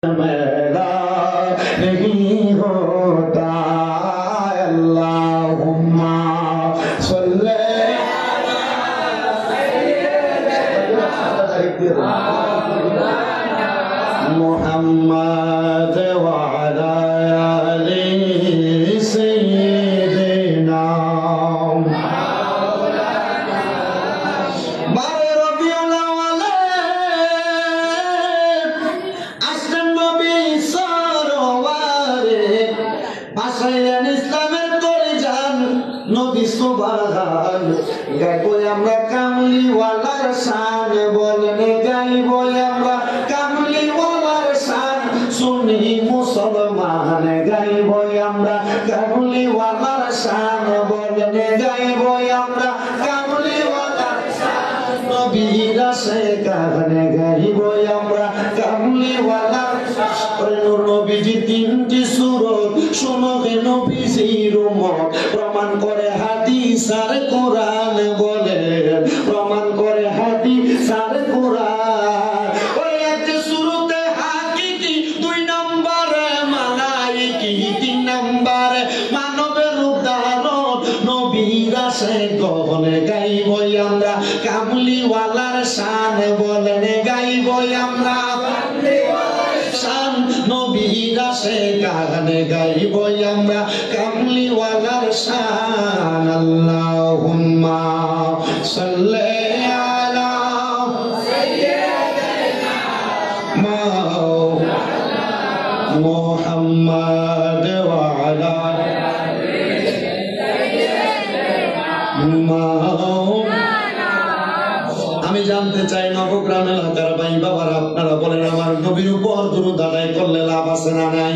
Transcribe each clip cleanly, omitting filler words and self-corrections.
मेरा नहीं होता अल्लाहुम्मा सल्ले मुहम्मद व अला आलि सय्यिदिना मारे रबिउल अव्वले আসলেন নবী সরওয়ারে ভাসাইলেন ইসলামের তরিজান নবী সুবহান গাইবো আমরা কামলিওয়ালার শান বলেন গাইবো আমরা কামলিওয়ালার শান সুন্নি মুসলমান গাইবো আমরা কামলিওয়ালার শান বলেন গাইবো আমরা কামলিওয়ালার শান নবীর শেখানে গাইবো আমরা কামলিওয়ালার নূর নবীজি তিনটি সূরত শোনো হে নবীজির উম্মত প্রমাণ করে হাদিস আর কোরআন বলে প্রমাণ করে হাদিস আর কোরআন ওই একটা সূরতে হাকিকি দুই নম্বরে মালাইকি তিন নম্বরে মানবের উদাহরণ নবীর শেখানে গাইবো আমরা কামলিওয়ালার শান বলেন গাইবো আমরা শান নবীর শেখানে গাইবো আমরা কামলিওয়ালার শান আল্লাহুম্মা সাল্লি আলা সাইয়্যিদিনা মুহাম্মদ ওয়া আলা আলি সাইয়্যিদিনা আমি জানতে চাই নবগ্রাম এলাকার ভাই বাবারা আপনারা বলেন আমার নবীর উপর দুরূদ আদায় করলে লাভ আছে না নাই?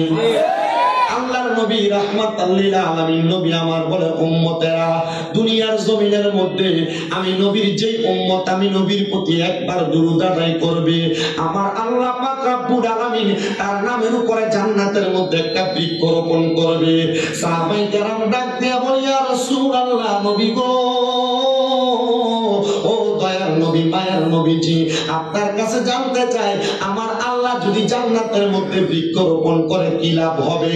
আল্লাহর নবী রাহমাতাল লিল আলামিন নবী আমার বলে উম্মতেরা দুনিয়ার জমিনের মধ্যে আমি নবীর যেই উম্মত আমি নবীর প্রতি একবার দুরূদ আদায় করবে আমার আল্লাহ পাক রব্বুল আলামিন তার নামের উপরে জান্নাতের মধ্যে একটা বৃক্ষ রোপণ করবে। সাহাবায়ে কেরাম ডাক দিয়া বলে ইয়া রাসূলুল্লাহ নবী গো ও দয়ার নবী মায়ার নবীজি আপনার কাছে জানতে চাই আমার আল্লাহ যদি জান্নাতের মধ্যে বৃক্ষ রোপণ করে কি লাভ হবে?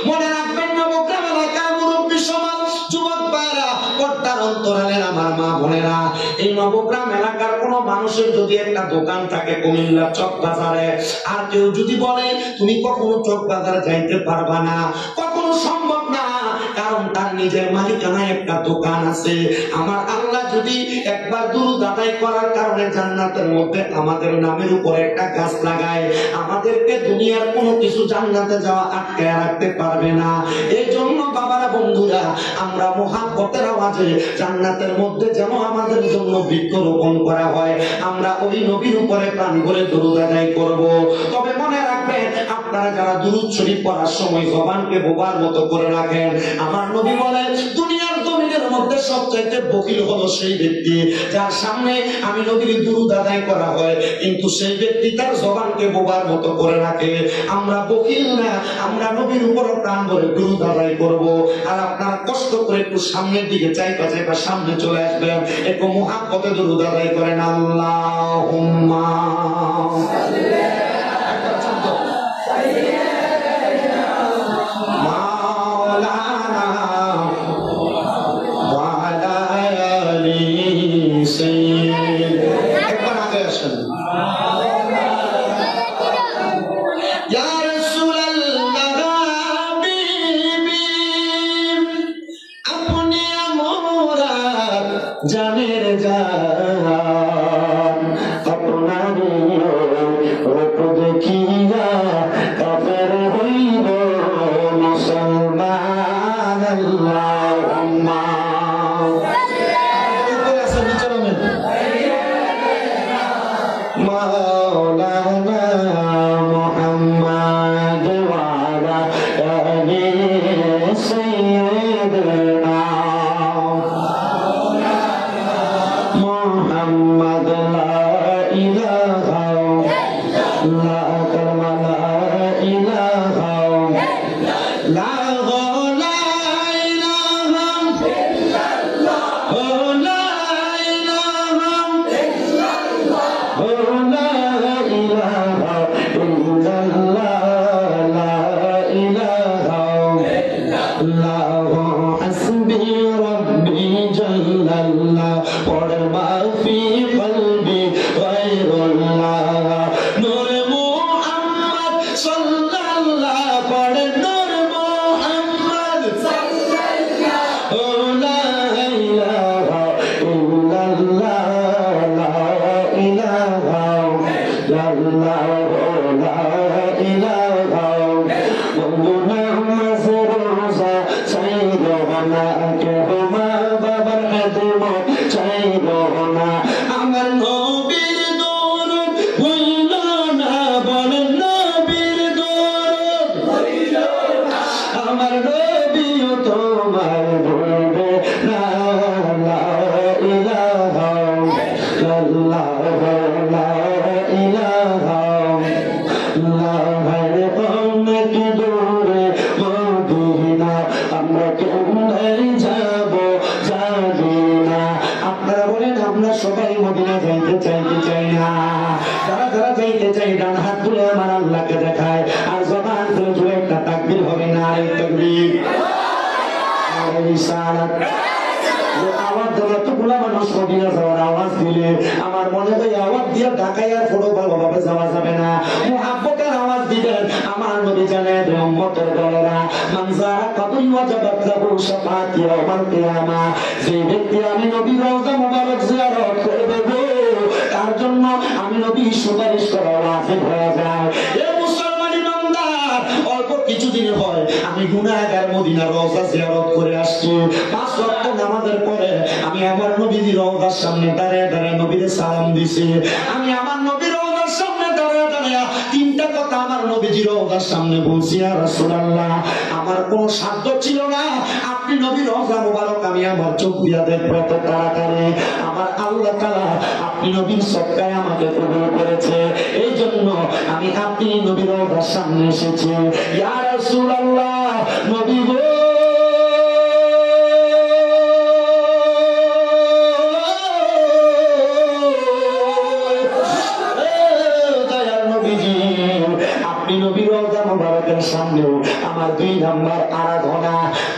মনে রাখবেন নবগ্রাম এলাকার মুরব্বী সমাজ যুবক ভাইরা পর্দার অন্তরালের আমার মা বোনেরা এই নবগ্রাম এলাকার কোন মানুষের যদি একটা দোকান থাকে কুমিল্লা চক বাজারে আর কেউ যদি বলে তুমি কখনো চক বাজারে যাইতে পারবা না কখনো সম্ভব না কারণ তার নিজের মালিকানায় একটা দোকান আছে আমার আল্লাহ যদি একবার দুরূদ আদায় করার কারণে জান্নাতের মধ্যে আমাদের নামের উপরে একটা গাছ লাগায় আমাদেরকে দুনিয়ার কোনো কিছু জান্নাতে যাওয়া আটকায় রাখতে পারবে না। এই জন্য বাবারা বন্ধুরা আমরা মুহাব্বতের আওয়াজে জান্নাতের মধ্যে যেন আমাদের জন্য বৃক্ষ রোপণ করা হয় আমরা ওই নবীর উপরে প্রাণ ভরে দুরূদ আদায় করব। তবে মনে রাখবেন আপনারা যারা দুরূদ শরীফ পড়ার সময় জবানকে বোবার মতো করে রাখেন আমার নবী বলেন দুনিয়ার জমিনের মধ্যে সবচাইতে বখিল হলো সেই ব্যক্তি যার সামনে আমি নবীর দুরূদ আদায় করা হয় কিন্তু সেই ব্যক্তি তার জবানকে বোবার মতো করে রাখে। আমরা বখিল না আমরা নবীর উপর প্রাণ ভরে দুরূদ আদায় করব। আর আপনারা কষ্ট করে একটু সামনের দিকে চাইবা সামনে চলে আসবেন একটু মুহাব্বতে দুরূদ আদায় করেন আল্লাহুম্মা একবার আগে আসেন ইয়া রাসূলুল্লাহ বিবি আপনি মোরা জানের জান আপনার হায় অনেক দূরে মদিনা, আমরা কেমনে যাব জানি না। আপনারা বলেন আমরা সবাই মদিনা যাইতে চাই কি চাই না? যারা যারা যাইতে চাই ডান হাত তুলে আমার আল্লাহকে দেখায়, আর জবান তুলে তুলে একটা তাকবীর হবে না? আর তাকবীর, আর রিসালাত। আওয়াজ দেওয়া এতগুলা মানুষ মদিনা যাওয়ার আওয়াজ দিলে আমার মনে হয় আওয়াজ দিয়ে ঢাকায় আর ফটো ভালোভাবে যাওয়া যাবে না। মুহাব্বতের আওয়াজ দিবেন। আমার নবী জানেন উম্মতের দলেরা, মান যারা কবরি ওয়াজাবাত লাহু শাফাআতি ইয়াউমাল কিয়ামা, যে ব্যক্তি আমি নবীর রওজা মুবারক জিয়ারত করবে তার জন্য আমি নবী সুপারিশ করা ওয়াজিব হয়ে যায়। এ মুসলমান ইমানদার, অল্প কিছুদিন হয় আমি গুনাহগার মদিনার রওজা জিয়ারত করে আসছি। 5 ওয়াক্ত নামাজের পরে আমি আমার নবীর রওজার সামনে দাঁড়িয়ে দাঁড়িয়ে নবীকে সালাম দিছি। আমি আমার নবীর রওজার সামনে দাঁড়িয়ে দাঁড়িয়ে 3টা কথা আমার নবীজির রওজার সামনে বলছি, ইয়া রাসূলুল্লাহ, আমার কোনো সাধ্য ছিল না আপনি নবীর রওজা মুবারক আমি আমার চোখ দিয়া দেখবো এত তাড়াতাড়ি। আমার আল্লাহ তাআলা আপনি নবীর সদকায় আমাকে কবুল করেছে, এই জন্য আমি আপনি নবীর রওজার সামনে এসেছি। ইয়া রাসূলুল্লাহ, নবী গো, সামনে আমার 2 নাম্বার আরাধনা।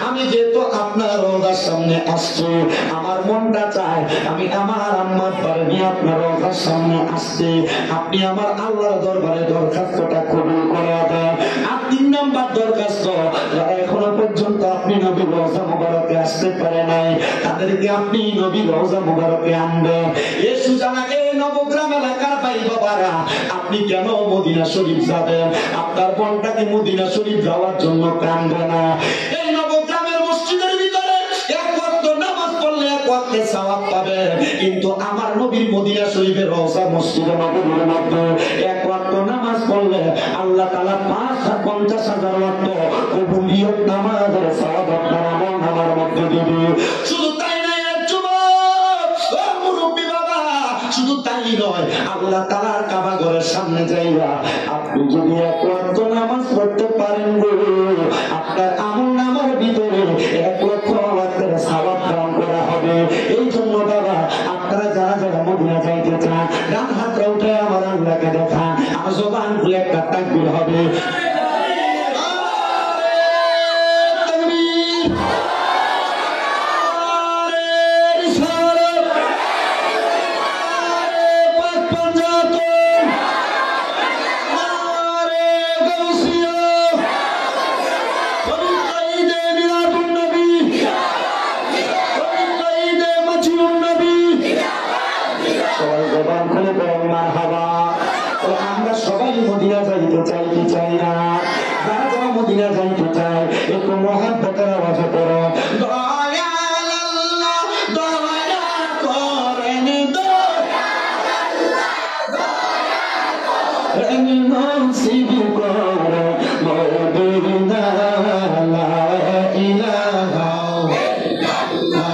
আমি যেহেতু আপনার রওজার সামনে আসছি, আমার মনটা চায় আমি আমার আম্মার বাড়ি নিয়ে আপনার রওজার সামনে আসছি, আপনি আমার আল্লাহর দরবারে দরখাস্তটা কবুল করে দেন। আর 3 নাম্বার দরখাস্ত, যারা এখনো পর্যন্ত আপনি নবীর রওজা মুবারকে আসতে পারে নাই তাদেরকে আপনি নবীর রওজা মুবারকে আনবেন। এই সুজানা এই নবগ্রাম এলাকার ভাই বাবারা, আপনি কেন মদিনা শরীফ যাবেন? আপনার বোনটাকে মদিনা শরীফ যাওয়ার জন্য কাঁদবে না? এই নবগ্রামের মসজিদের ভিতরে 1 ওয়াক্ত নামাজ পড়লে 1 ওয়াক্তের সওয়াব পাবেন, কিন্তু আমার নবীর মদিনা শরীফের রওজা মসজিদে নববীর মধ্যে 1 ওয়াক্ত নামাজ পড়লে আল্লাহ তাআলা 50,000 ওয়াক্ত কবুলিয়ত নামাজের সওয়াব আপনার আমল নামার মধ্যে দিবে। শুধু তাই নয় যুবক, ও মুরব্বি বাবা, শুধু তাই নয়, আল্লাহ তাআলার কাবা ঘরের সামনে যাইয়া আপনি যদি 1 ওয়াক্ত নামাজ পড়তে পারেন গো, আপনার আমল নামার ভিতরে 1 লক্ষ ওয়াক্তের সওয়াব দান করা হবে। এই জন্য বাবা, আপনারা যারা যারা মদিনা যাইতে চান ডান হাতটা উঠে আমার আল্লাহকে দেখান, আর জবান খুলে একটা তাকবীর হবে। আমরা সবাই মদিনা যাইতে চাই কি চাই না? যারা যারা মদিনা যাইতে চায় একটু মহাব্বতের আওয়াজে করো, দয়াল আল্লাহ দয়া করেন, দয়াল নসিব করে মদিনা, লা ইলাহা ইল্লাল্লাহ, লা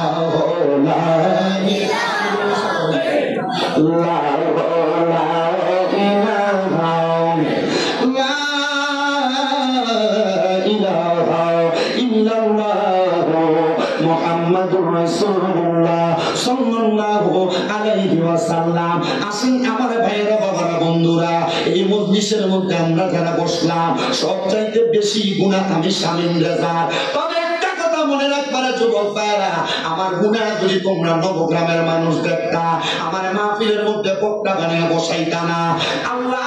মুহাম্মাদুর রাসূলুল্লাহ সাল্লাল্লাহু আলাইহি ওয়াসাল্লাম। আসেন আমার ভাইয়েরা, বাবারা, বন্ধুরা, এই মজলিসের মধ্যে আমরা যারা বসলাম সবচাইতে বেশি গুনাহ আমি শামিম রেজা। তবে একটা কথা মনে রাখবারে যুবক ভাইরা, আমার গুনাহ যদি তোমরা নবগ্রামের মানুষ দেখতা, আমার মাহফিলের মধ্যে বক্তা বানিয়ে বসাইতা না। আল্লাহ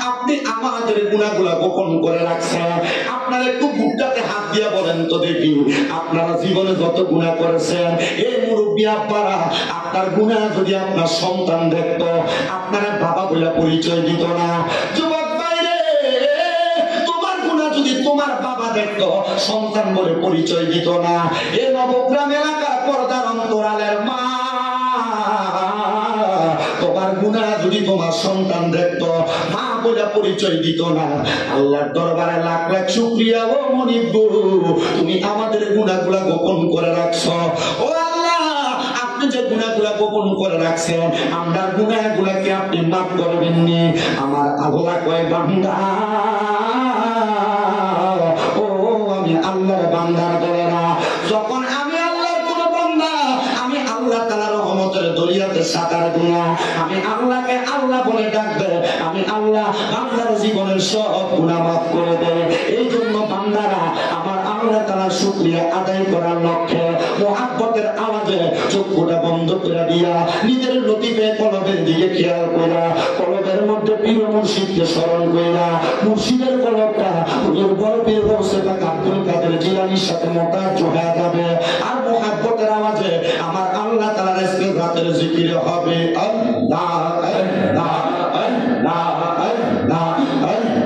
আপনি আমাদের গুনাহগুলো গোপন করে রাখছেন। আপনারা একটু বুকটাতে হাত দিয়ে বলেন তো দেখি, আপনারা জীবনে যত গুনাহ করেছেন, এই মুরব্বী আব্বারা, আপনার গুনাহ যদি আপনার সন্তান দেখতো আপনারা বাবা বলে পরিচয় দিত না। যুবক ভাইরে, তোমার গুনাহ যদি তোমার বাবা দেখতো সন্তান বলে পরিচয় দিত না। এই নবগ্রাম এলাকার পর্দার অন্তরালের মা, তোমার গুনাহ যদি তোমার সন্তান দেখতো মা বলে পরিচয় দিত না। আল্লাহর দরবারে লাখ লাখ শুকরিয়া ও মনিব, তুমি আমাদের গুনাহগুলো গোপন করে রাখছো। ও আল্লাহ, আপনি যে গুনাহগুলো গোপন করে রাখছেন আমরা গুনাহগুলোকে আপনি মাফ করবেন নি। আমার আল্লাহ কয় বান্দা ও আমি আল্লাহর বান্দার দলেরা, যখন আমি আল্লাহর কোন বান্দা আমি আল্লাহ তাআলার রহমতের দরিয়াতে সাঁতার দিয়া আমি আল্লাহকে আল্লাহ বলে ডাকবে, আমি আল্লাহ বান্দার জীবনের সব গুনাহ মাফ করে দেয়। এই জন্য বান্দারা আমার আল্লাহ তাআলার শুকরিয়া আদায় করার লক্ষ্যে মুহাব্বতের আওয়াজে চোখটা বন্ধ করে দিয়া নিজের লতিফে কলবের দিকে খেয়াল কইরা কলবের মধ্যে প্রিয় মুর্শিদকে স্মরণ কইরা মুর্শিদের কলবটা হুজুর বড় পীর গৌসে পাক আব্দুল কাদের জিলানীর সাথে মোতাজ্জ হয়ে যাবে। আর মুহাব্বতের আওয়াজে আমার আল্লাহ তাআলার ইস্তিগফারের জিকির হবে আল্লাহ আল্লাহ আল্লাহ আল্লাহ আল্লাহ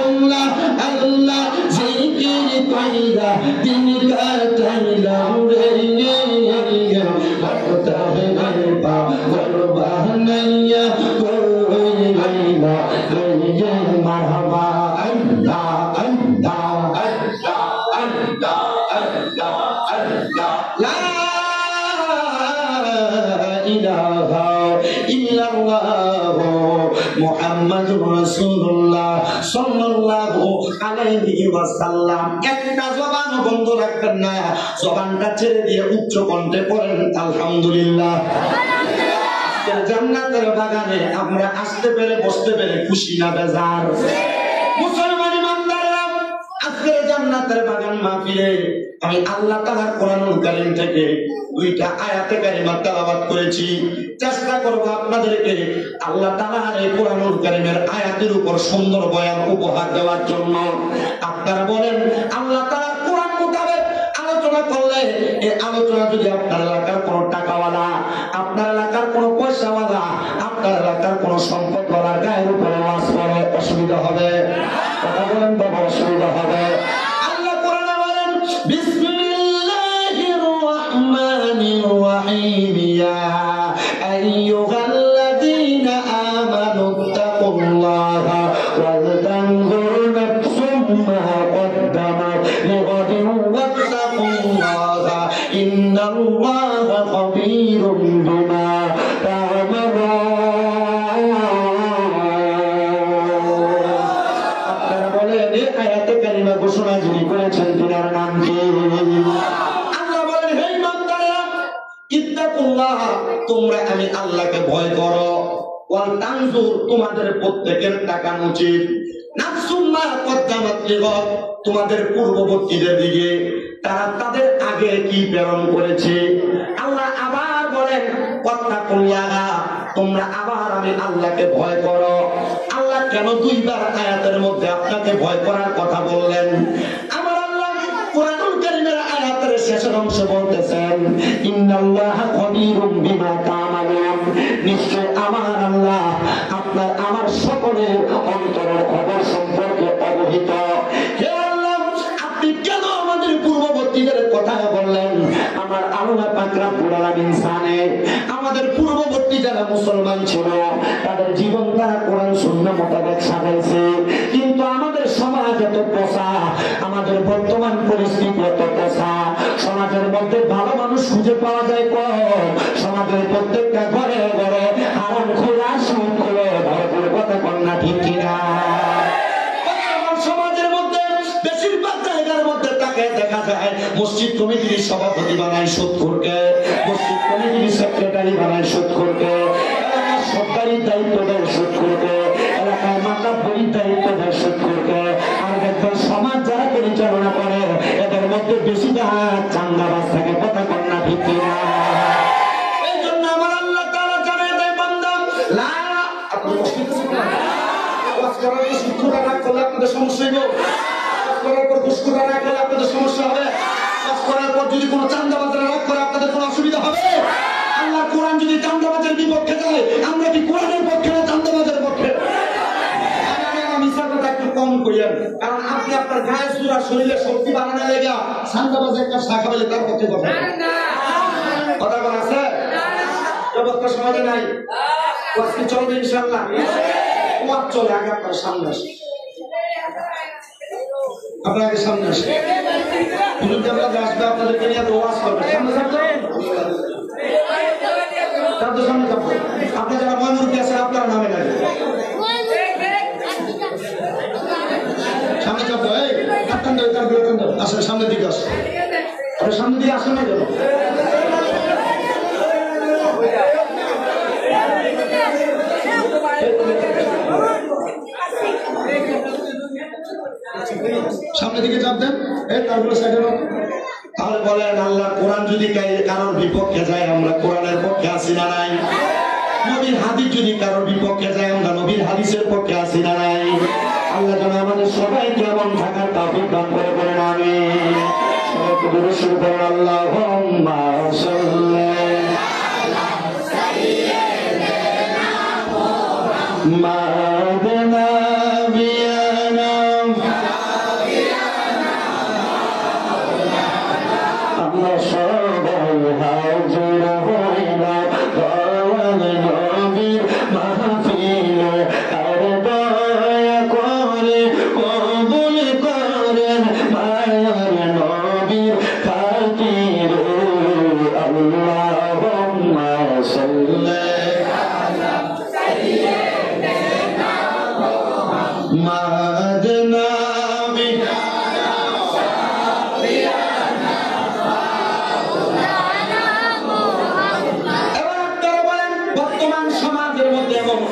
Allah, Allah, zikir koyda, din katay ইল্লাল্লাহু মুহাম্মাদুর রাসূলুল্লাহ সাল্লাল্লাহু আলাইহি ওয়াসাল্লাম। একটা জবান বন্ধ রাখবেন না, জবানটা ছেড়ে দিয়ে উচ্চ কণ্ঠে পড়েন আলহামদুলিল্লাহ। জান্নাতের বাগানে আমরা আসতে পেরে বসতে পেরে খুশি না বেজার? মুসলমান ইমানদাররা, আজকের জান্নাতের বাগান মাহফিলে আমি আল্লাহ তাআলার কোরআনুল কারীম থেকে দুইটা আয়াতে কারিমা তেলাওয়াত করেছি। চেষ্টা করব আপনাদেরকে আল্লাহ তাআলার এই কোরআনুল কারীমের আয়াতের উপর সুন্দর বয়ান উপহার দেওয়ার জন্য। আপনারা বলেন, আল্লাহ তাআলার কোরআন মোতাবেক আলোচনা করলে এই আলোচনা যদি আপনার এলাকার কোনো টাকাওয়ালা, আপনার এলাকার কোনো পয়সাওয়ালা, আপনার এলাকার কোনো সম্পদওয়ালার গায়ের উপরে ওয়াজ করে অসুবিধা হবে? কথা বলেন বাবা, অসুবিধা হবে? আল্লাহ কোরআনে বলেন, বিসমিল্লাহির রাহমানির রাহিম, ইয়া আইয়ুহাল্লাযীনা আমানু তাকুল্লাহা ওয়াল তানজুর নাফসুম মা কদ্দামাত লিগাদিন ওয়াত্তাকুল্লাহা ইন্নাল্লাহা খাবীরুম বিমা তা'মালুন। আপনারা বলেন, এই আয়াতে কারিমা ঘোষণা যিনি করেছেন তিনার নাম কি? আল্লাহ বলেন, হে ইমানদাররা, ইত্তাকুল্লাহ, তোমরা আমি আল্লাহকে ভয় করো। ওয়াল তানজুর, তোমাদের প্রত্যেকের তাকানো উচিত। নাফসুম মা কদ্দামাত লিগাদ, তোমাদের পূর্ববর্তীদের দিকে তারা তাদের আগে কি প্রেরণ করেছে। আল্লাহ আবার বলেন, ওয়াত্তাকুল্লাহ, তোমরা আবার আমি আল্লাহকে ভয় করো। আল্লাহ কেন দুইবার আয়াতের মধ্যে আপনাকে ভয় করার কথা বললেন? আমার আল্লাহ কোরআনুল কারীমের আয়াতের শেষের অংশে বলতেছেন, ইন্নাল্লাহা খাবীরুম বিমা তা'মালুন, নিশ্চয় আমার আল্লাহ আপনার আমার সকলের অন্তরের খবর সম্পর্কে অবহিত। হে আল্লাহ, আপনি কেন আমাদের পূর্ববর্তীদের কথা বললেন? আমার আল্লাহ পাক রব্বুল আলামিন জানে আমাদের পূর্ববর্তী যারা মুসলমান ছিল তাদের জীবন তারা কোরআন সুন্নাহ মোতাবেক সাজাইছে, কিন্তু আমাদের সমাজ এত পচা, আমাদের বর্তমান পরিস্থিতি এত পচা, সমাজের মধ্যে ভালো মানুষ খুঁজে পাওয়া যায় কম, সমাজের প্রত্যেকটা ঘরে ঘরে হারাম খোলা সুদ খোলা, ভারতের কথা কন্যা ঠিক কিনা? সমাজের মধ্যে বেশিরভাগ জায়গার মধ্যে তাকে দেখা যায় মসজিদ কমিটির সভাপতি বানায় সুদখোরকে, মসজিদ কমিটির সেক্রেটারি বানায় সুদখোরকে, এলাকার সরকারি দায়িত্ব দেয় সুদখোরকে, এলাকায় মাতাব্বরির দায়িত্ব দেয় সুদখোরকে। আর দেখবেন সমাজ যারা পরিচালনা করে এদের মধ্যে বেশিরভাগ চান্দাবাজ থাকে, কথা কন্যা ঠিক কিনা? এই জন্য আমার আল্লাহ তাআলা জানায় দেয়, বান্দা লা, আপনি মসজিদ ওয়াজ করার পর সুদখোররা রাগ করলে আপনাদের সমস্যা হইব, ওয়াজ করার পর ঘুষখোররা রাগ করলে আপনাদের সমস্যা হবে, ওয়াজ করার পর যদি কোনো চান্দাবাজরা রাগ করে আপনাদের কোনো অসুবিধা হবে? আল্লাহ কোরআন যদি চান্দাবাজের বিপক্ষে যায়, আমরা কি কোরআনের পক্ষে না চান্দাবাজের পক্ষে? কম কইলেন, কারণ আপনি আপনার গায়ে সুরা শরীরে শক্তি বানানো লেগে চান্দাবাজের একটা শাখা পেলে তার পক্ষে কথা কথা বলা আছে? ব্যবস্থা সমাজে নাই, ওয়াজ কি চলবে ইনশাআল্লাহ? ওয়াজ চলে, আগে আপনার সামনে আসে, আপনাকে সামনে আসে, বিরুদ্ধে আপনাদের আসবে, আপনাদেরকে নিয়ে ওয়াজ করবে, সামনে যাবো, সামনে যাবো। আপনার যারা ময়মুরব্বী আছেন আপনারা নামে লাগে সামনে যাবো, এই আসলে সামনের দিকে আসে, আপনি সামনের দিকে আসেন না কেন? সামনের দিকে চাপ দেন, এই তারপরে সাইডে। তাহলে বলেন, আল্লাহ কোরআন যদি কারোর বিপক্ষে যায় আমরা কোরআনের পক্ষে আছি না নাই? নবীর হাদিস যদি কারোর বিপক্ষে যায় আমরা নবীর হাদিসের পক্ষে আছি না নাই? আল্লাহ যেন আমাদের সবাইকে এমন থাকার তৌফিক দান করে, বলেন আমিন। সবাইকে দরুদ শুরু করেন, আল্লাহুম্মা সাল্লি আলা সাইয়্যিদিনা মুহাম্মাদ নাবিয়ানা আমরা সবাই হাজির হইলাম দয়াল নবীর মাহফিলে, আর দয়া করে কবুল করেন মায়ার নবীর খাতিরে। আল্লাহুম্মা সাল্লি আলা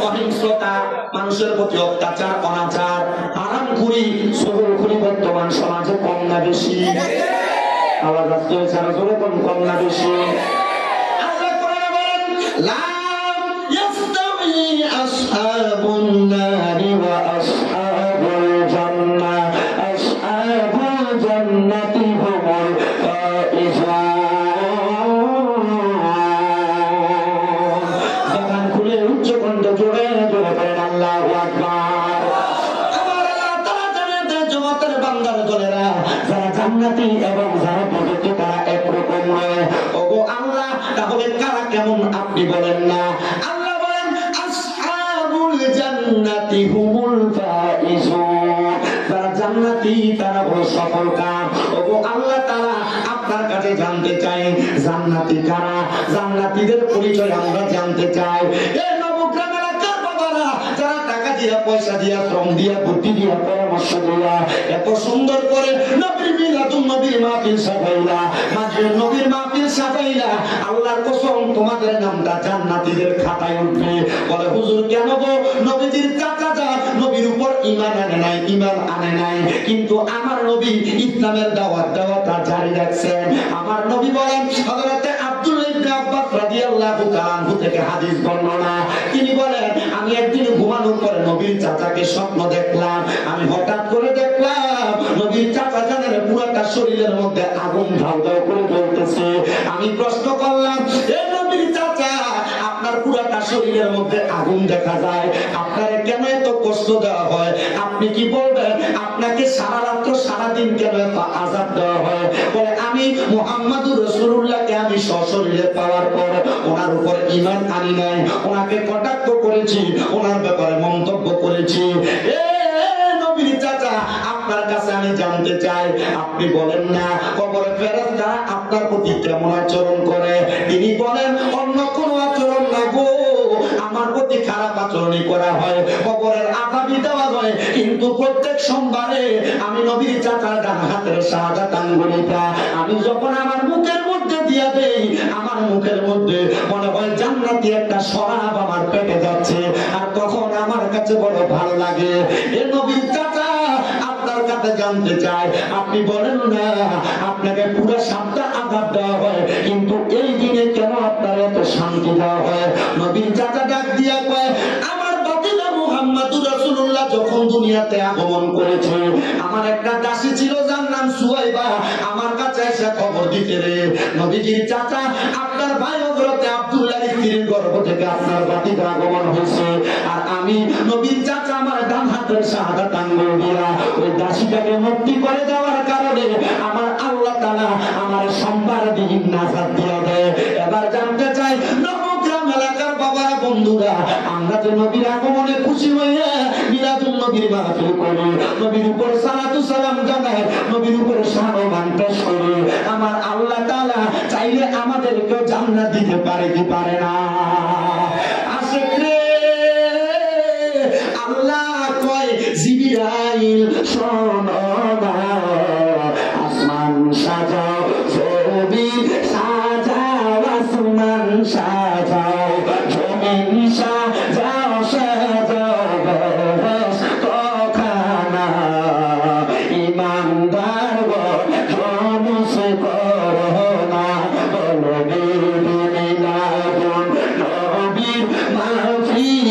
অহিংসতা, মানুষের প্রতি অত্যাচার, অনাচার, হারামখুরি, চুগলখুরি বর্তমান সমাজে কম না বেশি? আওয়াজ আসতে হয়েছে আরো জোরে, কম না বেশি? আল্লাহ কোরআনে বলেন, লা ইয়াস্তাউই আসহাবুন নারি ওয়া আসহাবুল জান্নাহ, আসহাবুল জান্নাতি হুমুল ফাইজুন। জবান খুলে উচ্চ কণ্ঠে জোরে জোরে বলেন আল্লাহু আকবার। আমার আল্লাহ তাআলা জান্নাতের জমাতের বান্দার দলেরা যারা জান্নাতি এবং যারা পবিত্র তারা একরকম নয়। ওগো আল্লাহ, তাহলে কারা কেমন আপনি বলেন না? আল্লাহ বলেন আসহাবুল জান্নাতি হুমুল ফাইজুন, যারা জান্নাতি তারা হলো সফলকাম। ওগো আল্লাহ তাআলা আপনার কাছে জানতে চাই জান্নাতি কারা, জান্নাতীদের পরিচয় আমরা জানতে চাই। এই নবগ্রাম এলাকার বাবারা যারা টাকা দিয়া, পয়সা দিয়া, শ্রম দিয়া, বুদ্ধি দিয়া, পরামর্শ দিয়া এত সুন্দর করে নবীর মিলাদুন নবীর মাহফিল সাজাইলা, মাঝের নবীর মাহফিল সাজাইলা, আল্লাহর কসম তোমাদের নামটা জান্নাতীদের খাতায় উঠবে। বলে হুজুর কেন গো? নবীজির চাচা যা নবীর উপর ঈমান আনে নাই, ঈমান আনে নাই, কিন্তু আমার নবী ইসলামের দাওয়াতটা জারি রাখছেন। আমার নবী বলেন, হযরতে আব্দুল্লাহ ইবনে আব্বাস রাদিয়াল্লাহু তাআলা আনহু থেকে হাদিস বর্ণনা, তিনি বলেন আমি একদিন ঘুমানোর পরে নবীর চাচাকে স্বপ্ন দেখলাম। আমি হঠাৎ করে দেখলাম নবীর চাচা জানেন পুরোটা শরীরের মধ্যে আগুন ধাউ ধাউ করে জ্বলতেছে। আমি প্রশ্ন করলাম, এ নবীর চাচা আপনার পুরোটা শরীরের মধ্যে আগুন দেখা যায়, আপনারে কেন এত কষ্ট দেওয়া হয়? আপনি কি বলবেন আপনাকে সারা রাত্র সারা দিন কেন এত আযাব দেওয়া হয়? বলে আমি মুহাম্মাদুর রাসূলুল্লাহকে আমি সশরীরে পাওয়ার পর ওনার উপর ঈমান আনি নাই, ওনাকে কটাক্ষ করেছি, ওনার ব্যাপারে মন্তব্য করেছি। নবীর চাচা আপনার কাছে আমি জানতে চাই, আপনি বলেন না কবরে ফেরেশতা আপনার প্রতি কেমন আচরণ করে? তিনি বলেন অন্য কোন আচরণ না গো, আমার প্রতি খারাপ আচরণই করা হয়, কবরের আযাবই দেওয়া হয়, কিন্তু প্রত্যেক সোমবারে আমি নবীর চাচার ডান হাতের শাহাদাত আঙ্গুলটা আমি যখন আমার মুখের মধ্যে দিয়া দেই, আমার মুখের মধ্যে মনে হয় জান্নাতি একটা শরাব আমার পেটে যাচ্ছে, আর তখন আমার কাছে বড় ভালো লাগে। এ নবীর চাচা আপনার কাছে জানতে চাই, আপনি বলেন না আপনাকে পুরো সপ্তাহ আযাব দেওয়া হয়, কিন্তু এই দিনে কেন আপনার এত শান্তি দেওয়া হয়? নবীর চাচা ডাক দিয়া কয়, আমার বাতিজা মুহাম্মাদুর রাসূলুল্লাহ যখন দুনিয়াতে আগমন করেছে, আমার একটা দাসী ছিল যার নাম সুয়াইবা, আমার কাছে এসে খবর দিতে রে নবীজির চাচা আপনার ভাই হযরতে আব্দুল্লাহর স্ত্রীর গর্ভ থেকে আপনার বাতিজা আগমন হয়েছে, আর আমি নবীর চাচা আমার ডান হাতের শাহাদাত আঙ্গুল দিয়া ওই দাসীটাকে মুক্তি করে দেওয়ার কারণে আমার আল্লাহ তাআলা আমার সোমবার দিন নাজাত দিয়া দেয়। এবার জানতে চাই নবগ্রাম এলাকার বাবারা, বন্ধুরা, আমরা যে নবীর আগমনে খুশি হইয়া মিলাদুন নবীর মাহফিল করি, নবীর উপর সালাতু সালাম জানাই, নবীর উপর সম্মান পেশ করি, আমার আল্লাহ তাআলা চাইলে আমাদেরকে জান্নাত দিতে পারে কি পারে না? আশিক রে, আল্লাহ কয় জিবরাইল শোনো না, আসমান সাজাও, জমিন সাজাও, আসমান সাজাও, জমিন সাজাও, সাজাও বেহেশতখানা, ঈমানদার জনস করো না, বলো মিলাদুন নবীর মাহফিল,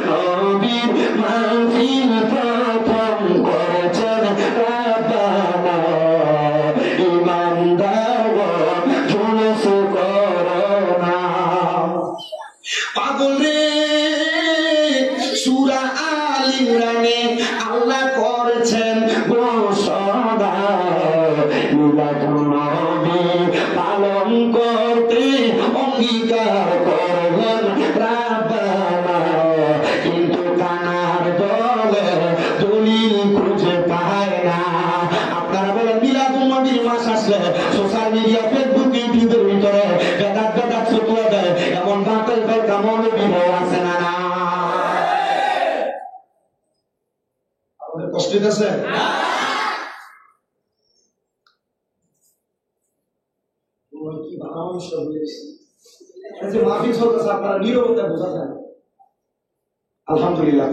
নবীর মাহফিল প্রথম করেছেন রাব্বানা, ঈমানদার জনস করো না। পাগল রে, সূরা আল ইমরানে আল্লাহ করেছেন ঘোষণা, মিলাদুন নবী পালন করতে অঙ্গীকার করলেন রাব্বানা, কিন্তু কানার দলে দলিল খুঁজে পায় না। আপনারা বলেন মিলাদুন নবীর মাস আসলে সোশ্যাল মিডিয়া, ফেসবুক, ইউটিউবের ভিতরে বেদাত ফতোয়া দেয়, এমন বাতিল ফেরকা মৌলবী আছে না? না, আপনাদের কষ্ট হইতেছে? কি ভালো মানুষ হয়েছে, যে মাহফিল চলতেছে আপনারা নীরবতা বোঝা যায়। আলহামদুলিল্লাহ,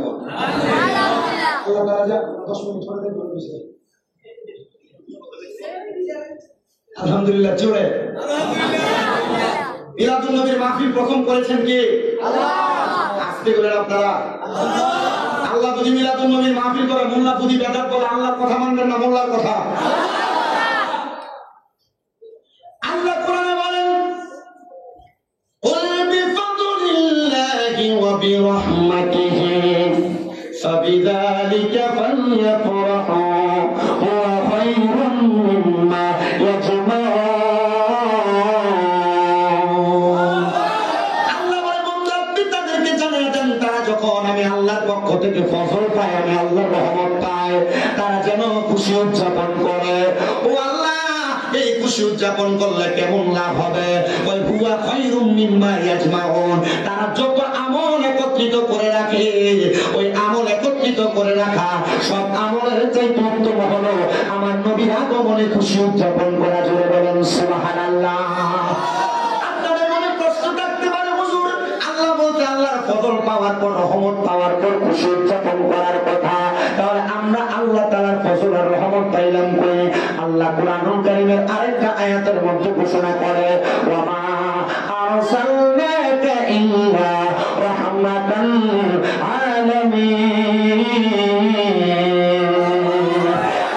আল্লাহ তাআলা যা 10 মিনিট পরে বলে দিয়েছে আলহামদুলিল্লাহ, জোরে মিলাদুন নবীর মাহফিল প্রথম করেছেন কে? আল্লাহ। আস্তে বলেন আপনারা। আল্লাহ যদি মিলাদুন নবীর মাহফিল করে মোল্লা বুদি বেদাত বলে আল্লাহর কথা মানবেন না মোল্লার কথা? আল্লাহ কোরআনে বলেন কুল বিফাদলিল্লাহি ওয়া বিরহমাতিহি ফাবিযালিকা ফালইফরাহু হুয়া খায়রুম মিম্মা ইয়াজমাউন। আল্লাহ বলে বান্দা আপনি তাদেরকে জানিয়ে দেন তারা যখন আমি আল্লাহর পক্ষ থেকে ফজল পায়, আমি আল্লাহর রহমত পায়, তারা যেন খুশি উদযাপন করে। ও আল্লাহ, এই খুশি উদযাপন করলে কেমন লাভ হবে? ওই হুয়া খায়রুম মিম্মা ইয়াজমাউন, তারা যত আমল একত্রিত করে রাখে, ওই আমল একত্রিত করে রাখা সব আমলের চাইতে উত্তম হলো আমার নবীর আগমনে খুশি উদযাপন করা। জোরে বলেন সুবহানাল্লাহ। আপনাদের মনে প্রশ্ন থাকতে পারে হুজুর, আল্লাহ বলতে আল্লাহর ফজল পাওয়ার পর রহমত পাওয়ার পর খুশি উদযাপন করার কথা, তাহলে আমরা আল্লাহ তাআলার ফজল আর রহমত পাইলাম কই? আল্লাহ কুরআনুল কারীমের আরেকটা আয়াতের মধ্যে ঘোষণা করে ওয়া মা আরসালনাকা ইল্লা রাহমাতান লিল আলামিন।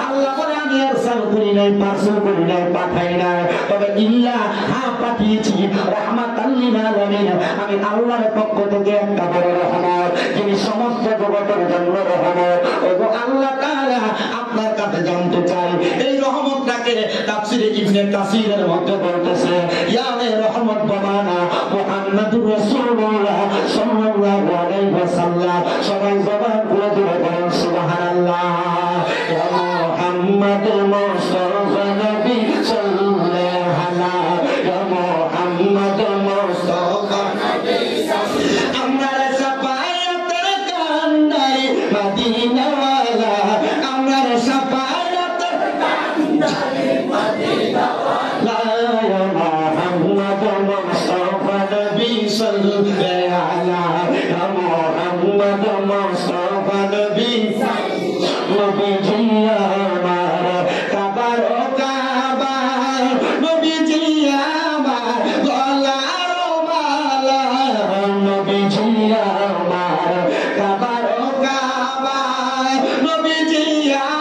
আল্লাহ বলে আমি আরসাল করি নাই, পার্সেল করি নাই, পাঠাই নাই, তবে ইল্লা হ্যাঁ পাঠিয়েছি রাহমাতান লিল আলামিন, আমি আল্লাহর পক্ষ থেকে একটা বড় রহমত, যিনি সমস্ত জগতের জন্য রহমত। ওগো আল্লাহ তাআলা আপনার কাছে জানতে চাই এই রহমতটাকে তাফসীরে ইবনে কাসিরের মধ্যে বলতেছে ইয়ানে রহমত বামানা মুহাম্মাদুর রাসূলুল্লাহ সাল্লাল্লাহু আলাইহি ওয়াসাল্লাম। সবাই জবান খুলে দিলে বলেন সুবহানাল্লাহ। ইয়া মুহাম্মদ মুস্তাফা নবী সাল্লাল্লাহু আলাইহি ইয়া মুহাম্মদ মুস্তাফা নবী সাল্লাল্লাহু আমরা সাফায়াতের কান্ডারি মদিনা ওয়ালা, আমরা সাফায়াতের কান্ডারি মদিনা ওয়ালা, ইয়া মুহাম্মদ মুস্তাফা নবী সাল্লাল্লাহু আলাইহি ইয়া মুহাম্মদ মুস্তাফা নবী নবীজি আমার কাবার ও কাবা, নবীজি আমার গলার মালা, নবীজি আমার কাবার ও কাবা, নবীজি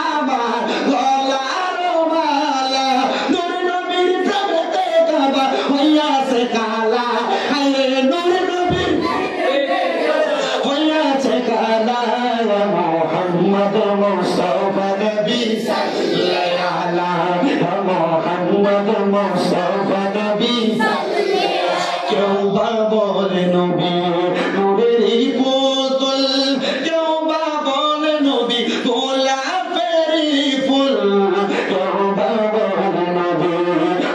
আমার গলার মালা, নূর নবীর প্রেমেতে কাবা হইয়াছে কালা, হায় নূর নবীর হইয়াছে কালা, মুহাম্মদ মুস্তাফা নবী সাল্লাল্লাহু আলাইহি মুহাম্মদ মুস্তাফা নবী সাল্লাল্লাহু। কেউ বা বলে নবী নূরেরই পুতুল, কেউ বা বলে নবী গোলাপেরই ফুল, কেউ বা বলে নবী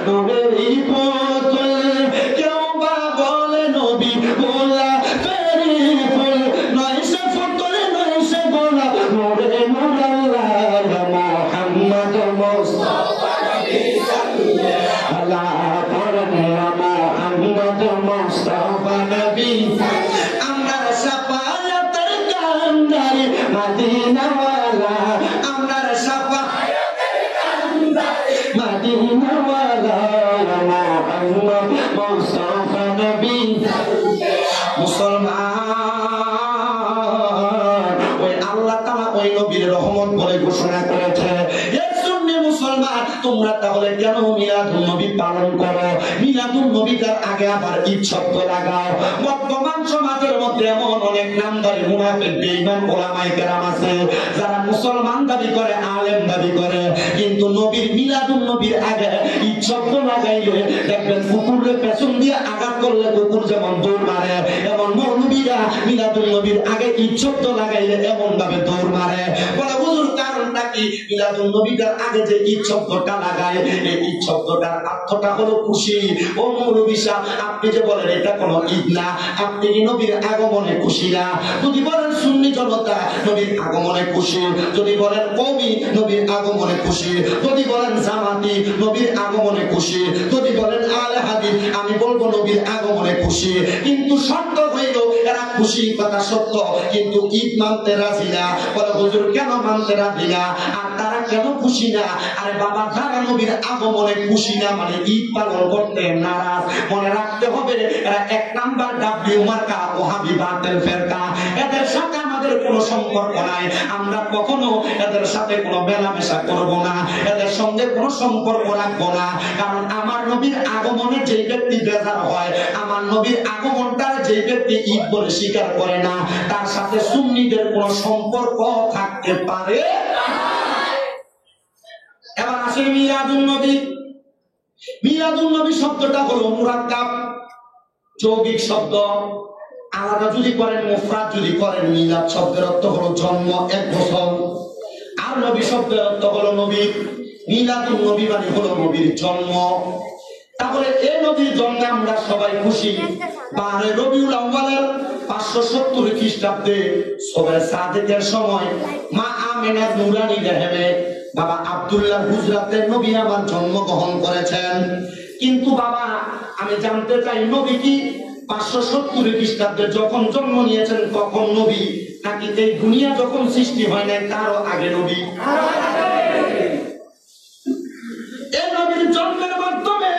নূরেরই পুতুল, কেউ বা বলে নবী গোলাপেরই ফুল, নয় সে ফুতুল নয় সে গোলাপ, নূরে নূর আল্লাহ মুহাম্মদ মুস্তাফা নবী সাল্লাল্লাহু আলাইহি মুহাম্মদ মুস্তাফা নবী। আমরা সাফায়াতের কান্ডারি মদিনা ওয়ালা, আমরা সাফায়াতের কান্ডারি মদিনা ওয়ালা, মুহাম্মদ মুস্তাফা নবী। মুসলমান, ওই আল্লাহ তাআলা ওই নবীর রহমত বলে ঘোষণা করেছে। মুসলমান, তোমরা তাহলে কেন মিলাদুন নবী পালন করো? মিলাদুন নবীটার আগে আবার ঈদ শব্দ লাগাও। বর্তমান সমাজের মধ্যে এমন অনেক নামধারী মুনাফিক বেঈমান ওলামায়ে কেরাম আছে যারা মুসলমান দাবি করে, আলেম দাবি করে, কিন্তু নবীর মিলাদুন নবীর আগে ঈদ শব্দ লাগাইলে দেখবেন কুকুরের পেছন দিয়ে আঘাত করলে কুকুর যেমন দৌড় মারে, এমন মৌলবীরা মিলাদুন নবীর আগে ঈদ শব্দ লাগাইলে এমন ভাবে দৌড় মারে। বলে হুজুর কারণটা আমরা কি মিলাদুন নবীটার আগে যে ঈদ শব্দটা লাগায়, এই ঈদ শব্দটার অর্থটা হলো খুশি। ও মৌলভী সাহেব, আপনি যে বলেন এটা কোনো ঈদ না, আপনি কি নবীর আগমনে খুশি না? যদি বলেন সুন্নি জনতা নবীর আগমনে খুশি, যদি বলেন কওমি নবীর আগমনে খুশি, যদি বলেন জামাতি নবীর আগমনে খুশি, যদি বলেন আলে হাদিস আমি বলবো নবীর আগমনে খুশি। কিন্তু শর্ত হইল এরা খুশি কথা সত্য, কিন্তু ঈদ মানতে রাজি না। বলে হুজুর কেন মানতে রাজি না, আর তারা কেন খুশি না? আরে বাবা, যারা নবীর আগমনে খুশি না মানে ঈদ পালন করতে নারাজ। মনে রাখতে হবে এরা এক নাম্বার ডাব্লিউ মার্কা ওহাবি বাতিল ফেরকা। এদের সাথে আমাদের কোনো সম্পর্ক নাই, আমরা কখনো এদের সাথে কোনো মেলামেশা করব না, এদের সঙ্গে কোনো সম্পর্ক রাখবো না। কারণ আমার নবীর আগমনে যে ব্যক্তি বেজার হয়, আমার নবীর আগমনটার যে ব্যক্তি ঈদ বলে স্বীকার করে না, তার সাথে সুন্নিদের কোনো সম্পর্ক থাকতে পারে। এবার আসে মিলাদুন নবী। মিলাদুন নবী শব্দটা হলো মুরাক্কাব, যৌগিক শব্দ। আলাদা যদি করেন, মুফরাদ যদি করেন, মিলাদ শব্দের অর্থ হলো জন্ম, এক বছর। আর নবী শব্দের অর্থ হলো নবী। মিলাদুন নবী মানে হলো নবীর জন্ম। তাহলে এই নবীর জন্মে আমরা সবাই খুশি। 12 রবিউল আউয়ালের 570 খ্রিস্টাব্দে সবে সাদেকের সময় মা আমেনার নূরানী রেহেমে বাবা আব্দুল্লাহ হুজরাতের নবী আমার জন্মগ্রহণ করেছেন। কিন্তু বাবা আমি জানতে চাই, নবী কি 570 খ্রিস্টাব্দে যখন জন্ম নিয়েছেন তখন নবী, নাকি এই দুনিয়া যখন সৃষ্টি হয় নাই তারও আগে নবী? এই নবীর জন্মের মাধ্যমে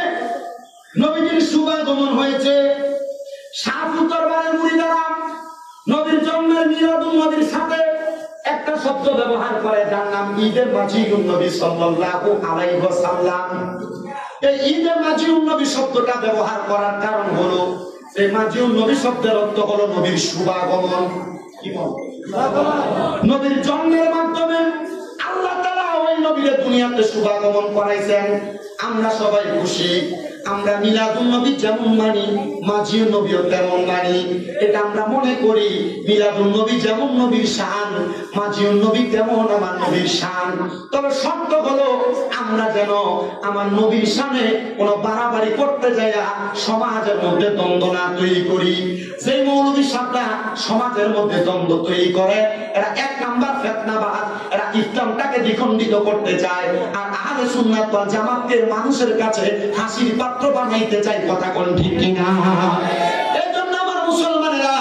নবীজির শুভাগমন হয়েছে। শাহপুর দরবারের মুরিদারা নবীর জন্মের মিলাদুন নবীর সাথে একটা শব্দ ব্যবহার করে, যার নাম ঈদে মাজিদুন নবী সাল্লাল্লাহু আলাইহি ওয়াসাল্লাম। এই ঈদে মাজিদুন নবী শব্দটা ব্যবহার করার কারণ হলো যে মাজিদুন নবী শব্দের অর্থ হলো নবীর শুভাগমন। কি বল? নবীর জন্মের মাধ্যমে আল্লাহ তাআলা ওই নবীর দুনিয়াতে শুভাগমন করাইছেন। আমরা সবাই খুশি। আমরা মিলাদুন নবী যেমন মানি, মাজিদুন নবীও তেমন মানি। এটা আমরা মনে করি মিলাদুন নবী যেমন নবীর শান, মাজিদুন নবী তেমন আমার নবীর শান। তবে সত্য হলো আমরা যেন আমার নবীর শানে কোনো বাড়াবাড়ি করতে যাই সমাজের মধ্যে দ্বন্দ্ব না তৈরি করি। যে মৌলভী সাহেবরা সমাজের মধ্যে দ্বন্দ্ব তৈরি করে, এরা এক নাম্বার ফিতনাবাজ। এরা ইসলামটাকে দ্বিখণ্ডিত করতে চায়, আর আহলে সুন্নাত ওয়াল জামাতকে মানুষের কাছে হাসির পাত্র বানাইতে চায়। কথা কোন ঠিক কিনা? এই জন্য আমার মুসলমানেরা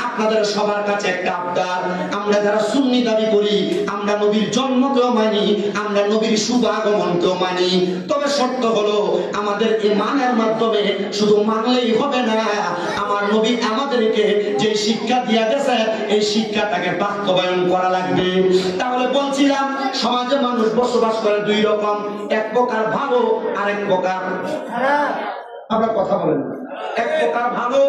আপনাদের সবার কাছে একটা আবদার, আমরা যারা সুন্নি দাবি করি আমরা নবীর জন্মকেও মানি, আমরা নবীর শুভ আগমনকেও মানি। তবে শর্ত হলো আমাদের ঈমানের মাধ্যমে শুধু মানলেই হবে না, আমার নবী আমাদেরকে যে শিক্ষা দিয়া গেছে এই শিক্ষাটাকে বাস্তবায়ন করা লাগবে। তাহলে বলছিলাম সমাজে মানুষ বসবাস করে দুই রকম, এক প্রকার ভালো আর এক প্রকার খারাপ। আমরা কথা বলেন, এক প্রকার ভালো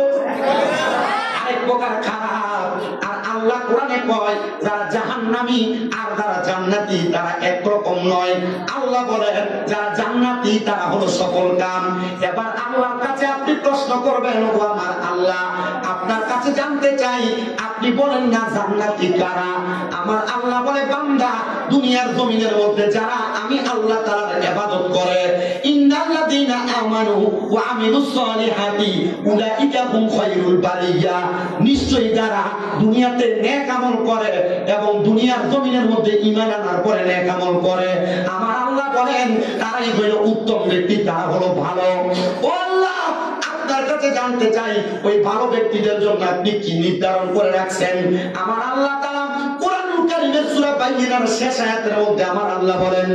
আরেক প্রকার খারাপ। আর আল্লাহ কোরআনে কয় যারা জাহান্নামী আর যারা জান্নাতি তারা একরকম নয়। আল্লাহ বলেন যারা জান্নাতি তারা হলো সফল কাম। এবার আল্লাহর কাছে আপনি প্রশ্ন করবেন, ও আমার আল্লাহ আপনার কাছে জানতে চাই আপনি বলেন না জান্নাতি কারা? আমার আল্লাহ বলে বান্দা দুনিয়ার জমিনের মধ্যে যারা আমি আল্লাহ তাআলার ইবাদত করে, ইন্নাল্লাযীনা আমানু ওয়া আমিলুস সালিহাতি উলাইকা হুম খায়রুল বারিয়া, নিশ্চয়ই যারা দুনিয়াতে নেক আমল করে এবং দুনিয়ার জমিনের মধ্যে ঈমান আনার পরে নেক আমল করে, আমার আল্লাহ বলেন তারাই হলো উত্তম ব্যক্তি, তারা হলো ভালো। ও আল্লাহ আপনার কাছে জানতে চাই ওই ভালো ব্যক্তিদের জন্য আপনি কি নির্ধারণ করে রাখছেন? আমার আল্লাহ তাআলা কোরআনুল কারীমের সূরা বাইয়িনার শেষ আয়াতের মধ্যে আমার আল্লাহ বলেন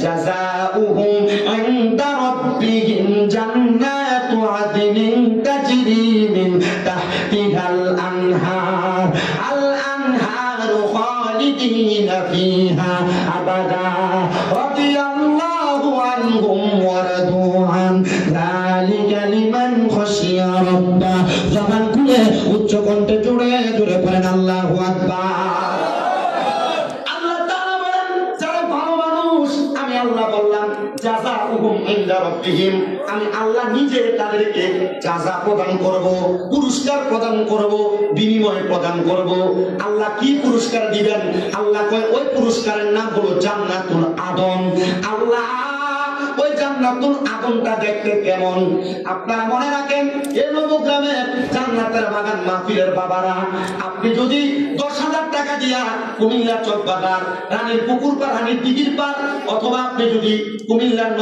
জাযাউহুম ইনদা রাব্বিহিম জান্নাতু আদনিন তাজরি মিন তাহতিহাল আনহার আল আনহারু খালিদিনা ফিহা আবাদা রাদিয়াল্লাহু আনহুম ওয়া রাদু আন যালিকা লিমান খাশিয়া রাব্বা। জবান খুলে উচ্চ কণ্ঠে জোরে জোরে পড়েন আল্লাহু আকবার। আল্লাহ তাআলা বলেন যারা ভালো মানুষ আমি আল্লাহ বললাম জাযাউহুম ইনদা রাব্বিহিম, আমি আল্লাহ নিজে তাদেরকে জাযা প্রদান করব, পুরস্কার প্রদান করব, বিনিময় প্রদান করব। আল্লাহ কি পুরস্কার দিবেন? আল্লাহ কয় ওই পুরস্কারের নাম হলো জান্নাতুল আদন। আল্লাহ ওই জান্নাতুল আদনটা দেখতে কেমন আপনারা মনে রাখেন। এই নবগ্রামে জান্নাতের বাগান মাহফিলের বাবারা, আপনি যদি 10,000 টাকা দিয়া কুমিল্লা চক বাজার, রানীর পুকুর পার, রানীর দিঘির পার, অথবা আপনি যদি কুমিল্লার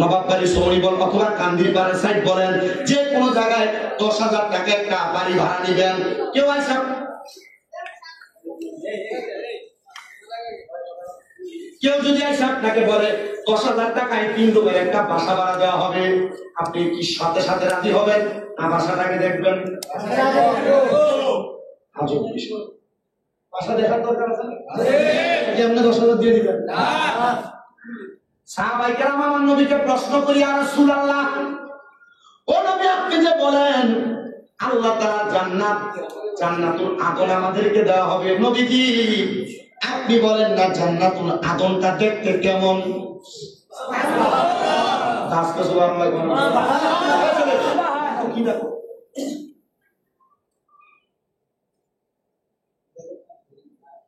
নবাববাড়ি সৌরি বল অথবা কান্দির পাড়ের সাইড বলেন, যে কোনো জায়গায় 10,000 টাকা একটা বাড়ি ভাড়া নিবেন। কেউ আইসা কেউ যদি আপনাকে বলে 10,000 টাকায় 3 রুমের একটা বাসা ভাড়া দেওয়া হবে, আপনি কি সাথে সাথে রাজি হবেন না বাসাটাকে দেখবেন? আজব বিষয়, বাসা দেখার দরকার আছে? আপনি 10,000 দিয়ে দিবেন? সাহাবায়ে কেরাম আমার নবীকে প্রশ্ন করি, ইয়া রাসূলুল্লাহ, ও নবী আপনি যে বলেন আল্লাহ তাআলা জান্নাতুল আদন আমাদেরকে দেওয়া হবে, নবীজি আপনি বলেন না জান্নাতুল আদনটা দেখতে কেমন?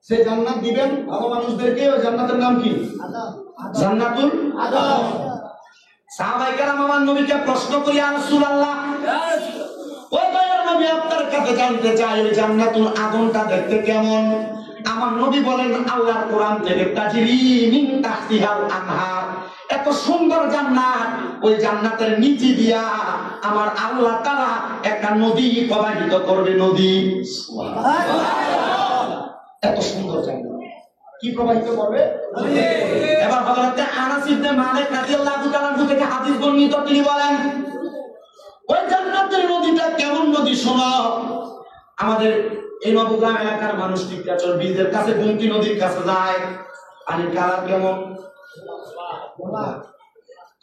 সে জান্নাত দিবেন ভালো মানুষদেরকে। ওই জান্নাতের নাম কি? জান্নাতুল আদন। সাহাবায়ে কেরাম আমার নবীকে প্রশ্ন করি, ইয়া রাসূলুল্লাহ, ও দয়ার নবী আপনার কাছে জানতে চাই ওই জান্নাতুল আদনটা দেখতে কেমন? আমার নবী বলেন আল্লাহর কোরআন থেকে তাজরি মিন তাহতিহাল আনহার, এত সুন্দর জান্নাত, ওই জান্নাতের নিচে দিয়া আমার আল্লাহ তাআলা একটা নদী প্রবাহিত করবে। নদী, এত সুন্দর জান্নাত কি প্রবাহিত করবে? নদী। এবার হযরত আনাস ইবনে মালিক রাদিয়াল্লাহু তাআলা থেকে হাদিস বর্ণিত, তিনি বলেন ওই জান্নাতের নদীটা কেমন নদী শোনো। আমাদের এই নবগ্রাম এলাকার মানুষ টিকাচর বীজের কাছে গুমতি নদীর কাছে যায়, পানির কালার কেমন?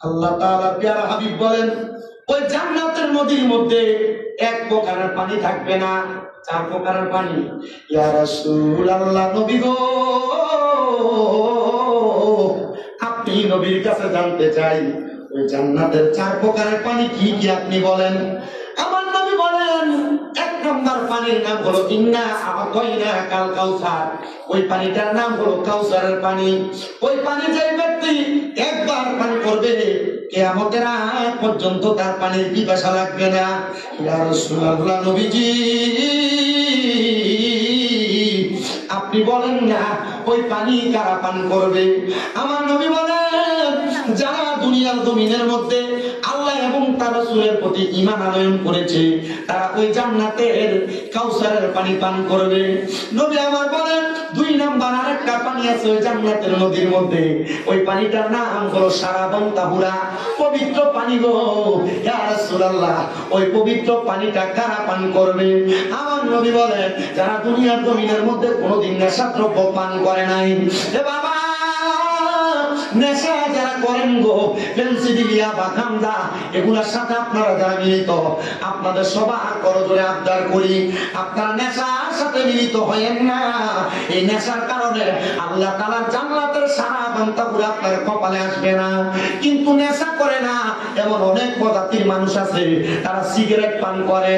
আল্লাহ তাআলা প্যারা হাবিব বলেন ওই জান্নাতের নদীর মধ্যে এক প্রকারের পানি থাকবে না, 4 প্রকারের পানি। ইয়া রাসূলুল্লাহ, নবী গো আপনি নবীর কাছে জানতে চাই ওই জান্নাতের 4 প্রকারের পানি কি কি আপনি বলেন। আমার নবী বলেন 1 নম্বর পানির নাম হলো ইন্না আ'তাইনা কাল কাউসার, ওই পানিটার নাম হলো কাউসারের পানি। ওই পানি যে ব্যক্তি একবার পান করবে কিয়ামতের আগ পর্যন্ত তার পানির পিপাসা লাগবে না। ইয়া রাসূলুল্লাহ, নবীজি আপনি বলেন না ওই পানি কারা পান করবে? আমার নবী বলেন যারা দুনিয়ার জমিনের মধ্যে আল্লাহ এবং তার রাসূলের প্রতি ঈমান আনয়ন করেছে তারা ওই জান্নাতের কাউসারের পানি পান করবে। নবী আমার বলেন 2 নাম্বার আরেকটা পানি আছে ওই জান্নাতের নদীর মধ্যে, ওই পানিটার নাম হলো সারাবন তাহুরা, পবিত্র পানি গো। ইয়া রাসূলুল্লাহ, ওই পবিত্র পানিটা কারা পান করবে? আমার নবী বলেন যারা দুনিয়ার জমিনের মধ্যে কোনোদিন নেশাদ্রব্য পান করে নাই। এ বাবা, নেশা যারা করেন গো, পেন্সিডিলিয়া বা গাঁজা, এগুলোর সাথে আপনারা যারা মিলিত, আপনাদের সবার করজোরে আবদার করি আপনারা নেশার সাথে মিলিত হয়েন না। এই নেশার কারণে আল্লাহ তাআলার জান্নাতের সারা বান্দাগুলো আপনার কপালে আসবে না। কিন্তু নেশা করে না এমন অনেক প্রজাতির মানুষ আছে, তারা সিগারেট পান করে।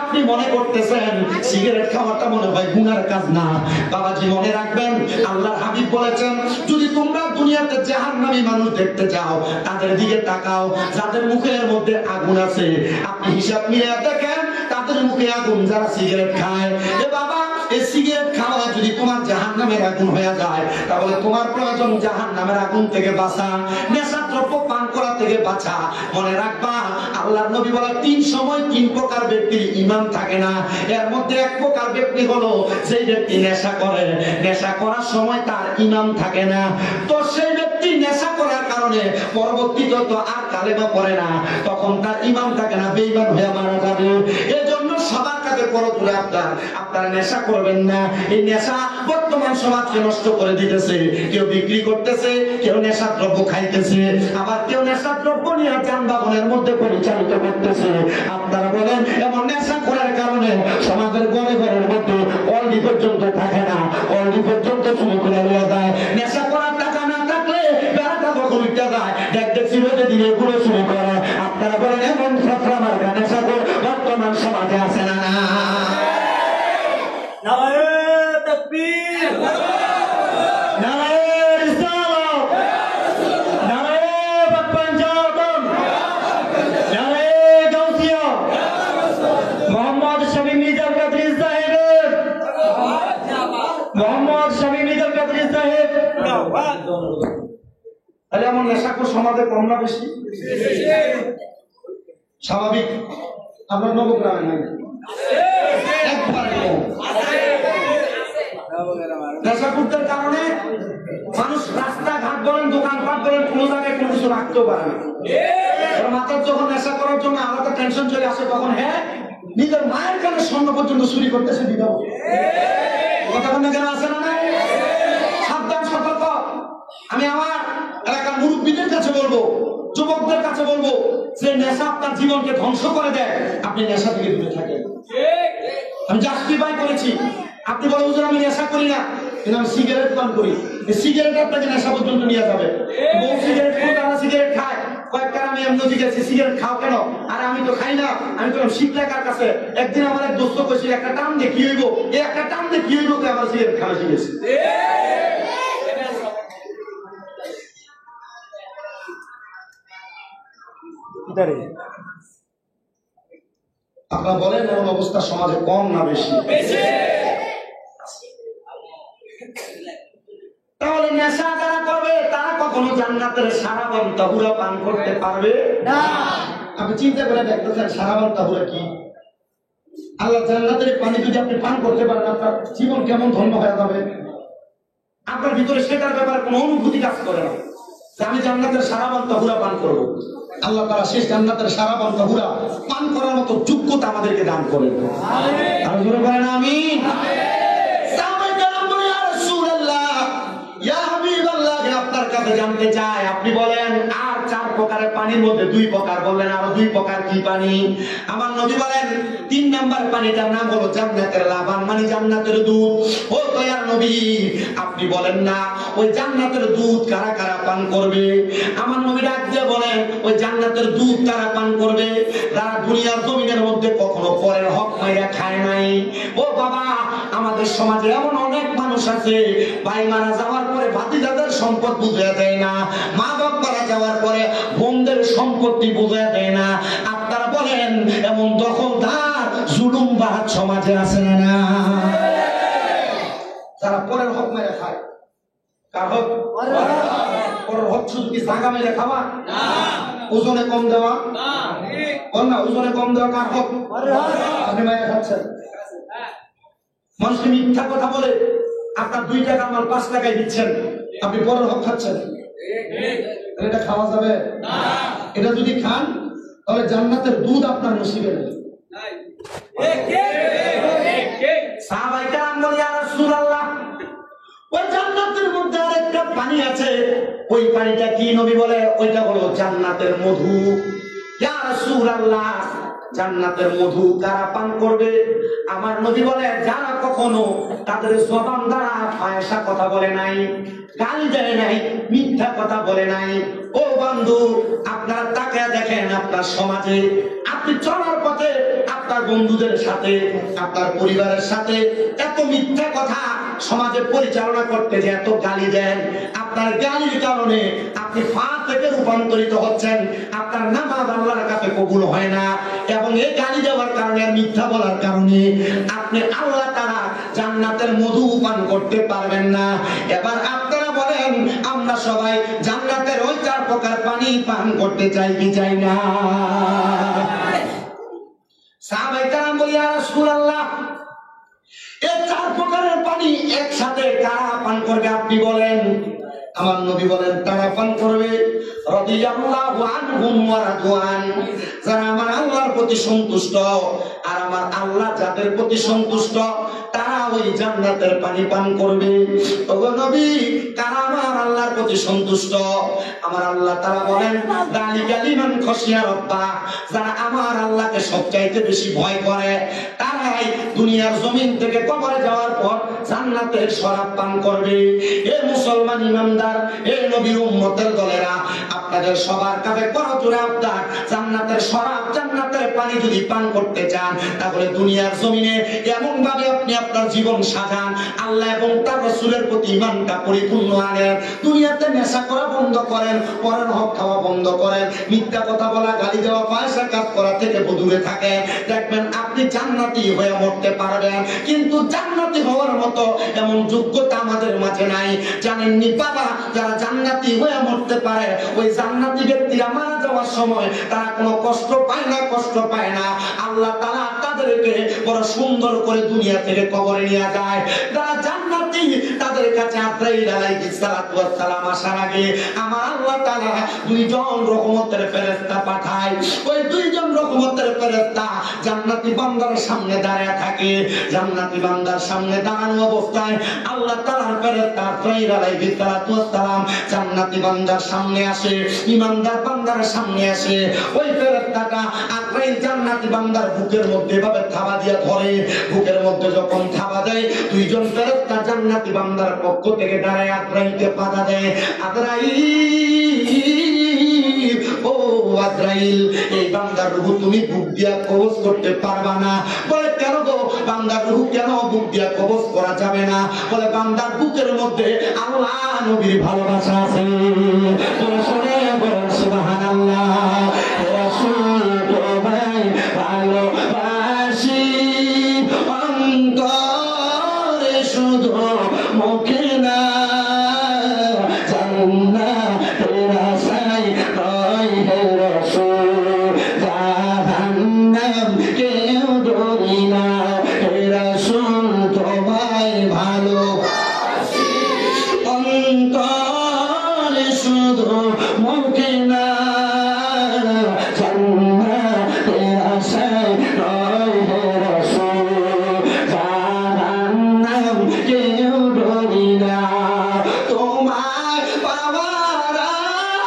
আপনি মনে করতেছেন সিগারেট খাওয়াটা মনে হয় গুনার কাজ না। বাবাজি মনে রাখবেন আল্লাহর হাবিব বলেছেন যদি তোমরা দুনিয়াতে জাহান্নামী মানুষ দেখতে চাও তাদের দিকে তাকাও যাদের মুখের মধ্যে আগুন আছে। আপনি হিসাব মিলিয়ে দেখেন তাদের মুখে আগুন যারা সিগারেট খায়। এ বাবা, এই সিগারেট খাওয়া যদি তোমার জাহান্নামের আগুন হয়ে যায় তাহলে তোমার প্রয়োজন জাহান্নামের আগুন থেকে বাঁচা, নেশাদ্রব্য পান করা থেকে বাঁচা। মনে রাখবা আল্লাহর নবী বলেন 3 সময় 3 প্রকার ব্যক্তির ঈমান থাকে না। এর মধ্যে 1 প্রকার ব্যক্তি হলো সেই ব্যক্তি নেশা করে, নেশা করার সময় তার ঈমান থাকে না। তো সেই ব্যক্তি নেশা করার কারণে পরবর্তীতে তো আর কালেমা পড়ে না, তখন তার ঈমান থাকে না, বেঈমান হয়ে মারা যাবে। এজন্য সবার কাছে করজোরে আপনারা নেশা করবেন না। এই নেশা বর্তমান সমাজকে নষ্ট করে দিতেছে। কেউ বিক্রি করতেছে, কেউ নেশার দ্রব্য খাইতেছে, আবার কেউ নেশার দ্রব্য নিয়ে যানবাহনের মধ্যে পরিচালিত করতেছে। আপনারা বলেন এমন নেশা করার কারণে সমাজের ঘরে ঘরের মধ্যে অলডি পর্যন্ত থাকে না, অলডি পর্যন্ত চুরি করে নেওয়া যায়। নেশা করার টাকা না থাকলে বেড়াটা যখন উঠতে যায় দেখতেছি নারায়ে তাকবীর, নারায়ে রিসালাত, নারায়ে পাঞ্জাতন, নারায়ে গাউসিয়া, মোহাম্মদ শফি মির্জা কাদরি সাহেব, মোহাম্মদ শফি মির্জা কাদরি সাহেব। তাহলে এমন নেশাখোর সমাজে কম না বেশি? স্বাভাবিক। আমরা নবগ্রামে নাই, একবারে কম। নেশাখোরদের কারণে মানুষ রাস্তাঘাট বলেন, দোকানপাট বলেন, কোনো জায়গায় কোনো কিছু রাখতেও পারে না। মাথার যখন নেশা করার জন্য আলাদা টেনশন চলে আসে, তখন হ্যাঁ নিজের মায়ের কানে স্বর্ণ পর্যন্ত চুরি করতেছে বিধবা। কথা বলতে কেন আসে না? সাবধান, সতর্ক। আমি আমার এলাকার মুরব্বীদের কাছে বলবো, যুবকদের কাছে বলবো, যে নেশা আপনার জীবনকে ধ্বংস করে দেয়, আপনি নেশা থেকে দূরে থাকেন। আমি জাস্টিফাই করেছি। আপনি বলেন হুজুর আমি নেশা করি না, কিন্তু আমি সিগারেট পান করি। সিগারেট আপনাকে নেশা পর্যন্ত নিয়ে যাবে। বউ সিগারেট খায়, তারা সিগারেট খায়। কয়েকবার আমি এমনি জিজ্ঞাসি সিগারেট খাও কেন? আর আমি তো খাই না। আমি তো শিখলে কার কাছে। একদিন আমার এক দোস্ত কইছিল একটা টান দিয়ে কি হইব, এই একটা টান দিয়ে কি হইব, আমার সিগারেট খাওয়া শিখেছি। আপনারা বলেন এমন অবস্থা সমাজে কম না বেশি? তাহলে নেশা যারা করবে তারা কখনো জান্নাতের সারাবান তাহুরা পান করতে পারবে না। আপনি চিন্তা করে দেখতেছেন সারাবান তাহুরা কি? আল্লাহ জান্নাতের পানি যদি আপনি পান করতে পারেন, আপনার জীবন কেমন ধন্য হয়ে যাবে। আপনার ভিতরে সেটার ব্যাপারে কোনো অনুভূতি কাজ করে না যে আমি জান্নাতের সারাবান তাহুরা পান করবো। আল্লাহ তাআলা শেষ জান্নাতের সারাবান তাহুরা পান করার মতো যোগ্যতা আমাদেরকে দান করেন। আর জোরে বলেন আমিন। আপনার কাছে জানতে চাই, আপনি বলেন আর 4 প্রকারের পানির মধ্যে 2 প্রকার বললেন, আরো 2 প্রকার কি পানি? আমার নবী বলেন 3 নাম্বার পানিটার নাম হলো জান্নাতের লাবান, মানে জান্নাতের দুধ। ও দয়ার নবী, আপনি বলেন না ওই জান্নাতের দুধ কারা কারা পান করবে? আমার নবী ডাক দিয়ে বলেন ওই জান্নাতের দুধ তারা পান করবে যারা দুনিয়ার জমিনের মধ্যে কখনো পরের হক মাইরা খায় নাই। ও বাবা, আমাদের সমাজে এমন অনেক মানুষ আছে, ভাই মারা যাওয়ার পরে ভাতিজাদের সম্পদ বুঝিয়ে দেয় না, মা বাপ মারা যাওয়ার পরে বোনদের সম্পত্তি বুঝিয়ে দেয় না। আপনারা বলেন এমন দখলদার জুলুমবাজ সমাজে আছে না? যারা পরের হক মেরে খায়। কার হক? পরের হক শুধু কি জায়গা মেরে খাওয়া না, ওজনে কম দেওয়া না, ওজনে কম দেওয়া কার হক? আপনি মায়ের খাচ্ছেন। মানুষকে মিথ্যা কথা বলে আপনার 2 টাকা মাল 5 টাকায় দিচ্ছেন, আপনি পরের হক খাচ্ছেন। এটা খাওয়া যাবে না। এটা যদি খান তাহলে জান্নাতের দুধ আপনার নসিবে নেই। সাহাবায়ে কেরাম বলে ইয়া রাসূলুল্লাহ, ওই জান্নাতের মধ্যে আরেকটা পানি আছে, ওই পানিটা কি? নবী বলে ওইটা হলো জান্নাতের মধু। ইয়া রাসূলুল্লাহ, জান্নাতের মধু কারা পান করবে? আমার নবী বলে যারা কখনো তাদের জবান দ্বারা ফায়সা কথা বলে নাই, গালি দেয় নাই, মিথ্যা কথা বলে নাই। ও বন্ধু, আপনারা তাকিয়ে দেখেন আপনার সমাজে আপনি চলার পথে আপনার বন্ধুদের সাথে, আপনার পরিবারের সাথে এত মিথ্যা কথা সমাজে পরিচালনা করতে যে এত গালি দেন, আপনার গালির কারণে আপনি ফাসিকে রূপান্তরিত হচ্ছেন, আপনার নামাজ আল্লাহর কাছে কবুল হয় না, এবং এই গালি দেওয়ার কারণে আর মিথ্যা বলার কারণে আপনি আল্লাহ তাআলা জান্নাতের মধু পান করতে পারবেন না। এবার আপনারা বলেন আমরা সবাই জান্নাতের ওই 4 প্রকার পানি পান করতে চাই কি চাই না? সাহাবায়ে কেরাম বলে ইয়া রাসূলুল্লাহ, এই 4 প্রকারের পানি একসাথে কারা পান করবে আপনি বলেন? আমার নবী বলেন তারা পান করবে রাদিয়াল্লাহু আনহুম ওয়া রাদওয়ান, যারা আমার আল্লাহর প্রতি সন্তুষ্ট আর আমার আল্লাহ যাদের প্রতি সন্তুষ্ট তারা ওই জান্নাতের পানি পান করবে। ওগো নবী, কারা আমার আল্লাহর প্রতি সন্তুষ্ট? আমার আল্লাহ তাআলা বলেন যালিকা লিমান খাশিয়া রাব্বা, যারা আমার আল্লাহকে সবচাইতে বেশি ভয় করে তারা চাই দুনিয়ার জমিন থেকে কবরে যাওয়ার পর জান্নাতের শরাব পান করবে। এ মুসলমান ইমানদার, এ নবীর উম্মতের দলেরা, আপনাদের সবার কাছে করজোড়ে আবদার, জান্নাতের শরাব, জান্নাতের পানি যদি পান করতে চান তাহলে দুনিয়ার জমিনে এমন ভাবে আপনি আপনার জীবন সাজান, আল্লাহ এবং তার রাসূলের প্রতি ঈমানটা পরিপূর্ণ আনেন। দুনিয়াতে নেশা করা বন্ধ করেন, পরের হক খাওয়া বন্ধ করেন, মিথ্যা কথা বলা, গালি দেওয়া, পয়সা কাজ করা থেকে দূরে থাকেন। দেখবেন আপনি জান্নাতি হয়ে মরতে পারবেন। কিন্তু জান্নাতি হওয়ার মতো এমন যোগ্যতা আমাদের মাঝে নাই। জানেননি বাবা, যারা জান্নাতি হয়ে মরতে পারে, ওই জান্নাতি ব্যক্তিরা মারা যাওয়ার সময় তারা কোনো কষ্ট পায় না, কষ্ট পায় না। আল্লাহ তাআলা তাদেরকে বড় সুন্দর করে দুনিয়া থেকে কবরে নিয়ে যায়। যারা জান্নাতি তাদের কাছে আজরাইল আলাইহিস সালাতু ওয়াস সালাম আসার আগে আমার আল্লাহ তাআলা দুইজন রহমতের ফেরেশতা পাঠায়। ওই দুইজন রহমতের ফেরেশতা জান্নাতি বান্দার সামনে দাঁড়িয়ে থাকে। জান্নাতি বান্দার সামনে দাঁড়ানো অবস্থায় আল্লাহ তাআলার ফেরেশতা আজরাইল আলাইহিস সালাতু ওয়াস সালাম জান্নাতি বান্দার সামনে আসে, ইমানদার বান্দার সামনে আসে। ওই ফেরেশতাটা আজরাইল জান্নাতি বান্দার বুকের মধ্যে এভাবে থাবা দিয়ে ধরে। বুকের মধ্যে যখন থাবা দেয়, দুইজন ফেরেশতা জান্নাতি বান্দার পক্ষ থেকে দাঁড়ায় আজরাইলকে বাধা দেয়। আজরাইল, ও আজরাইল, এই বান্দার রূহ তুমি বুক দিয়া কবজ করতে পারবা না। বলে কেন গো, বান্দার রূহ কেন বুক দিয়া কবজ করা যাবে না? বলে বান্দার বুকের মধ্যে আল্লাহ নবীর ভালোবাসা আছে। শুনে বলেন সুবহানাল্লাহ। রাসূল তোমায় ভালোবাসি, অন্তরে শুধু মুখে না, জান্নাতের আশায় নয় হে রাসূল, জাহান্নাম কেউ ডরি না। হে রাসূল তোমায় ভালোবাসি, অন্তরে শুধু মুখে না, জান্নাতের আশায় নয় হে রাসূল, জাহান্নাম কেউ ডরি না। তোমায় পাওয়ার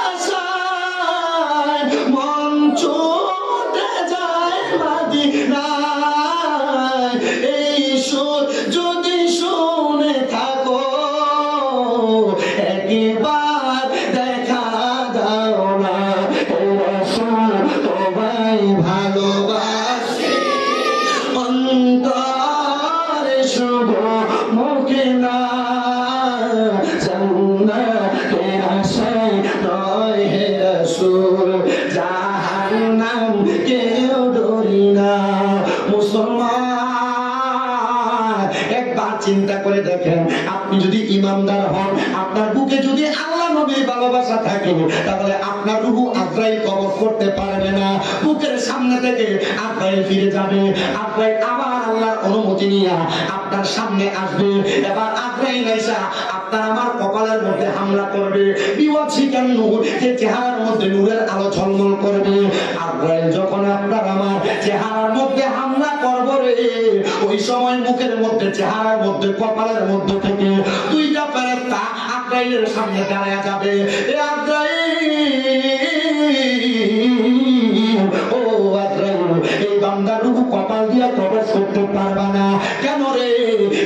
আশায় মন ছুটে যায় মদিনায়। এই সুর যদি শুনে থাকো, একবার দেখা দাও না। হে রাসূল তোমায় ভালোবাসি, অন্তরে শুধু মুখে না, জান্নাতের আশায় নয় হে রাসূল, জাহান্নাম কেউ ডরি না। মুসলমান, একবার চিন্তা করে দেখেন, আপনি যদি ইমানদার হন, আপনার বুকে যদি আল্লাহ নবীর ভালোবাসা থাকে, তাহলে আপনার রূহ আজরাইল কবজ করতে পারবে না। বুকের সামনে থেকে আজরাইল ফিরে যাবে। আজরাইল আবার আল্লাহর অনুমতি নিয়ে আপনার সামনে আসবে। এবার আজরাইল আইসা আপনার আমার কপালের মধ্যে হামলা করবে। বিওয়াজিকান নূর, যে চেহারার মধ্যে নূরের আলো ঝলমল করবে। আজরাইল যখন আপনার আমার চেহারার মধ্যে হামলা করবে রে, ওই সময় মুখের মধ্যে, চেহারার মধ্যে, কপালের মধ্যে থেকে দুইটা ফেরেশতা আজরাইলের সামনে দাঁড়ায়া যাবে। এ আজরাইল, ও আজরাইল, এই বান্দার রূহ কপাল দিয়া কবজ করতে পারবা না। কেন রে,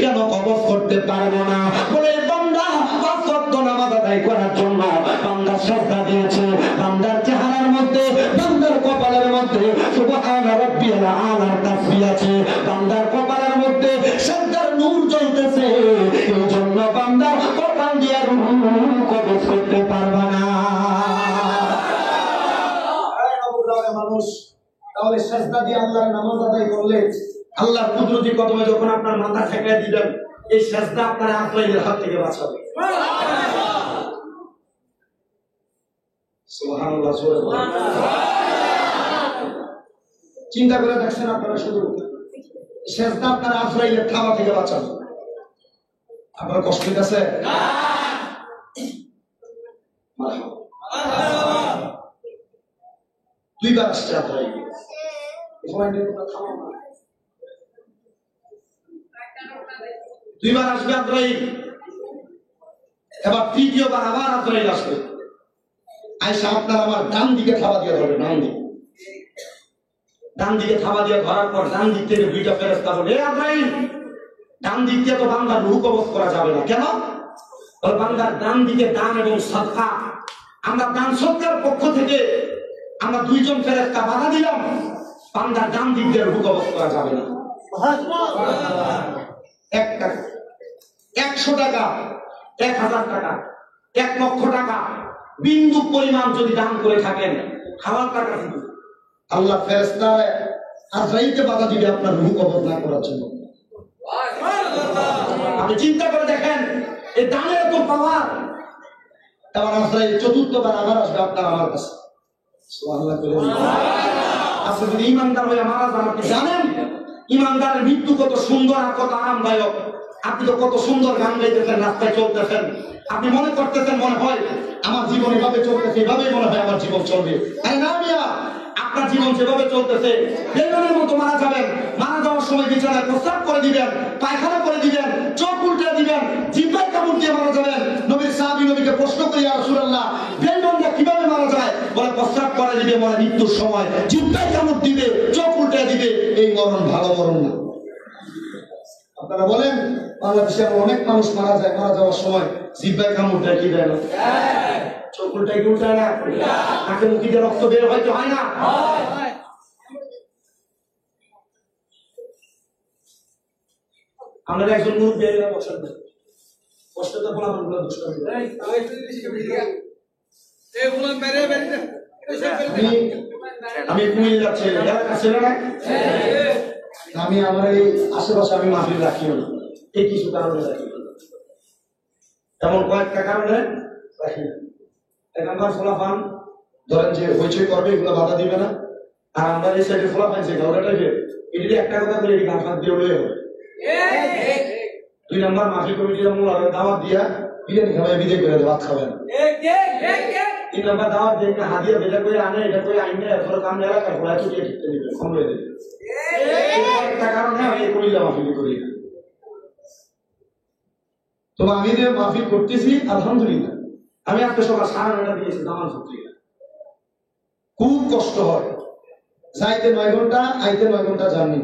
কেন কবজ করতে পারবো না? বলে বান্দা পাঁচ ওয়াক্ত নামাজ আদায় করার জন্য বান্দা শ্রদ্ধা দিয়েছে। বান্দার চেহারার মধ্যে, বান্দার কপালের মধ্যে সুবহানা রাব্বিয়াল আলার তাসবিহ আছে। বান্দার কপালের মধ্যে শ্রদ্ধার নূর জ্বলতেছে। এই জন্য বান্দা কপাল দিয়া রূহ কবজ করতে পারবা না। মানুষ তাহলে সেজদা দিয়ে আল্লাহর নামাজ আদায় করলে, আল্লাহর কুদরতি কদমে যখন আপনার মাথা ঠেকায় দিবেন, এই সেজদা আপনার আজরাইলের হাত থেকে বাঁচাবে। সুবহানাল্লাহ, সুবহানাল্লাহ। চিন্তা করে দেখছেন আপনারা, শুধু সেজদা আপনার আজরাইলের থাবা থেকে বাঁচাবে। আপনার কষ্ট হইতেছে? দুইবার আসছে আজরাইল। দুইবার আসবে আজরাইল। এবার তৃতীয়বার আবার আজরাইল আসবে। আয়েশা আপনার আমার ডান দিকে থাবা দিয়ে ধরবে, ডান দিকে। ডান দিকে থাবা দিয়ে ধরার পর ডান দিক থেকে দুইটা ফেরেশতা বলে, এ আজরাইল, ডান দিক দিয়ে তো বান্দার রূহ কবজ করা যাবে না। কেন? ওই বান্দার ডান দিকে দান এবং সাদকা, আমরা দান সদকার পক্ষ থেকে আমরা দুইজন ফেরেশতা বাধা দিলাম, বান্দার ডান দিক দিয়ে রূহ কবজ করা যাবে না। 1 টাকা, 100 টাকা, 1000 টাকা, 1 লক্ষ টাকা বিন্দু পরিমাণ যদি দান করে থাকেন, হালাল টাকা কিন্তু আল্লাহ ফেরেশতা আজরাইলকে বাধা দিবে আপনার রূহ কবজ না করার জন্য। আপনি চিন্তা করে দেখেন এই দানের এত পাওয়ার। এবার আজরাইল চতুর্থবার আবার আসবে আপনার আমার কাছে। সুবহানাল্লাহ বলে আপনি যদি ইমানদার হয়ে মারা যান, আপনি জানেন ইমানদারের মৃত্যু কত সুন্দর আর কত আরামদায়ক। আপনি তো কত সুন্দর গান গাইতেছেন, রাস্তায় চলতেছেন, আপনি মনে করতেছেন মনে হয় আমার জীবন এভাবে চলতেছে, এভাবেই মনে হয় আমার জীবন চলবে। আরে না মিয়া, আপনার জীবন যেভাবে চলতেছে বেগুনের মতো মারা যাবেন। মারা যাওয়ার সময় বিছানায় প্রস্রাব করে দিবেন, পায়খানা করে দিবেন, চোখ উল্টে দিবেন, জিহ্বায় কামড় দিয়ে মারা যাবেন। নবীর সাহাবী নবীকে প্রশ্ন করি, ইয়া রাসূলুল্লাহ, বেগুনটা কিভাবে মারা যায়? বলে প্রস্রাব করে দিবে, মানে মৃত্যুর সময় জিহ্বায় কামড় দিবে, চোখ উল্টে দিবে। এই মরণ ভালো মরণ না। আপনারা বলেন বাংলাদেশে অনেক মানুষ মারা যায়, মারা যাওয়ার সময় জিহ্বায় কামড় দেয় কি দেয় না? চোখ উল্টায় কি উল্টায় না? নাকে মুখে দিয়ে রক্ত বের হয়তো হয় না? আমাদের একজন মুরব্বী এরা বসেন না, কষ্ট তো বলা বন্ধ দুষ্ট আমি কুমিল্লা ছেলে ছেলে না, আমি আমার এই আশেপাশে আমি মাহফিল রাখিও না, এই কিছু কারণে রাখি, এমন কয়েকটা কারণে রাখি না। এক নাম্বার ফলাফান ধরেন যে হইচই করবে, এগুলো বাধা দিবে না। আর আমরা এই সাইডে ফলাফান যে গাউরা টাইপের, এটি একটা কথা বলে এটি গান ফাঁক দিয়ে উড়ে হবে। 2 নাম্বার মাহফিল কমিটির দাওয়াত দিয়া বিরিয়ানি খাবে, বিদায় করে দেওয়া খাবেন। 3 নাম্বার দাওয়াত দিয়ে হাদিয়া বেজা করে আনে, এটা করে আইনে এরপরে কাম এলাকার ঘোড়া চুটিয়ে ঠিকতে দিবে, কমলে দেবে। একটা কারণে আমি এই করিলাম মাহফিল করি। তো আমি যে মাহফিল করতেছি আলহামদুলিল্লাহ, আমি আজকে সকাল 9:30 দিয়েছি জামান পত্রিকা। খুব কষ্ট হয়, যাইতে 9 ঘন্টা, আইতে 9 ঘন্টা জার্নি।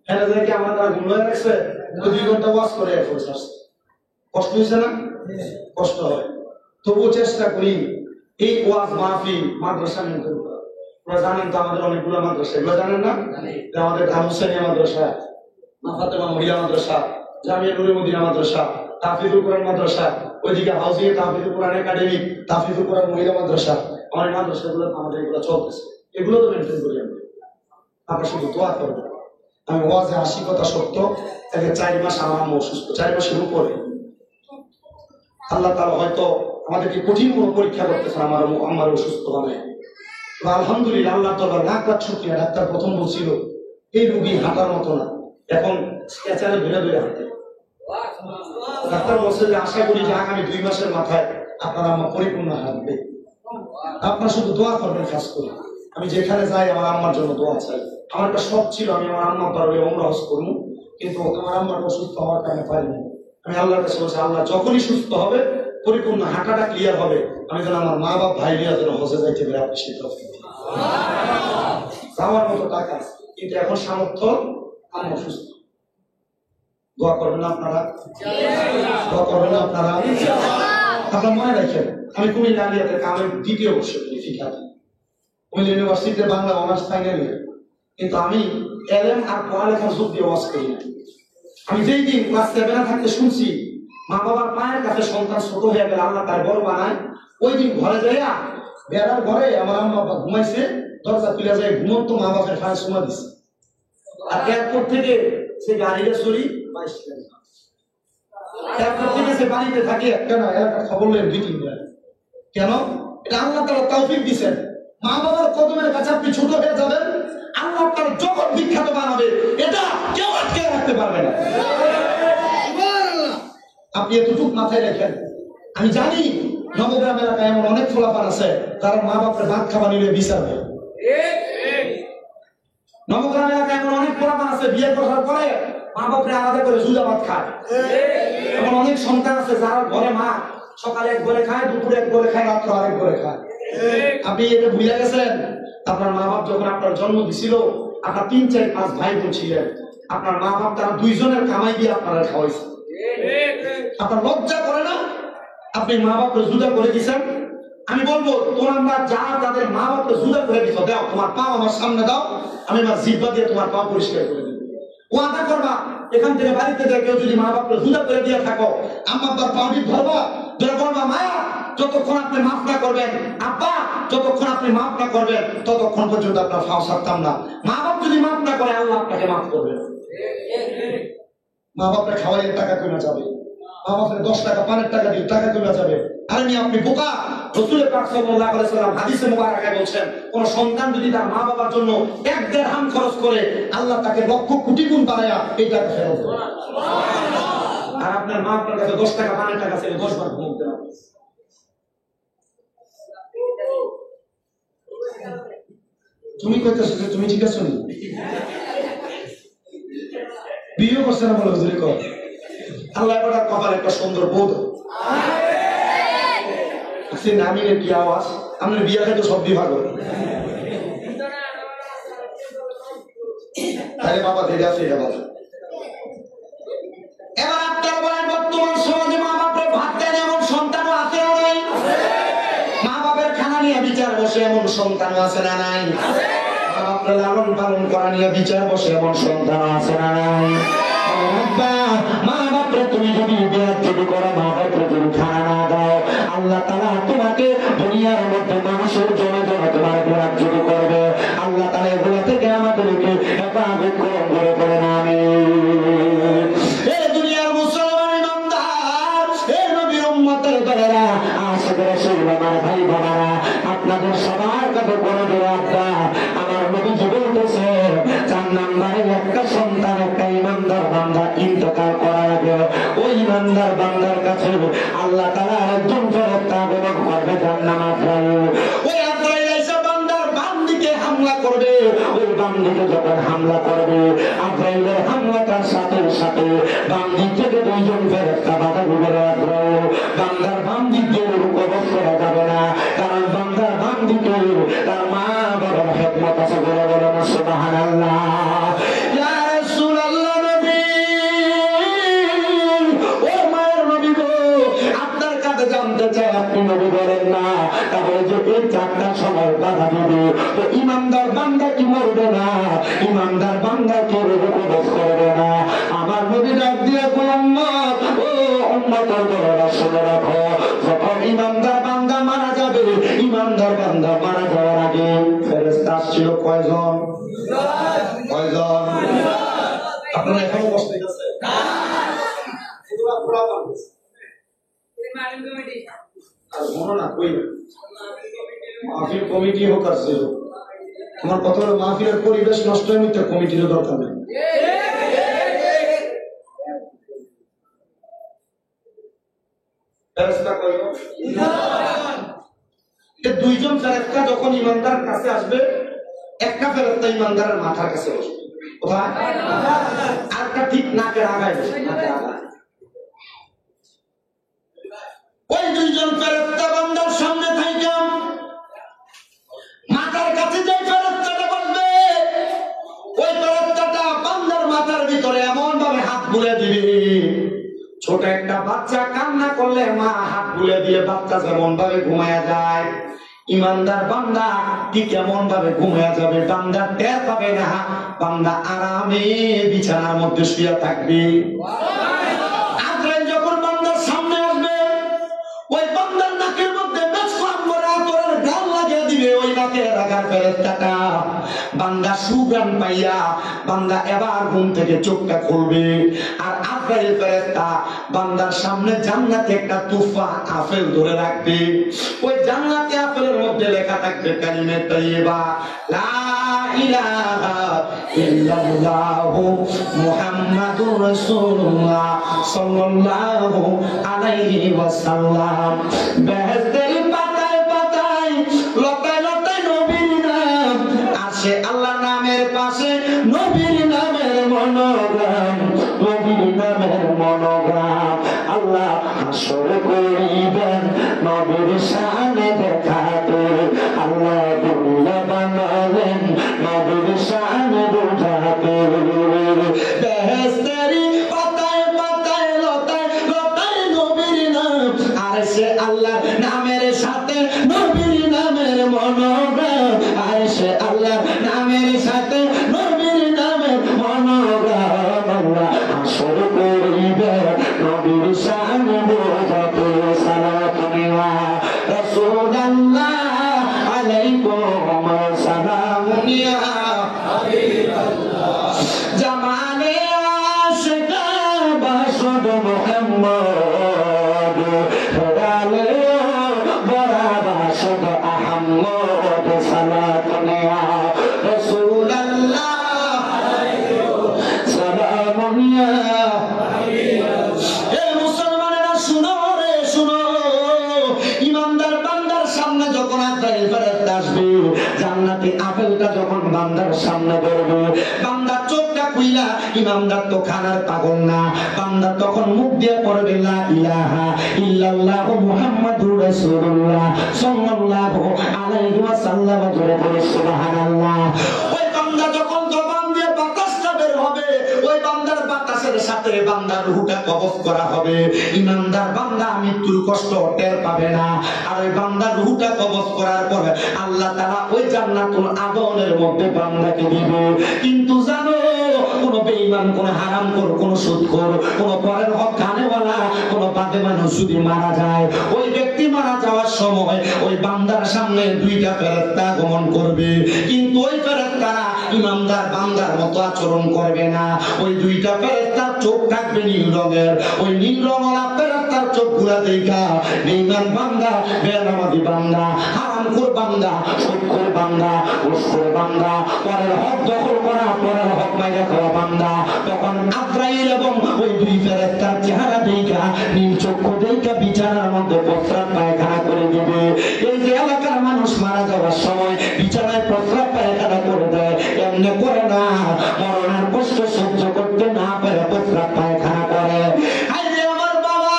হ্যাঁ কি আমার তারা ঘুম হয়ে গেছে, 2 ঘন্টা ওয়াশ করে আসছে। কষ্ট হয়েছে না? কষ্ট হয়, তবুও চেষ্টা করি এই ওয়াজ মাহফিল মাদ্রাসা মেনটেন করা। আপনারা জানেন তো আমাদের অনেকগুলো মাদ্রাসা, এগুলো জানেন না? আমাদের হুসাইনিয়া মাদ্রাসা, ফাতেমা মহিলা মাদ্রাসা, জামিয়া নুরে মদিনা মাদ্রাসা, তাহফিজুল কোরআন মাদ্রাসা, ওইদিকে হাউজিং তাহফিজুল কোরআন একাডেমি, তাহফিজুল কোরআন মহিলা মাদ্রাসা, অনেক মাদ্রাসাগুলো আমাদের এগুলো চলতেছে, এগুলো তো মেনটেন করি আমরা। আমরা শুধু দোয়া করবো। আমি ওয়াজে আসি কথা সত্য, তাকে 4 মাস আমার আম্মা অসুস্থ, 4 মাসের উপরে। আল্লাহ তাআলা হয়তো আমাদেরকে কঠিন কোনো পরীক্ষা করতেছেন আমার আম্মার অসুস্থ হবে। আলহামদুলিল্লাহ, আল্লাহ দরবার লাখ লাখ শুকরিয়া। ডাক্তার প্রথম বলছিল এই রোগী হাঁটার মতো না, এখন স্ট্রেচারে ধরে ধরে হাঁটে। ডাক্তার বলছে যে আশা করি যে আগামী 2 মাসের মাথায় আপনার আম্মা পরিপূর্ণ হাঁটবে। আপনার শুধু দোয়া করবেন কাজ করে। আমি যেখানে যাই আমার আম্মার জন্য দোয়া চাই। আমার একটা শখ ছিল আমি আমার আম্মার দরবারে উমরা হজ করবো, কিন্তু আমার আম্মার অসুস্থ হওয়ার কারণে পারিনি। আমি আল্লাহর কাছে বলছি, আল্লাহ যখনই সুস্থ হবে, পরিপূর্ণ হাঁটাটা ক্লিয়ার হবে, আমি যেন আমার মা বাপ ভাই নিয়ে যেন হজে যাইতে পারে। আপনি সেটা যাওয়ার মতো টাকা, কিন্তু এখন সামর্থ্য আম্মা অসুস্থ। দোয়া করবেন আপনারা, দোয়া করবেন আপনারা। আপনারা মনে রাখেন, আমি কুমিল্লা আলিয়াতে কামের 2য় বর্ষে ফিকাতে, কুমিল্লা ইউনিভার্সিটিতে বাংলা অনার্স ফাইনাল ইয়ার। কিন্তু আমি এলএম আর পড়ালেখার যোগ দিয়ে ওয়াজ করি না। আমি যেই দিন ক্লাস 7 থাকতে শুনছি মা বাবার পায়ের কাছে সন্তান ছোট হয়ে গেলে আল্লাহ তার বড় বানায়, ওই দিন ঘরে যাইয়া বেড়ার ঘরে আমার আম্মা বাবা ঘুমাইছে, দরজা খুলে যায়, ঘুমন্ত মা বাপের পায়ে চুমা দিছে। আর এয়ারপোর্ট থেকে সে গাড়িটা চুরি 22 টাকা। এয়ারপোর্ট থেকে সে বাড়িতে থাকে একটা না, এলাকার খবর নেই 2-3 বার। কেন? এটা আল্লাহ তাআলা তৌফিক দিবেন। মা বাবার কদমের কাছে আপনি ছোট হয়ে যাবেন, আল্লাহ তাআলা জগৎ বিখ্যাত বানাবে, এটা কেউ আটকে রাখতে পারবে না। আপনি এতটুকু মাথায় রাখেন। আমি জানি নবগ্রাম এলাকায় এমন অনেক ফলাফল আছে তারা মা বাপের ভাত খাওয়া নিলে বিচার দেয়। নবগ্রাম এলাকায় এমন অনেক ফলাফল আছে বিয়ে করার পরে মা বাপরে আলাদা করে জুদা ভাত খায়। এমন অনেক সন্তান আছে যারা ঘরে মা সকালে 1 করে খায়, দুপুরে 1 করে খায়, রাত্রে আরেক করে খায়। আপনি এটা ভুলে গেছেন, আপনার মা বাপ যখন আপনার জন্ম দিছিল আপনার 3, 4, 5 ভাই বোন ছিলেন, আপনার মা বাপ তারা দুইজনের কামাই দিয়ে আপনারা খাওয়াইছে। আপনার লজ্জা করে না? আপনি মা বাপকে জুদা করে দিয়েছেন। আমি বলবো তোমরা যা তাদের মা বাপকে জুদা করে দিছো, দাও তোমার পা আমার সামনে দাও, আমি আমার জিহ্বা দিয়ে তোমার পা পরিষ্কার করে দেব। ওয়াদা করবা এখান থেকে বাড়িতে যায় কেউ যদি মা বাপকে জুদা করে দিয়ে থাকো, আম্মা আব্বার পা ধরবা, ধরে বলবা মায়া যতক্ষণ আপনি মাফ না করবেন, আব্বা যতক্ষণ আপনি মাফ না করবেন ততক্ষণ পর্যন্ত আপনার ফাও ছাড়তাম না। মা বাপ যদি মাফ না করে আল্লাহ আপনাকে মাফ করবে। মা বাপরা খাওয়াইয়ের টাকা কমে যাবে, মা বাপের 10 টাকা পানের টাকা দিয়ে টাকা কমে যাবে। আরে নি আপনি বোকা। রাসূল পাক সাল্লাল্লাহু আলাইহি ওয়াসাল্লাম হাদিসে মুবারাকায় বলছেন, কোন সন্তান যদি তার মা বাবার জন্য 1 দিরহাম খরচ করে আল্লাহ তাকে লক্ষ কোটি গুণ বাড়ায়া এই টাকা ফেরত দেবে। সুবহানাল্লাহ। আর আপনার মা আপনার কাছে 10 টাকা পানের টাকা ছেড়ে 10 বার ঘুমতে না। তুমি কইতেছো যে তুমি ঠিক আছো নি? বিয়ে করছে না বলে হুজুরি কর। আল্লাহ পাক কপালে একটা সুন্দর বউ দাও। আমিন। নামিনের কি আওয়াজ? আপনার বিয়ে খাইতো সব বিভাগ। আরে বাবা দেরি আছে এটা বল। এবার আপনার বলেন বর্তমান সমাজে মা বাপের ভাত দেন এমন সন্তানও আছে না নাই? মা বাপের খানা নিয়ে বিচার বসে এমন সন্তানও আছে না নাই? মা বাপের লালন পালন করা নিয়ে বিচার বসে এমন সন্তানও আছে না নাই? মা বাপরে তুমি যদি বেয়াদবি করো, মা বাপরে তুমি খানা না দাও, আল্লাহ তাআলা তোমাকে দুনিয়ার মধ্যে মানুষের জন্য তোমার বেয়াদবি করবে। আল্লাহ তাআলা এগুলো থেকে আমাদেরকে হেফাজত করে করেন আমিন। এই দুনিয়ার মুসলমান ইমানদার, এই নবীর উম্মতের দলেরা, আশিক রাসূল আমার ভাই বোনেরা, আপনাদের সবার কাছে বলে দেব, আব্বা আমার নবীজি বলতেছে 4 নম্বরে একটা সন্তান, একটা ইমানদার বান্দা ইন্তেকাল করার আগে ওই ইমানদার বান্দার কাছে আল্লাহ তাআলা একজন ফেরেশতা আগমন করবে জান্নাত পড়ে। ওই আজরাইল এসে বান্দার বাম দিকে হামলা করবে। ওই বাম দিকে যখন হামলা করবে, আজরাইলের হামলাটার সাথে সাথে বাম দিক থেকে 2 জন ফেরেশতা বাধা দিবে। আজরাইল বান্দার বাম দিক দিয়ে কবজ করা যাবে না, কারণ বান্দার বাম দিকে তার মা বাবার খেদমত আছে। বলে বলেন সুবহানাল্লাহ। ইয়া রাসূলুল্লাহ, নবী ও মায়ের নবী গো, আপনার কাছে জানতে চাই, আপনি নবী বলেন না, তাহলে যে এই 4টা সময় বাধা দিবে তো ইমানদার বান্দা কি মরবে না? ইমানদার বান্দা কি কবজ করবে না? আমার নবী ডাক দিয়ে উম্মত, ও উম্মতের দলেরা শুনে রাখো, যখন ইমানদার বান্দা মারা যাবে, ইমানদার বান্দা মারা যাওয়ার আগে ফেরেশতা ছিল কয়জন? কয়জন? আপনারা এখনো কষ্ট হইতেছে না? এগুলা পুরা পাবে মালিক কমিটি আর বলো না কই না মাহফিল কমিটি হোক আর ছিল। আমার কথা হলো মাহফিলের পরিবেশ নষ্ট হয়ে মিথ্যা কমিটির দরকার নেই। ফেরেশতা কয়জন? এই 2 জন ফেরেশতা যখন ইমানদার কাছে আসবে, একটা ফেরেশতা ইমানদারের মাথার কাছে বসবে। কোথায়? আরেকটা ঠিক নাকের আগায় বসবে, নাকের আগায়। ওই 2 জন ফেরেশতা বান্দার সামনে থাইকা মাথার কাছে যে ফেরেশতাটা বসবে, ওই ফেরেশতাটা বান্দার মাথার ভিতরে এমন ভাবে হাত বুলিয়ে দিবে, ছোট একটা বাচ্চা কান্না করলে মা হাত বুলিয়ে দিয়ে বাচ্চা যেমন ভাবে ঘুমায়া যায়, ইমানদার বান্দা ঠিক এমন ভাবে ঘুমায়া যাবে, বান্দা টের পাবে না, বান্দা আরামে বিছানার মধ্যে শুয়ে থাকবে। আজরাইল যখন বান্দার সামনে আসবে, ওই বান্দার নাকের মধ্যে গান লাগিয়ে দিবে। ওই নাকের রাখার ফেরেশতাটা বান্দা সুগ্রাণ পাইয়া বান্দা এবার ঘুম থেকে চোখটা খুলবে। আর আজরাইল ফেরেশতা বান্দার সামনে জান্নাতে একটা তুফা আপেল ধরে রাখবে। ওই জান্নাতে আপেলের মধ্যে লেখা থাকবে কালিমে তাইয়্যিবা, লা ইলাহা ইল্লাল্লাহু মুহাম্মাদুর রাসূলুল্লাহ সাল্লাল্লাহু আলাইহি ওয়াসাল্লাম। বেহেশতের পাতায় পাতায় লতায় লতায় নবীর নাম আসে, আল্লাহ নামের পাশে নবীর নামের মনোগ্রাম, নবীর নামের মনোগ্রাম। আল্লাহ হাসর করিবেন নবীর শানে দেখাতে, আল্লাহ দুনিয়া বানালেন নবীর শানে শুধু মোহাম্মদ হেরালে বরাবা শুধু আহম্মদ সালাত নেয়া রাসূলুল্লাহ সালাম ইয়া এ মুসলমানেরা শুনো রে শুনো, ইমানদার বান্দার সামনে যখন আজরাইল ফেরেশতা আসবে, জান্নাতি আপেলটা যখন বান্দার সামনে ধরবে, বান্দার চোখটা খুইলা, ইমানদার তো খানার পাগল না, বান্দা তখন মুখ দিয়ে পড়বে লা ইলাহা ইল্লাল্লাহু মুহাম্মাদুর রাসূলুল্লাহ সাল্লাল্লাহু আলাইহি ওয়াসাল্লাম, জোরে বলে সুবহানাল্লাহ। ওই বান্দা যখন জবান দিয়ে বাতাসটা বের হবে, ওই বান্দার বাতাসের সাথে বান্দার রূহটা কবজ করা হবে। ইমানদার বান্দা মৃত্যুর কষ্ট টের পাবে না। আর ওই বান্দার রূহটা কবজ করার পরে আল্লাহ তাআলা ওই জান্নাতুল আদনের মধ্যে বান্দাকে দিবে। কিন্তু জানো, কোন বেঈমান, কোন হারামখোর, কোন সুদখোর, কোন পরের হক খানেওয়ালা, কোন বাদে মানুষ যদি মারা যায়, ওই ব্যক্তি মারা যাওয়ার সময় ওই বান্দার সামনে দুইটা ফেরেশতা আগমন করবে। কিন্তু ওই ফেরেশতারা ইমানদার বান্দার মতো আচরণ করবে না। ওই দুইটা ফেরেশতার চোখ থাকবে নীল রঙের। ওই নীল রঙওয়ালা ফেরেশতার চোখগুলা দেখা বেঈমান বান্দা, বেনামাজি বান্দা, হারামখোর বান্দা, সুদখোর বান্দা, ঘুষখোর বান্দা, পরের হক দখল করা, পরের হক মাইরা খাওয়া বান্দা, তখন আজরাইল এবং ওই দুই ফেরেশতার চেহারা দেখা, নীল চক্ষু দেখা বিছানার মধ্যে প্রস্রাব পায়খানা করে দিবে। এই যে এলাকার মানুষ মারা যাওয়ার সময় বিছানায় প্রস্রাব পায়খানা করে দেয়, এমনি করে না, মরণের কষ্ট সহ্য করতে না পারে প্রস্রাব পায়খানা করে। আই যে আমার বাবা,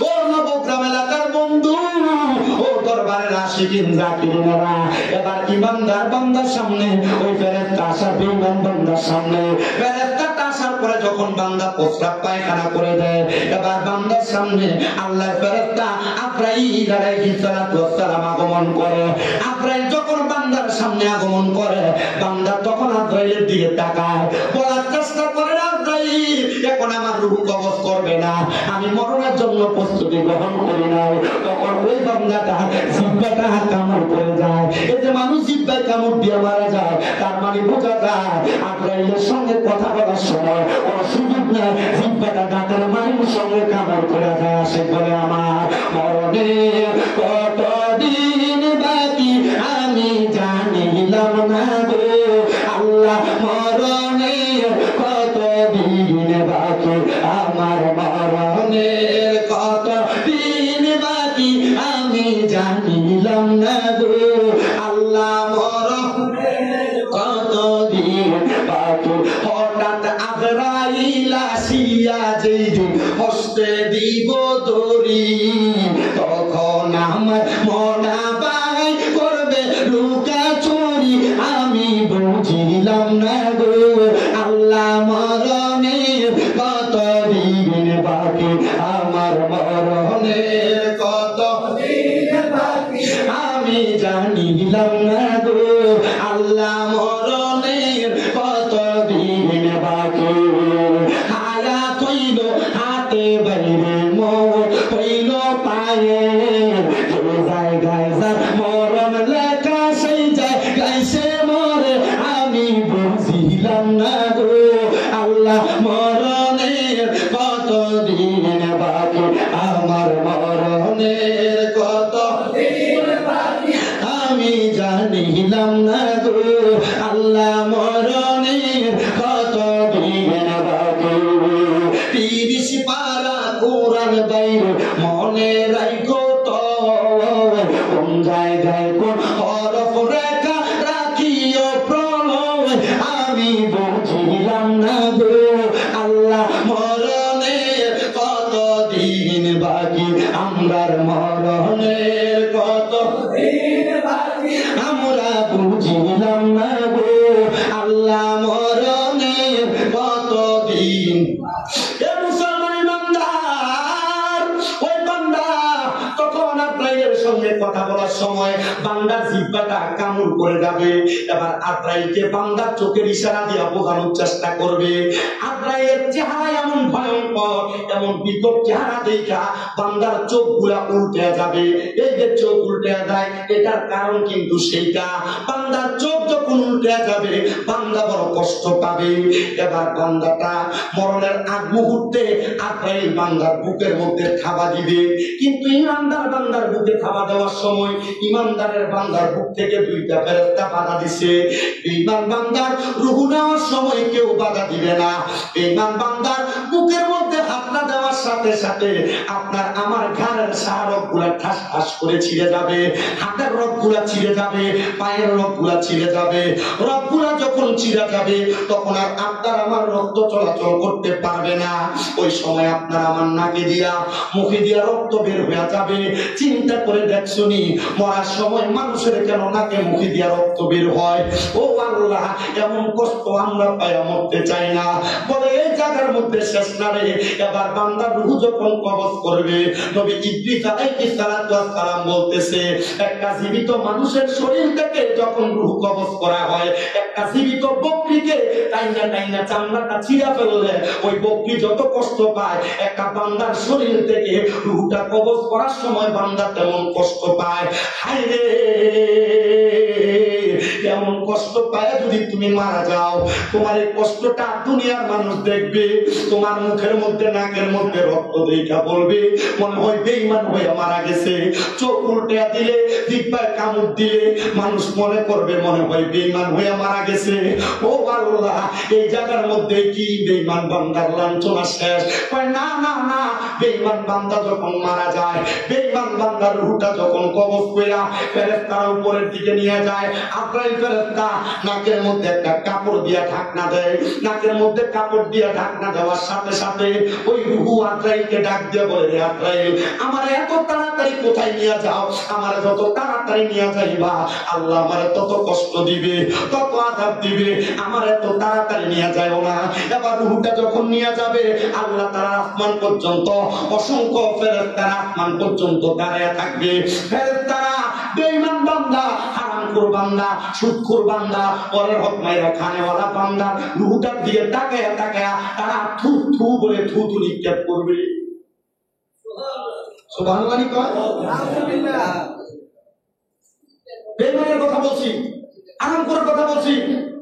ও নবগ্রাম এলাকার বন্ধু, ও দরবারের আশিকিন জাকিরিনেরা, এবার ইমানদার বান্দার সামনে ওই ফেরেশতা আসার, বেঈমান বান্দার সামনে ফেরেশতাটা আসার পরে যখন বান্দা প্রস্রাব পায়খানা করে দেয়, এবার বান্দার সামনে আল্লাহর ফেরেশতা আজরাইল আলাইহিস সালাতু ওয়াস সালাম আগমন করে। আজরাইল যখন বান্দার সামনে আগমন করে, বান্দা তখন আজরাইলের দিকে তাকায়, বলার চেষ্টা করে, আজরাইল এখন আমার রূহ কবজ করবে না, আমি মরণের জন্য প্রস্তুতি গ্রহণ করি নাই। তখন ওই বান্দাটা জিহ্বাটা কামড় করে যায়। এই যে মানুষ জিহ্বায় কামড় দিয়ে মারা যায়, তার মানে বোঝা যায় আজরাইলের সঙ্গে কথা বলার সময় কোনো সুযোগ নেই, জিহ্বাটা দাঁতের মারির সঙ্গে কামড় করে যায়। আসে বলে আমার মরণে কতদিন বাকি আমি জানিলাম না গো আল্লাহ, মরণে কতদিন বাকি আমার, মরণের কতদিন বাকি আমি জানিলাম না গো আল্লাহ, মরণের কতদিন বাকি। হঠাৎ আজরাইল আসিয়া যেই দিন হস্তে দিব দড়ি, তখন আমার মনা বাই করবে লুকা চুরি, আমি বুঝিলাম না গো আল্লাহ, মরণের কতদিন বাকি আমার, মরণের কতদিন বাকি আমি জানিলাম না গো আল্লাহ, মরণের কতদিন বাকি। হায়াত হইল হাতে বাইরে, মর হইল পায়ে, যে জায়গায় যার মরণ লেখা সেই জায়গায় সে মরে, আমি বুঝিলাম না গো আল্লাহ, মরণের কতদিন বাকি আমার, মরণের কতদিন বাকি আমি জানিলাম না গো আল্লাহ, মরণের কতদিন বাকি। 30 পারা কোরআন বাইরে মনে রাখো তো, কোন জায়গায় কোন হরফ রেখা রাখিও প্রণয়, আমি বুঝিলাম না গো আল্লাহ, মরণের কতদিন বাকি আমরার, মরণের কতদিন বাকি আমরা বুঝিলাম না গো আল্লাহ, মরণের কতদিন। এ মুসলমান বান্দার, ওই বান্দা কথা বলার সময় বান্দার জিহ্বাটা কামড় করে যাবে। এবার আজরাইলকে বান্দার চোখের ইশারা দিয়ে বোঝানোর চেষ্টা করবে। আজরাইলের চেহারা এমন ভয়ঙ্কর, এমন বিকট চেহারা দেখা বান্দার চোখগুলা উল্টে যাবে। এই যে চোখ উল্টে যায়, এটার কারণ কিন্তু সেইটা, বান্দার চোখ যখন উল্টে যাবে বান্দা বড় কষ্ট পাবে। এবার বান্দাটা মরণের আগ মুহূর্তে আজরাইল বান্দার বুকের মধ্যে থাবা দিবে, কিন্তু ইমানদার বান্দার বুকে থাবা দেওয়ার সময় ইমানদারের বান্দার বুক থেকে দুইটা ফেরেশতা বাধা দিছে। বেঈমান বান্দার রূহ নেওয়ার সময় কেউ বাধা দিবে না। বেঈমান বান্দার বুকের মধ্যে হাতটা দেওয়ার সাথে সাথে আপনার আমার ঘাড়ের সারকগুলা ঠাস ঠাস করে ছিঁড়ে যাবে, হাতের রগগুলা ছিঁড়ে যাবে, পায়ের রগগুলা ছিঁড়ে যাবে। রগগুলা যখন ছিঁড়ে যাবে তখন আর আপনার আমার রক্ত চলাচল করতে পারবে না। ওই সময় আপনার আমার নাকে দিয়া মুখে দিয়া রক্ত বের হয়ে যাবে। চিন্তা করে দেখছনি মরার সময় মানুষের কেন নাকে মুখে দিয়া রক্ত বের হয়? ও আল্লাহ, এমন কষ্ট আমরা পায়া মরতে চাই না। বলে এই জায়গার মধ্যে শেষ না রে। এবার বান্দার রূহ যখন কবজ করবে, নবী ইদ্রিস আলাইহিস সালাতু ওয়াস সালাম বলতেছে, একটা জীবিত মানুষের শরীর থেকে যখন রূহ কবজ করা হয়, একটা জীবিত বকরিকে টাইনা টাইনা চামড়াটা ছিঁড়া ফেললে ওই বকরি যত কষ্ট পায়, একটা বান্দার শরীর থেকে রূহটা কবজ করার সময় বান্দা তেমন কষ্ট পায়। হায় রে, এমন কষ্ট পায় যদি তুমি মারা যাও, তোমার এই কষ্টটা দুনিয়ার মানুষ দেখবে, তোমার মুখের মধ্যে নাকের মধ্যে রক্ত দেখা বলবে মনে হয় বেঈমান হয়ে মারা গেছে। চোখ উল্টে দিলে, জিহ্বায় কামড় দিলে মানুষ মনে করবে মনে হয় বেঈমান হয়ে মারা গেছে। ও আল্লাহ, এই জায়গার মধ্যে কি বেঈমান বান্দার লাঞ্ছনা শেষ? কয় না না না, বেঈমান বান্দা যখন মারা যায়, বেঈমান বান্দার রূহটা যখন কবজ কইরা ফেরেশতারা উপরের দিকে নিয়ে যায়, আজরাইল ফেরেশতা নাকের মধ্যে একটা কাপড় দিয়া ঢাকনা দেয়। নাকের মধ্যে কাপড় দিয়া ঢাকনা দেওয়ার সাথে সাথে ওই রূহ আজরাইলকে ডাক দিয়ে বলে, রে আজরাইল, আমার এত তাড়াতাড়ি কোথায় নিয়ে যাও? আমার যত তাড়াতাড়ি নিয়ে যাইবা আল্লাহ আমার তত কষ্ট দিবে, তত আযাব দিবে। আমার এত তাড়াতাড়ি নিয়ে যাও না। এবার রূহটা যখন নিয়ে যাবে, আল্লাহ তাআলা আসমান পর্যন্ত অসংখ্য ফেরেশতারা আসমান পর্যন্ত দাঁড়ায় থাকবে। ফেরেশতারা বেঈমান বান্দা, হারামখোর বান্দা, সুদখোর বান্দা, পরের হক মাইরা খানেওয়ালা বান্দা রূহটার দিকে তাকায়া তাকায়া তারা থু থু বলে থু থু নিক্ষেপ করবে। সুবহানাল্লাহ কয় আলহামদুলিল্লাহ। বেঈমানের কথা বলছি, হারামখোরের কথা বলছি,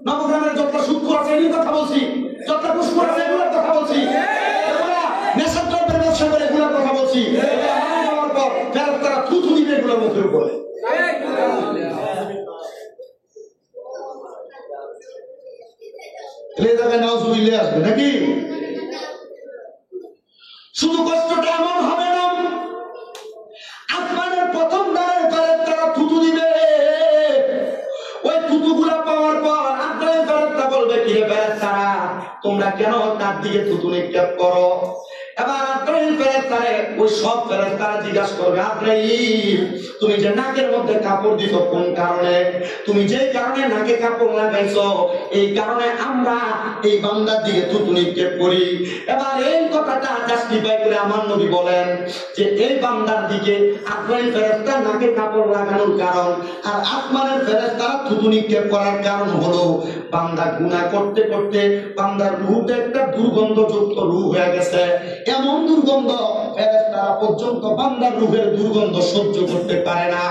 নবগ্রামের যত সুদখোর আছে এর কথা বলছি, যত ঘুষখোর আছে এগুলোর কথা বলছি, নেশার দ্রব্যের ব্যবসা করে এগুলোর কথা বলছি। আমার পর ফেরেশতারা থু থু দিবে এগুলোর মুখের উপরে। নাউজুবিল্লাহ আসবে নাকি? শুধু কষ্টটা এমন হবে না, আসমানের প্রথম দ্বারের ফেরেশতারা থুতু দিবে। ওই থুতুগুলা পাওয়ার পর আজরাইল ফেরেশতা বলবে, কি রে ফেরেশতারা, তোমরা কেন তার দিকে থুতু নিক্ষেপ করো? এবার আজরাইল ফেরেশতারে ওই সব ফেরেশতারা জিজ্ঞাসা করবে, আজরাইল, তুমি যে নাকের মধ্যে কাপড় দিছো কোন কারণে? তুমি যে কারণে নাকে কাপড় লাগাইছো এই কারণে আমরা এই বান্দার দিকে থুতু নিক্ষেপ করি। এবার এই কথাটা জাস্টিফাই করে আমার নবী বলেন যে এই বান্দার দিকে আজরাইল ফেরেশতা নাকে কাপড় লাগানোর কারণ আর আসমানের ফেরেশতারা থুতু নিক্ষেপ করার কারণ হলো বান্দা গুনাহ করতে করতে বান্দার রূহটা একটা দুর্গন্ধযুক্ত রূহ হয়ে গেছে। এমন দুর্গন্ধ ফেরেশতারা পর্যন্ত বান্দার রূহের দুর্গন্ধ সহ্য করতে পারে না।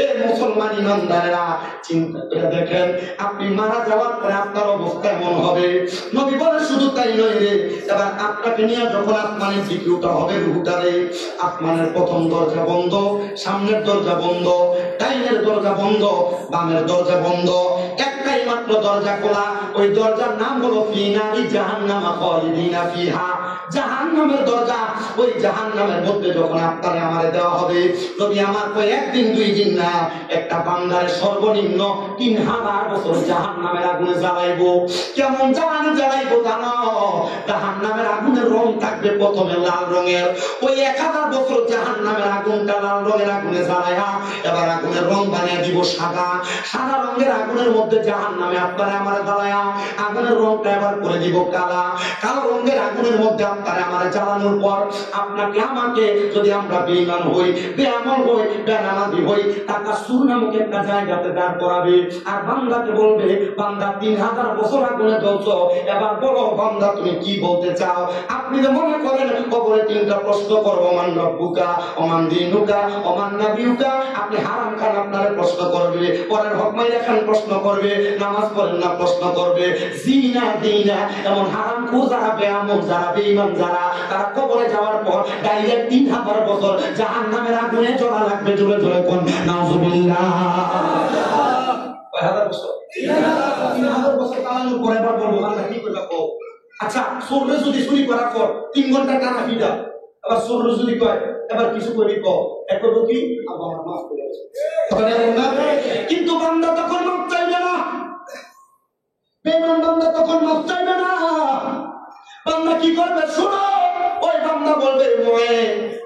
এই মুসলমান ইমানদারেরা চিন্তা করে দেখেন, আপনি মারা যাওয়ার পরে আপনার অবস্থা এমন হবে। নবী বলে শুধু তাই নয় রে, এবার আপনাকে নিয়ে যখন আসমানের দিকে উঠা হবে রূহটারে, আসমানের প্রথম দরজা বন্ধ, সামনের দরজা বন্ধ, ডাইনের দরজা বন্ধ, বামের দরজা বন্ধ, একটাই মাত্র দরজা খোলা। ওই দরজার নাম হলো ফি নারি জাহান্নাম খালিদিনা ফিহা, জাহান্নামের দরজা। ওই জাহান্নামের মধ্যে যখন আপনারে আমারে দেওয়া হবে, নবী আমার কই একদিন দুই দিন না, একটা বান্দারে সর্বনিম্ন 3000 বছর জাহান্নামের আগুনে জ্বালাইবো। কেমন জ্বালাইবো জানো? জাহান্নামের আগুনের রং থাকবে প্রথমে লাল রঙের। ওই 1000 বছর জাহান্নামের আগুনটা লাল রঙের আগুনে জ্বালাইয়া এবার আগুনের রং বানিয়ে দিব সাদা। সাদা রঙের আগুনের মধ্যে জাহান্নামে আপনারে আমারে জ্বালাইয়া আগুনের রংটা এবার করে দিব কালা। কালো রঙের আগুনের মধ্যে আপনারে আমারে জ্বালানোর পর আপনাকে আমাকে যদি আমরা বেঈমান হই, বেআমল হই, বেনামাজি হই, টাকা সুর নামক একটা জায়গাতে দাঁড় করাবে আর বান্দাকে বলবে, বান্দা 3000 বছর আগুনে জ্বলছ, এবার বলো বান্দা তুমি কি বলতে চাও? আপনি যে মনে করেন কবরে 3টা প্রশ্ন করবো, মান রব্বুকা, ওমান দীনুকা, ওমান নাবিয়ুকা, আপনি হারাম খান আপনারে প্রশ্ন করবে, পরের হক মাইরা খান প্রশ্ন করবে, নামাজ পড়েন না প্রশ্ন করবে, জিনা দিনা, এমন হারাম খোর যারা, বেআমল যারা, বেঈমান যারা, তারা কবরে যাওয়ার পর ডাইরেক্ট 3000 বছর জাহান্নামের আগুনে জ্বলা লাগবে। জোরে জোরে কোন নাউজুবিল্লাহ। কয় হাজার বছর? 3000 বছর কালানোর পরে এবার বলবো বান্দা কি করবে কও? আচ্ছা, সূর্য যদি চুরি করার পর 3 ঘন্টা টানা ফিডা, আবার সূর্য যদি কয় এবার কিছু করি কও, একটু কি আল্লাহ মাফ করে দেবে, কথা বলেন না? কিন্তু বান্দা তখন মাফ চাইবে না, বেঈমান বান্দা তখন মাফ চাইবে না। বান্দা কি করবে শুনো, ওই বান্দা বলবে মোয়ে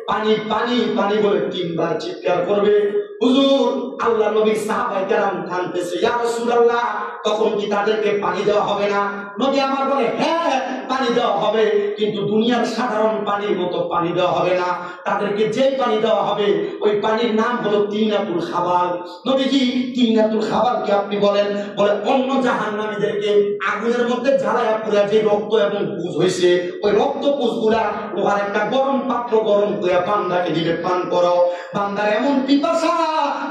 পানি পানি পানি বলে 3 বার চিৎকার করবে। হুজুর, আল্লাহ নবী সাহাবায়ে কেরাম কাঁদতেছে, ইয়া রাসূলুল্লাহ, তখন কি তাদেরকে পানি দেওয়া হবে না? নবী আমার বলে হ্যাঁ পানি দেওয়া হবে, কিন্তু দুনিয়ার সাধারণ পানির মতো পানি দেওয়া হবে না। তাদেরকে যেই পানি দেওয়া হবে ওই পানির নাম হলো তিনাতুল খাবার। নবীজি তিনাতুল খাবার কি আপনি বলেন? বলে অন্য জাহান্নামীদেরকে আগুনের মধ্যে জ্বালায়া পুরা যে রক্ত এবং পুজ হইছে, ওই রক্ত পুজগুলা লোহার একটা গরম পাত্র গরম করে বান্দাকে দিবে, পান করো। বান্দার এমন পিপাসা,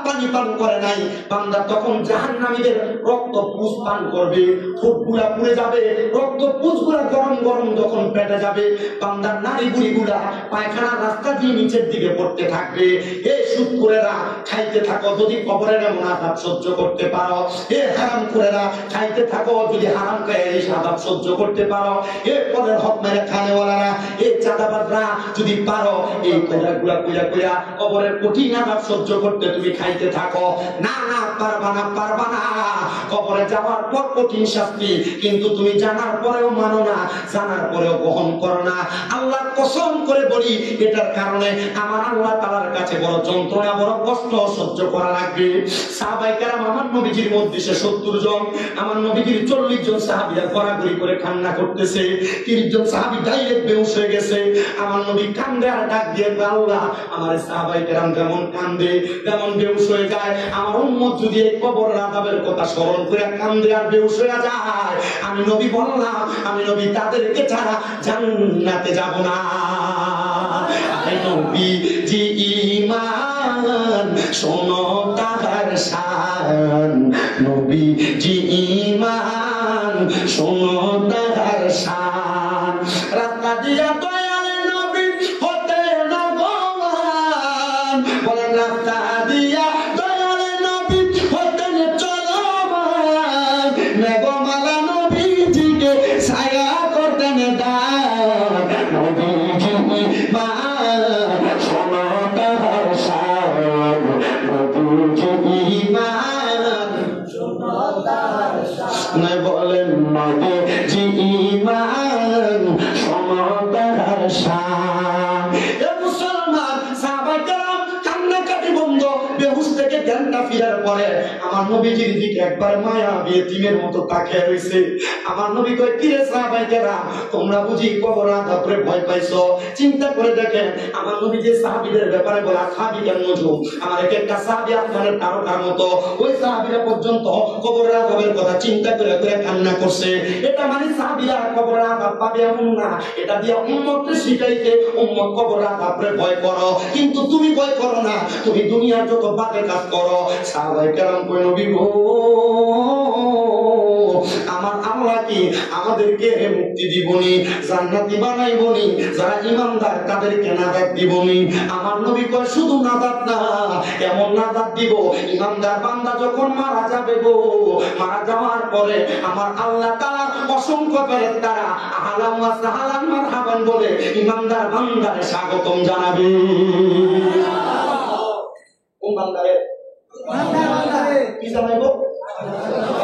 পানি পান করে নাই, বান্দা তখন জাহান্নামীদের রক্ত পুজ পান করবে, ঠোঁটগুলা পুড়ে যাবে, রক্ত পুজগুলা গরম গরম যখন পেটে যাবে, বান্দার নাড়ি বুড়িগুলা পায়খানার রাস্তা দিয়ে নিচের দিকে পড়তে থাকবে। হে সুদখোরেরা, খাইতে থাকো যদি কবরের এমন আযাব সহ্য করতে পারো। হে হারামখোরেরা, খাইতে থাকো যদি হারাম খায় এই আযাব সহ্য করতে পারো। হে পরের হক মেরে খানেওয়ালারা, এই চাঁদাবাজরা যদি পারো এই কথাগুলা কইরা কইরা কবরের কঠিন আযাব সহ্য করতে তুমি খাইতে থাকো। না না, পারবা না, পারবা না। কবরে যাওয়ার পর কঠিন শাস্তি, কিন্তু তুমি জানার পরেও মানো না, জানার পরেও গ্রহণ করো না। আল্লাহর কসম করে বলি, এটার কারণে আমার আল্লাহ তাআলার কাছে বড় যন্ত্রণা, বড় কষ্ট সহ্য করা লাগবে। সাহাবায়ে কেরাম আমার নবীজির মধ্যে 70 জন, আমার নবীজির 40 জন সাহাবীরা গড়াগড়ি করে কান্না করতেছে, 30 জন সাহাবী ডাইরেক্ট বেহুশ হয়ে গেছে। আমার নবী কান্দে আর ডাক দিয়ে, আল্লাহ আমার সাহাবায়ে কেরাম যেমন কান্দে, যেমন বেহুশ হয়ে যায়, আমার উম্মত যদি এই কবরের আযাবের কথা স্মরণ করে কান্দে আর বেহুশ হয়ে যায়, আমি নবী বললাম, আমি নবী তাদেরকে ছাড়া জান্নাতে যাব না। নবী জি ঈমান শোনো তাহার শান, নবী জি ঈমান শোনো তাহার শান। রাস্তা দিয়া দয়াল নবী হতে না ভগবান, বলেন রাস্তা দিয়া দয়াল নবী হতে চলমান, মেঘমালা নবীজিকে ছায়া করতেন দান, নবীজি ঈমান শোনো তাহার শান, নবীজি ঈমান শোনো তাহার শান, বলেন নবীজি ঈমান শোনো তাহার শান। এ মুসলমান, সাহাবায়ে কেরাম কান্নাকাটি বন্ধ, বেহুশ থেকে জ্ঞানটা ফিরার পরে আমার নবীজির দিকে একবার মায়া বিয়েতিমের মতো তাকিয়ে রইছে। আমার নবী কয়, কি রে সাহাবায়ে কেরাম, তোমরা বুঝি কবর আযাবে ভয় পাইছো? চিন্তা করে দেখেন, আমার নবী যে সাহাবীদের ব্যাপারে বলা, সাহাবী কেন নজু, আমার একটা সাহাবী আপনাদের তারকার মতো, ওই সাহাবীরা পর্যন্ত কবরের আযাবের কথা চিন্তা করে করে কান্না করছে। এটা মানে সাহাবীরা কবরের আযাব পাবে এমন না, এটা দিয়ে উম্মতকে শিখাইতে, উম্মত কবরের আযাবে ভয় করো, কিন্তু তুমি ভয় করো না, তুমি দুনিয়ার যত বাজে কাজ করো। সাহাবায়ে কেরাম কই, নবী গো, আমার আল্লাহ কি আমাদেরকে মুক্তি দিবনি, জান্নাতি বানাইবনি, যারা ঈমানদার তাদেরকে নাজাত দিবনি? আমার নবী কয়, শুধু নাজাত না, এমন নাজাত দিব, ঈমানদার বান্দা যখন মারা যাবে গো, মারা যাওয়ার পরে আমার আল্লাহ তাআলা অসংখ্য ফেরেশতারা আহলান ওয়া সাহলান মারহাবান বলে ঈমানদার বান্দারে স্বাগতম জানাবে। কোন বান্দারে? বান্দারে কি জানাইবো?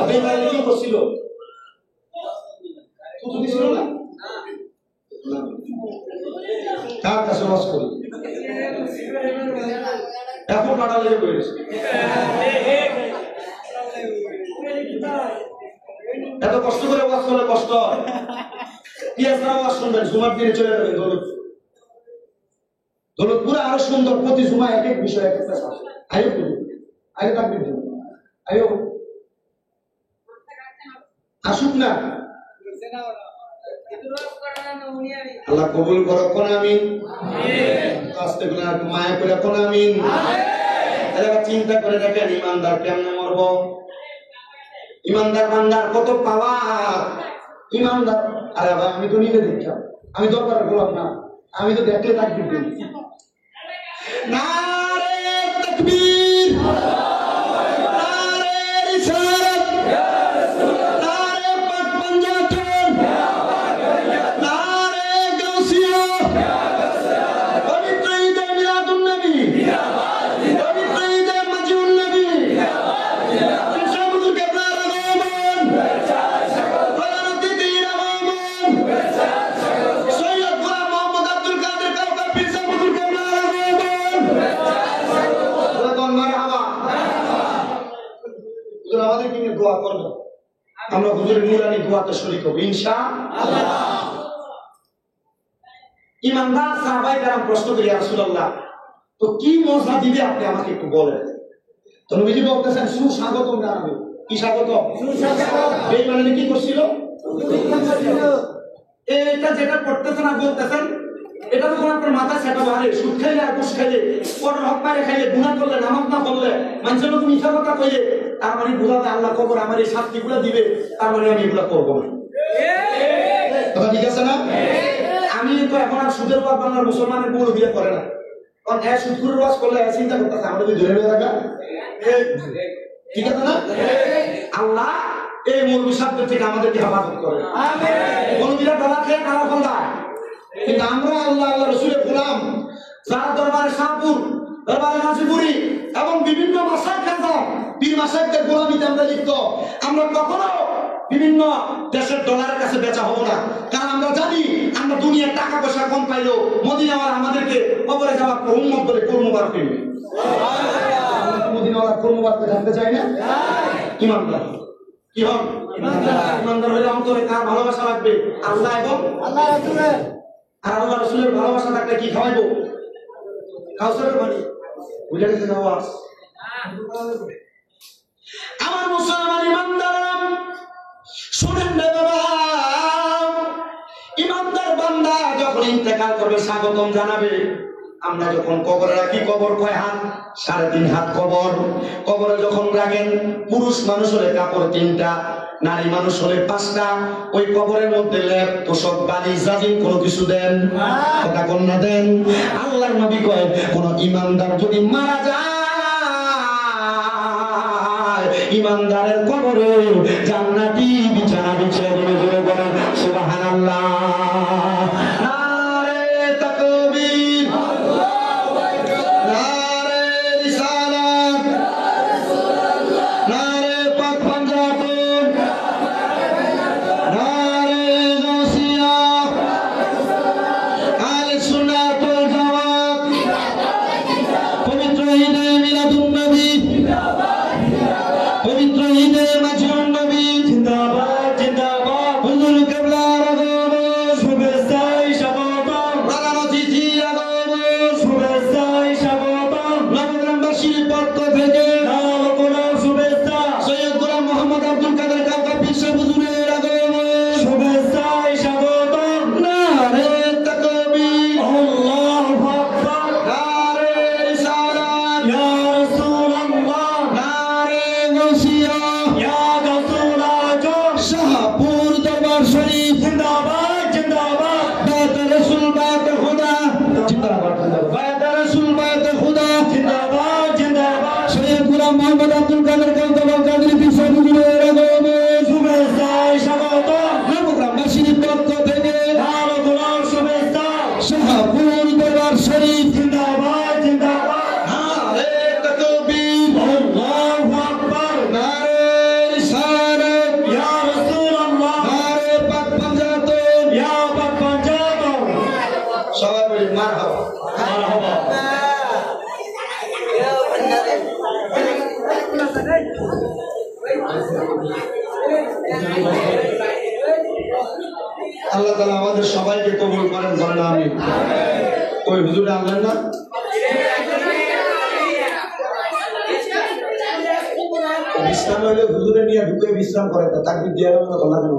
বেলালে কি করছিল? তুই দিছিল না? কার কাছে ওয়াজ করি? এখন পাঠালে কইছ। এত কষ্ট করে ওয়াজ করলে কষ্ট হয়। ইয়াসরাও শুনবেন, জুমার দিনে চলে যাবেন দৌলতপুরে আরো সুন্দর, প্রতি জুমা এক এক বিষয় এক একটা শাসন। আয়ো আয়ো তাকবীর দিন, আয়ো আসুক না, আল্লাহ কবুল করো, কোন আমিন। আস্তে করে একটু মায়া করে কোন আমিন। এবার চিন্তা করে দেখেন ইমানদার কেমনে মরব। ইমানদার বান্দার কত পাওয়ার। ইমানদার, আরে ভাই আমি তো নিজে দেখলাম, আমি দরকার করলাম না, আমি তো দেখলে তাকবীর দিই। নারে তাকবীর, নারে রিসালাত, নারে পাক পাঞ্জাতন, নারে গাউসিয়া, পবিত্র ঈদে মিলাদুন নবী, পবিত্র ঈদে মাজিউন নবী, শামুল কেবলার আগমন, ফলারতি দিন আগমন, সৈয়দ গোলাম মোহাম্মদ আব্দুল কাদের কাউকাব পীর শামুল কেবলার আগমন। মারহাবা। হুজুর আমাদের কি নিয়ে দোয়া করবেন, আমরা হুজুরের নুরানি দোয়াতে শরীক হব ইনশাআল্লাহ। ইমানদার সাহাবায়ে কেরাম প্রশ্ন করে, ইয়া রাসূলুল্লাহ, তো কি মজা দিবে আপনি আমাকে একটু বলেন। তো নবীজি বলতেছেন সুস্বাগতম জানাবে। কি স্বাগত? সুস্বাগত। বেঈমানরা কি করছিল? এটা যেটা করতেছেন আর বলতেছেন, এটা তো আপনার মাথা সেটা মারে, সুদ খাইলে আর ঘুষ খাইলে, পর হক মারে খাইলে, গুনাহ করলে, নামাজ না পড়লে, মানুষের লোক মিথ্যা কথা কইলে, তার মানে বুঝাতে আল্লাহ কবর আমার এই শাস্তিগুলো দিবে, তার মানে আমি এগুলো করবো না। কথা ঠিক আছে না? আমি তো এখন আর সুদের ওয়াজ বাংলার মুসলমানের কোনো বিয়ে করে না, কারণ হ্যাঁ সুদখোরের ওয়াজ করলে চিন্তা করতেছে আমরা যদি ধরে নিয়ে থাকা, ঠিক আছে না? আল্লাহ এই মৌলবী সাহেবদের থেকে আমাদেরকে হেফাজত করে। মৌলবীরা ডলা খেয়ে কারা ফলায়, কিন্তু আমরা আল্লাহ আল্লাহ রসুলের গোলাম, যারা দরবারে শাহপুর, দরবারে নাজিপুরি এবং বিভিন্ন মাসায় খাজা পীর মাসাইকদের গোলামিতে আমরা লিপ্ত। আমরা কখনো বিভিন্ন দেশের ডলারের কাছে বেচা হবো না, কারণ আমরা জানি আমরা দুনিয়ার টাকা পয়সা কম পাইলেও মদিনাওয়ালা আমাদেরকে কবরে যাওয়ার পর উম্মত বলে কর্মবার করবে। মদিনাওয়ালা কর্মবার জানতে চাই না? ইমানদার কি হন? ইমানদার হলে অন্তরে কার ভালোবাসা লাগবে? আল্লাহ এবং আল্লাহ রাসূলের। আর আল্লাহ রাসূলের ভালোবাসা থাকলে কি খাওয়াইবো? কাউসারের পানি। বুঝে গেছেন আওয়াজ? আমার মুসলমান ইমানদার শুনেন না বাবা, ইমানদার বান্দা যখন ইন্তেকাল করবে স্বাগতম জানাবে। আমরা যখন কবরে রাখি, কবর কয় হাত? 3.5 হাত কবর। কবরে যখন রাখেন, পুরুষ মানুষ হলে কাপড় 3টা, নারী মানুষ হলে 5টা। ওই কবরের মধ্যে লেপ, তোষক, বালিশ, জাজিম কোনো কিছু দেন? কথা কন্যা দেন? আল্লাহর নবী কয়, কোন ইমানদার যদি মারা যায়, ইমানদারের কবরে জান্নাতি বিছানা বিছিয়ে দিবে। জোরে বলেন সুবহানাল্লাহ। নারে তাকবীর, আল্লাহু আকবার, নারে রিসালাত, নারে পাক পাঞ্জাতন, নারে গাউসিয়া, আহলে সুন্নাত ওয়াল জামাত, পবিত্র ঈদে মিলাদুন নবী, পবিত্র ঈদে মাজিউন নবী, জিন্দাবাদ জিন্দাবাদ। হুজুর কেবলার আগমন, শুভেচ্ছায় স্বাগতম। প্রধান অতিথি আগমন, শুভেচ্ছায় স্বাগতম। নবগ্রামবাসীর পক্ষ থেকে লাল গোলাপ শুভেচ্ছা। সৈয়দ গোলাম মোহাম্মদ আব্দুল কাদের কাউকাব পীর সাহেব হুজুরের আগমন, শুভেচ্ছায় স্বাগতম। নারে তাকবীর, আল্লাহু আকবার, নারে রিসালাত, ইয়া রাসূলুল্লাহ, নারে গাউসিয়া, ইয়া গাউসুল আজম। শাহপুর দরবার শরীফ জিন্দাবাদ জিন্দাবাদ। বাত রাসূল বাত খুদা জিন্দাবাদ জিন্দাবাদ। বাত রাসূল বাত খুদা জিন্দাবাদ জিন্দাবাদ। সৈয়দ গোলাম মোহাম্মদ আব্দুল কাদের কাউকাব কাদরি পীর সাহেব হুজুরের আগমন, শুভেচ্ছায় স্বাগতম। নবগ্রামবাসীর পক্ষ থেকে লাল গোলাপ শুভেচ্ছা। শাহপুর দরবার শরীফ জিন্দাবাদ জিন্দাবাদ। নারে তাকবীর, আল্লাহু আকবার, নারে রিসালাত, ইয়া রাসূলুল্লাহ, নারে পাক পাঞ্জাতন, ইয়া পাক পাঞ্জাতন। সবাই বলি মারহাবা মারহাবা। আল্লাহ তাআলা আমাদের সবাইকে কবুল করেন, বলেন আমিন। ওই হুজুরে আনলেন না? বিশ্রাম হইলে হুজুরে নিয়ে ঢুকে বিশ্রাম করে, তাকবীর দিয়ে কথা না কেন?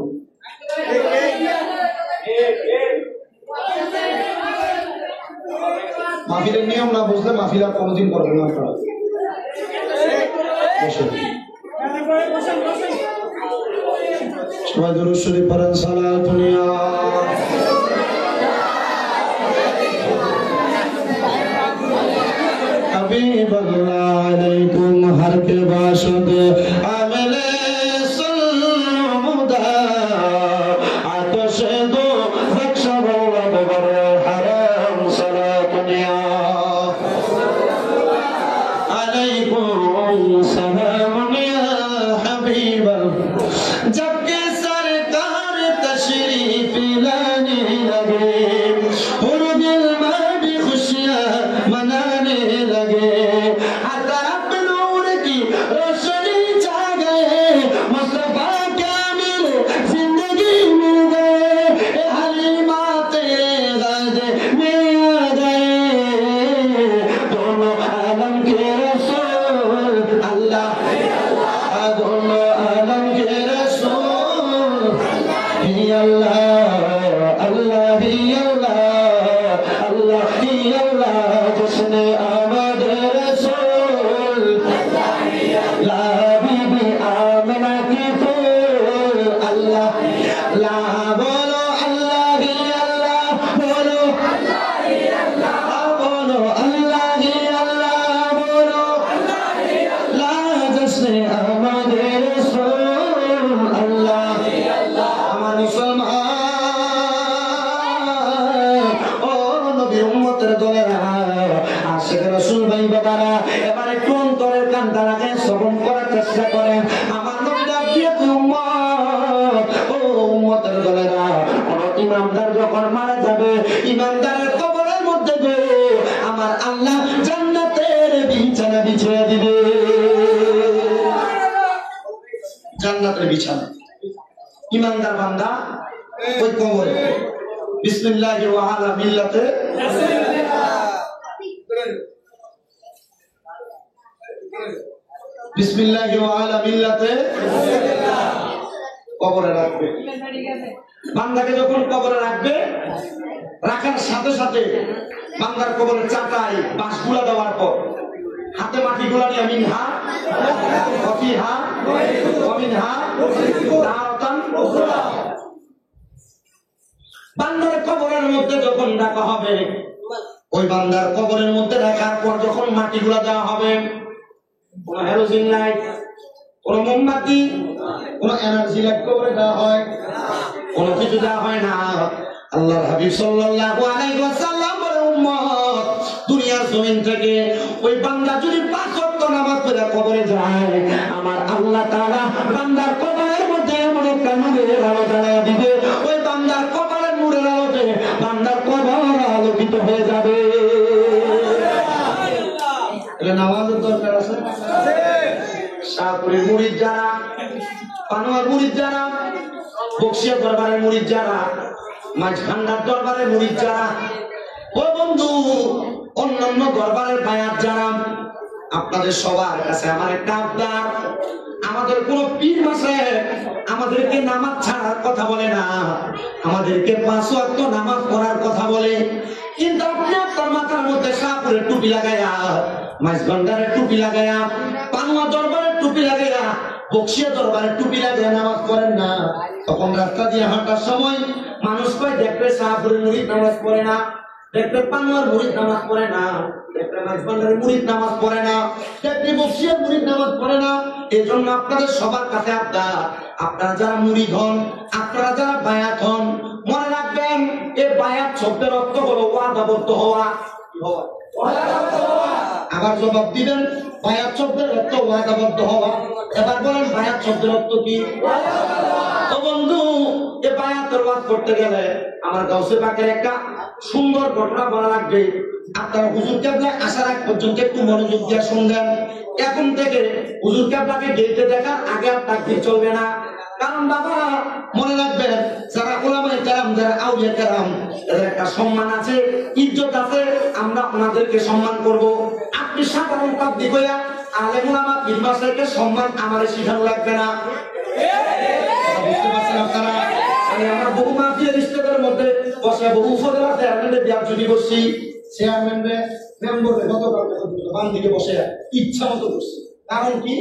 মাহফিলের নিয়ম না বুঝলে মাহফিল আর কোনোদিন করবেন না আপনারা। সবাই দুরূদ শরীফ পড়েন, সালাতুন ইয়া হাবিবাল্লাহ আলাইকুম हर के बाशद आमिले सल्लमुदा आतश दो रक्षब बर हरम सलातुन या अलैकुम सलाम या हबीबल जबकि सरकार तशरीफ लाने लगे और दिल में भी खुशियां मनाने लगे ইমানদারের কবরের মধ্যে গো আমার আল্লাহ জান্নাতের বিছানা বিছিয়ে দিবে, জান্নাতের বিছানা। ইমানদার বান্দা ওই কবরে বিসমিল্লাহি ওয়া আলা মিল্লাতে বিসমিল্লাহি ওয়া আলা মিল্লাতে কবরে রাখবে। বান্দাকে যখন কবরে রাখবে, রাখার সাথে সাথে বান্দার কবরে চাটাই বাঁশগুলা দেওয়ার পর হাতে মাটিগুলা নিয়ে মিনহা ওয়াফিহা ওয়া মিনহা তারাতান উখরা বান্দার কবরের মধ্যে যখন রাখা হবে, ওই বান্দার কবরের মধ্যে রাখার পর যখন মাটিগুলা দেওয়া হবে, কোন হেরোজিন লাইট, কোন মোমবাতি, কোন এনার্জি লাইট কবরে দেওয়া হয়? কোন কিছু দেওয়া হয় না। আল্লাহর হাবিব সাল্লাল্লাহু আলাইহি ওয়াসাল্লাম বলে, উম্মত দুনিয়ার জমিন থেকে ওই বান্দা যদি 5 ওয়াক্ত নামাজ পড়ে কবরে যায়, আমার আল্লাহ তাআলা বান্দার কবরের মধ্যে এমন একটা নূরের আলো জ্বালিয়ে দিবে, ওই বান্দার কবরের নূরের আলোতে বান্দার কবর আলোকিত হয়ে যাবে। এটা নামাজের দরকার আছে। শাহপুরের মুরিদ যারা, পানোয়ার মুরিদ যারা, বক্সিয়া দরবারের মুরিদ যারা, মাঝখান্ডার দরবারের মুরিদ যারা, ও বন্ধু অন্যান্য দরবারের বায়াত যারা, আপনাদের সবার কাছে আমার একটা আবদার, আমাদের কোন পীর মাসে আমাদেরকে নামাজ ছাড়ার কথা বলে না, আমাদেরকে 5 ওয়াক্ত নামাজ পড়ার কথা বলে, কিন্তু আপনি আপনার মাথার মধ্যে শাহপুরের টুপি লাগাইয়া, মাঝখান্ডারের টুপি লাগাইয়া, পানোয়া দরবারের টুপি লাগাইয়া, বক্সিয়া দরবারের টুপি লাগাইয়া নামাজ পড়েন না। তখন রাস্তা দিয়ে হাঁটার সময় মানুষ কয়, দেখবে শাহপুরের মুরিদ নামাজ পড়ে না, দেখবে পানোয়ার মুরিদ নামাজ পড়ে না, দেখবে মাঝখান্ডারের মুরিদ নামাজ পড়ে না, দেখবে বক্সিয়ার মুরিদ নামাজ পড়ে না। এই জন্য আপনাদের সবার কাছে আবদার, আপনারা যারা মুরিদ হন, আপনারা যারা বায়াত হন, মনে রাখবেন এই বায়াত শব্দের অর্থ হলো ওয়াদাবদ্ধ হওয়া। আবার জবাব দিবেন, বায়াত শব্দের অর্থ ওয়াদাবদ্ধ হওয়া। এবার বলেন বায়াত শব্দের অর্থ কি? তো বন্ধু, এই বায়াতের ওয়াজ করতে গেলে আমার গাউসে পাকের একটা সুন্দর ঘটনা বলা লাগবে। আপনারা হুজুর কেবলায় আসার আগ পর্যন্ত একটু মনোযোগ দিয়ে শুনবেন। এখন থেকে হুজুর কেবলাকে গেইতে দেখার আগে আর তাকবীর চলবে না, কারণ বাবা মনে রাখবেন, যারা উলামায়ে কেরাম, যারা আউলিয়া কেরাম, এদের একটা সম্মান আছে, ইজ্জত আছে, আমরা ওনাদেরকে সম্মান করব। আপনি সাধারণ পাবলিক হইয়া আলেম উলামা পীর মাশায়েখকে সম্মান আমারে শিখানো লাগবে না। বুঝতে পারছেন আপনারা? আমি আমার বহু মাহফিলের রিশতেদারের মধ্যে বসে বহু ফজলা চেয়ারম্যানের বিয়ার যদি বসি, চেয়ারম্যানের মেম্বারের গতকালকে বাম দিকে বসে ইচ্ছা মতো বসছি। কারণ কি?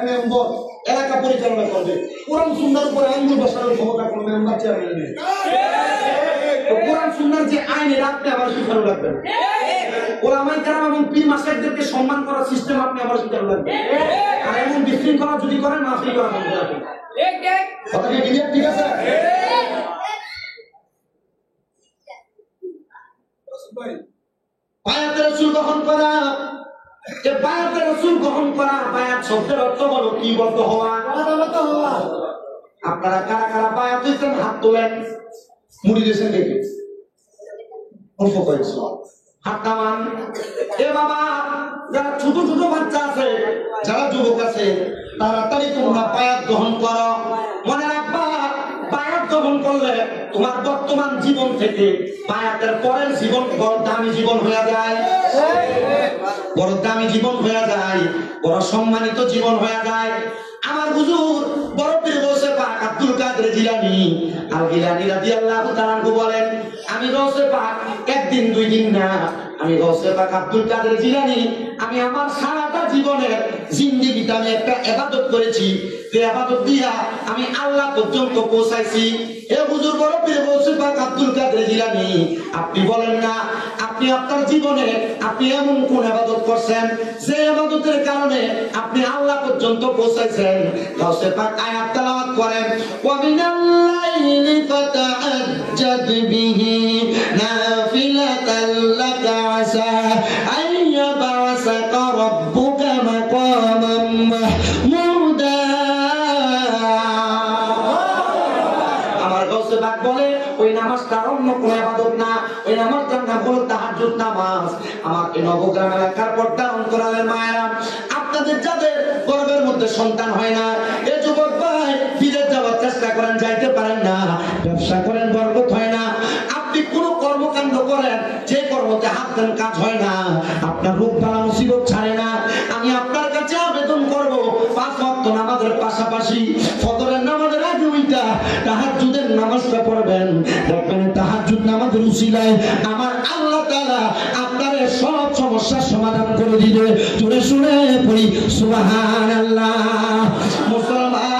মেম্বার এলাকা পরিচালনা করবে, কোরআন সুন্নাহর উপরে আঙ্গুল বসানোর ক্ষমতা কোনো মেম্বার চেয়ারম্যানের নেই। কোরআন সুন্নাহর যে আইন, এটা আপনি আবার শিখানো লাগবে না। উলামায়ে কেরাম এবং পীর মাশায়েখদেরকে সম্মান করার সিস্টেম আপনি আবার শিখানো লাগবে। আর এমন বিশৃঙ্খলা যদি করেন, মাহফিল করা বন্ধ রাখবেন। কথা কি ক্লিয়ার? ঠিক আছে? বায়াতে রাসূল গ্রহণ করা, যে বায়াতে রাসূল গ্রহণ করা, বায়াত শব্দের অর্থ হলো কি বলতে হওয়া। আপনারা কারা কারা বায়াত হইছেন হাত তোলেন। মুড়ি দিয়েছেন দেখে অল্প কয়েছে হাত নামান। এ বাবা, যারা ছোট ছোট বাচ্চা আছে, যারা যুবক আছে, তাড়াতাড়ি তোমরা বায়াত গ্রহণ করো। মনে রাখবা, বায়াত গ্রহণ করলে তোমার বর্তমান জীবন থেকে বায়াতের পরের জীবন বড় দামি জীবন হয়ে যায়, বড় দামি জীবন হয়ে যায়, বড় সম্মানিত জীবন হয়ে যায়। আমার হুজুর বড় পীর গৌসে পাক আব্দুল কাদের জিলানী আল গিলানী রাদিয়াল্লাহু তাআলা আনহু বলেন, আমি গৌসে পাক একদিন দুই দিন না, আমি গৌসে পাক আব্দুল কাদের জিলানী, আমি আমার সারাটা জীবনের জিন্দেগিতে আমি একটা ইবাদত করেছি, যে ইবাদত দিয়া আমি আল্লাহ পর্যন্ত পৌঁছাইছি। হে হুজুর বড় পীর গৌসে পাক আব্দুল কাদের জিলানী, আপনি বলেন না, আপনি আপনার জীবনে আপনি এমন কোন ইবাদত করছেন যে ইবাদতের কারণে আপনি আল্লাহ পর্যন্ত পৌঁছাইছেন? গাউসে পাক আয়াত তেলাওয়াত করেন, ওয়া মিনাল লাইলি ফাতাহাজ্জাদ বিহি নাফিলাতান লাকা আসা আইয়াবাসাকা রাব্বুকা মাকামান মাহমুদা। আমার গাউসে পাক বলে, ওই নামাজটা অন্য কোনো ইবাদত না, ওই নামাজটার নাম হলো তাহাজ্জুদ নামাজ। আমার এই নবগ্রাম এলাকার পর্দা অন্তরালের মায়েরা, আপনাদের যাদের গর্ভের মধ্যে সন্তান হয় না, এই যুবক ভাই বিদেশ যাওয়ার চেষ্টা করেন, যাইতে পারেন না, ব্যবসা করেন, বরকত হয় না, আপনি কোন কর্মকাণ্ড করেন, যে কর্মতে হাত দেন কাজ হয় না, আপনার রোগ বালা মুসিবত ছাড়ে না, আমি আপনার কাছে আবেদন করব, 5 ওয়াক্ত নামাজের পাশাপাশি ফজরের নামাজের আগে ওইটা তাহাজ্জুদের নামাজটা পড়বেন। দেখবেন তাহাজ্জুদ নামাজের উসিলায় আমার আল্লাহ তাআলা আপনার সব সমস্যার সমাধান করে দিবে। জোরে শুনে পড়ি সুবহানাল্লাহ। মুসলমান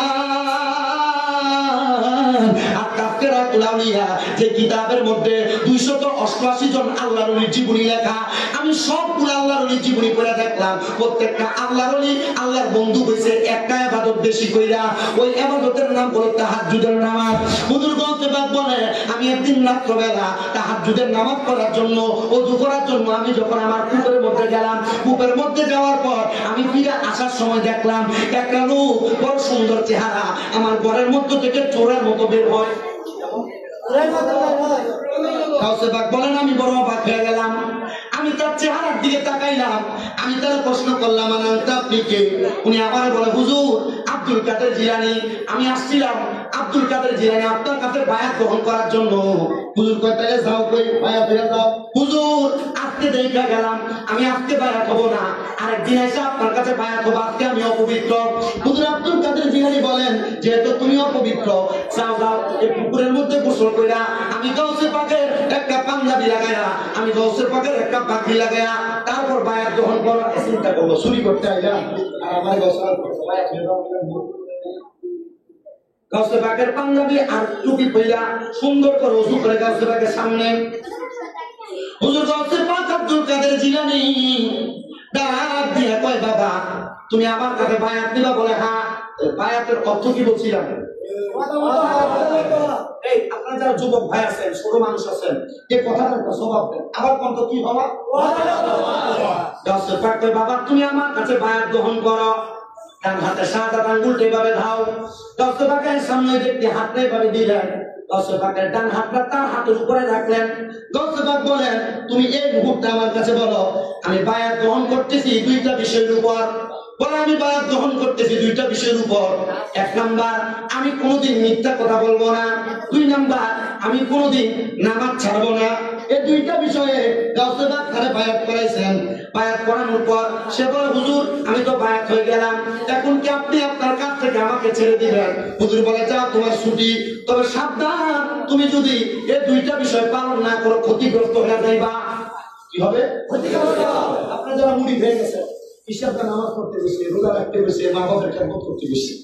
যে কিতাবের মধ্যে 288 জন আল্লাহর ওলির জীবনী লেখা, আমি সবগুলো আল্লাহর ওলির জীবনী পড়ে দেখলাম। প্রত্যেকটা আল্লাহর ওলি আল্লাহর বন্ধু হইছে একটা ইবাদত বেশি কইরা, ওই ইবাদতের নাম হলো তাহাজ্জুদের নামাজ। হুজুর বলতে বলে, আমি একদিন রাত্রবেলা তাহাজ্জুদের নামাজ পড়ার জন্য, ওযু করার জন্য আমি যখন আমার কূপের মধ্যে গেলাম, কূপের মধ্যে যাওয়ার পর আমি ফিরে আসার সময় দেখলাম একটা লোক, বড় সুন্দর চেহারা, আমার ঘরের মধ্য থেকে চোরের মতো বের হয়। গাউসে পাক বলেন, আমি বড় অবাক হয়ে গেলাম। আমি তার চেহারার দিকে তাকাইলাম, আমি তার প্রশ্ন করলাম, আপনি কে? উনি আবার বলে, হুজুর আব্দুল কাদের জিলানী, আমি আসছিলাম আব্দুল কাদের জিলানী আপনার কাছে বায়াত গ্রহণ করার জন্য। হুজুর কয়, তাহলে যাও, কই বায়াত হয়ে যাও। হুজুর আজকে দেখা গেলাম, আমি আজকে বায়াত হবো না, আরেকদিন এসে আপনার কাছে বায়াত হবো, আজকে আমি অপবিত্র। হুজুর আব্দুল কাদের জিলানী বলেন, যেহেতু তুমি অপবিত্র, যাও যাও এই পুকুরের মধ্যে গোসল কইরা, আমি গাউসে পাকের একটা পাঞ্জাবি লাগায়া, আমি গাউসে পাকের একটা পাগড়ি লাগায়া, তারপর বায়াত গ্রহণ করো। চিন্তা করবো, চুরি করতে আইলাম আর আমার গোসল করতে বায়াত হয়ে যাও। গাউসে পাকের পাঞ্জাবি আর টুপি পইরা সুন্দর করে ওযু করে গাউসে পাকের সামনে, হুজুর গাউসে পাক আব্দুল কাদের জিলানী ডাক দিয়ে কয়, বাবা তুমি আমার কাছে বায়াত নিবা? বলে, হ্যাঁ। বায়াতের অর্থ কি বলছিলাম? এই আপনারা যারা যুবক ভাই আছেন, ছোট মানুষ আছেন, এই কথাটা একটা স্বভাব দেন, আবার কোন তো কি হওয়া। গাউসে পাক কয়, বাবা তুমি আমার কাছে বায়াত গ্রহণ করো, ডান হাতে শাহাদাত আঙ্গুলটা এভাবে দাও। গাউসে পাকের সামনে দেখতে হাতটা এভাবে দিলেন, গাউসে পাকের ডান হাতটা তার হাতের উপরে রাখলেন। গাউসে পাক বলেন, তুমি এই মুহূর্তে আমার কাছে বলো, আমি বায়াত গ্রহণ করতেছি দুইটা বিষয়ের উপর। বলে আমি বায়াত গ্রহণ করতেছি দুইটা বিষয়ের উপর। এক নাম্বার, আমি কোনোদিন মিথ্যা কথা বলবো না। দুই নাম্বার, আমি কোনোদিন নামাজ ছাড়বো না। এই দুইটা বিষয়ে গাউসে পাক তারে বায়াত করাইছেন। বায়াত করানোর পর সে বলে, হুজুর আমি তো বায়াত হয়ে গেলাম, এখন কি আপনি আপনার কাছ থেকে আমাকে ছেড়ে দিবেন? হুজুর বলে, যাও তোমার ছুটি, তবে সাবধান, তুমি যদি এই দুইটা বিষয় পালন না করো ক্ষতিগ্রস্ত হয়ে যাইবা। কি হবে? ক্ষতিগ্রস্ত। আপনারা যারা মুড়ি হয়ে গেছে, হিসাবটা নামাজ পড়তে বসে, রোজা রাখতে বসে, মা বাবার খেদমত করতে বসে,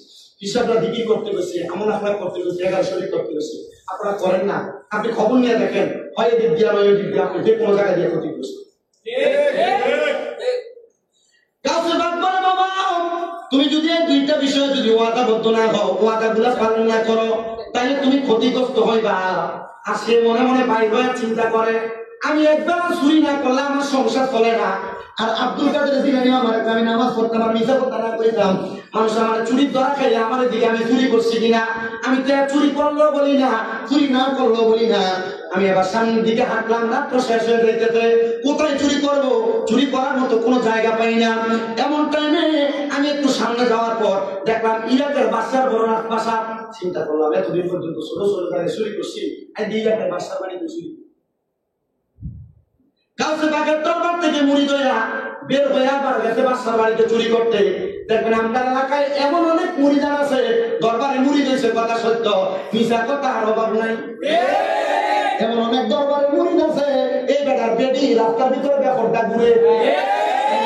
হিসাবটা জিকির করতে বসে, আমল আখলাক করতে বসে, এগারো শরীর করতে বসে, আপনারা করেন না। আপনি খবর নিয়ে দেখেন, হয় এদিক দিয়ে নয় ওদিক দিয়ে, আপনি যে কোনো জায়গায় দিয়ে ক্ষতিগ্রস্ত। কাউকে বাদ বলে, বাবা তুমি যদি এই দুইটা বিষয়ে যদি ওয়াদাবদ্ধ না হও, ওয়াদাগুলা পালন না করো, তাহলে তুমি ক্ষতিগ্রস্ত হইবা। আর সে মনে মনে বাইর হয়ে চিন্তা করে, আমি একবার চুরি না করলে আমার সংসার চলে না। আর আব্দুল কাদের জিলানী আমার, আমি নামাজ পড়তাম আর মিথ্যা কথা না কইতাম, মানুষ আমার চুরির ধরা খাইলে আমার দিকে আমি চুরি করছি কিনা, আমি তো চুরি করলেও বলি না, চুরি না করলেও বলি না। আমি আবার সামনের দিকে হাঁটলাম, রাত্র শেষ হয়ে যাইতেছে, কোথায় চুরি করব? চুরি করার মতো কোনো জায়গা পাই না। এমন টাইমে আমি একটু সামনে যাওয়ার পর দেখলাম ইরাকের বাদশার বড় বাসা। চিন্তা করলাম, এতদিন পর্যন্ত ছোট ছোট জায়গায় চুরি করছি, আজ ইরাকের বাদশার বাড়িতে চুরি। গাউসে পাকের দরবার থেকে মুরিদ হইয়া বের হয়ে আবার গেছে বাদশার বাড়িতে চুরি করতে। দেখবেন আমার এলাকায় এমন অনেক মুরিদান আছে, দরবারে মুরিদ হয়েছে, কথা সত্য, মিশা কথা আর অভাব নাই। এমন অনেক দরবারে মুরিদ আছে, এই বেটার বেডি রাস্তার ভিতরে ব্যাপারটা ঘুরে।